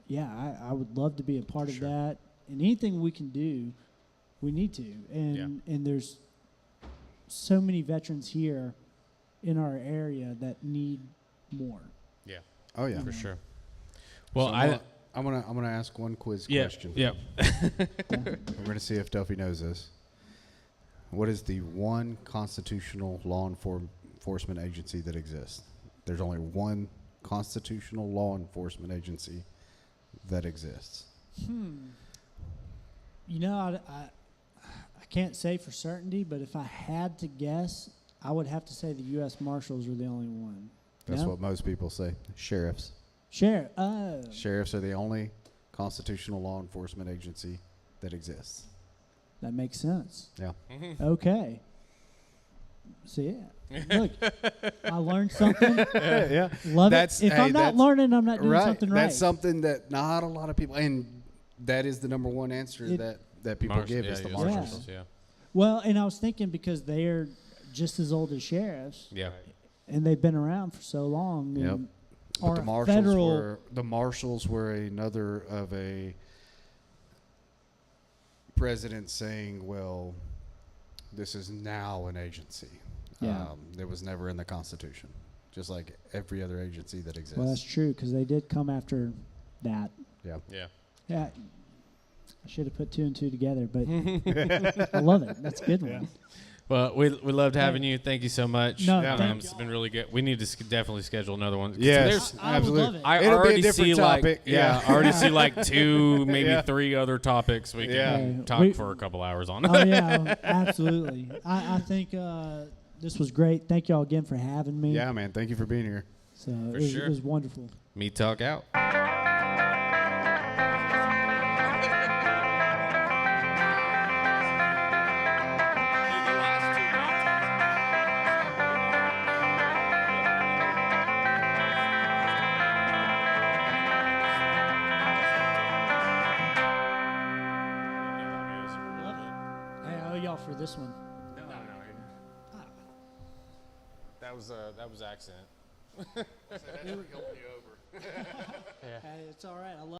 yeah, I would love to be a part of Sure. that. And anything we can do, we need to. And there's so many veterans here in our area that need more. Yeah. Oh yeah. For sure. Well, So I'm gonna ask one quiz question. Yeah. We're gonna see if Duffy knows this. What is the one constitutional law enforcement agency that exists? There's only one constitutional law enforcement agency that exists. I can't say for certainty, but if I had to guess, I would have to say the U.S. Marshals are the only one. That's Yeah? what most people say. Sheriffs. Sheriff. Oh. Sheriffs are the only constitutional law enforcement agency that exists. That makes sense. Yeah. Okay. So, yeah. Look, I learned something. Yeah. Love That's- it. If hey, I'm not that's- learning, I'm not doing Right. something right. That's something that not a lot of people, and that is the number one answer that people give is the US marshals. Marshals, yeah. Well, and I was thinking because they're just as old as sheriffs, Yeah. and they've been around for so long. Yep. And But are the a marshals federal. were another of a president saying, "Well, this is now an agency." Yeah. It was never in the Constitution, just like every other agency that exists. Well, that's true because they did come after that. Yeah. Yeah. Yeah. I should have put two and two together, but I love it. That's a good one. Well, we loved having you. Thank you so much. No, thank It's been really good. We need to definitely schedule another one. 'Cause Yes, I would love it. I It'll be a already different see topic. I already see like two, maybe three other topics we can Yeah. talk for a couple hours on. Oh, yeah, absolutely. I think this was great. Thank you all again for having me. Yeah, man. Thank you for being here. So For it sure. was wonderful. Meat Talk out. Love it. Hey, I owe y'all for this one. No. That was accident. Hey, it's all right. I love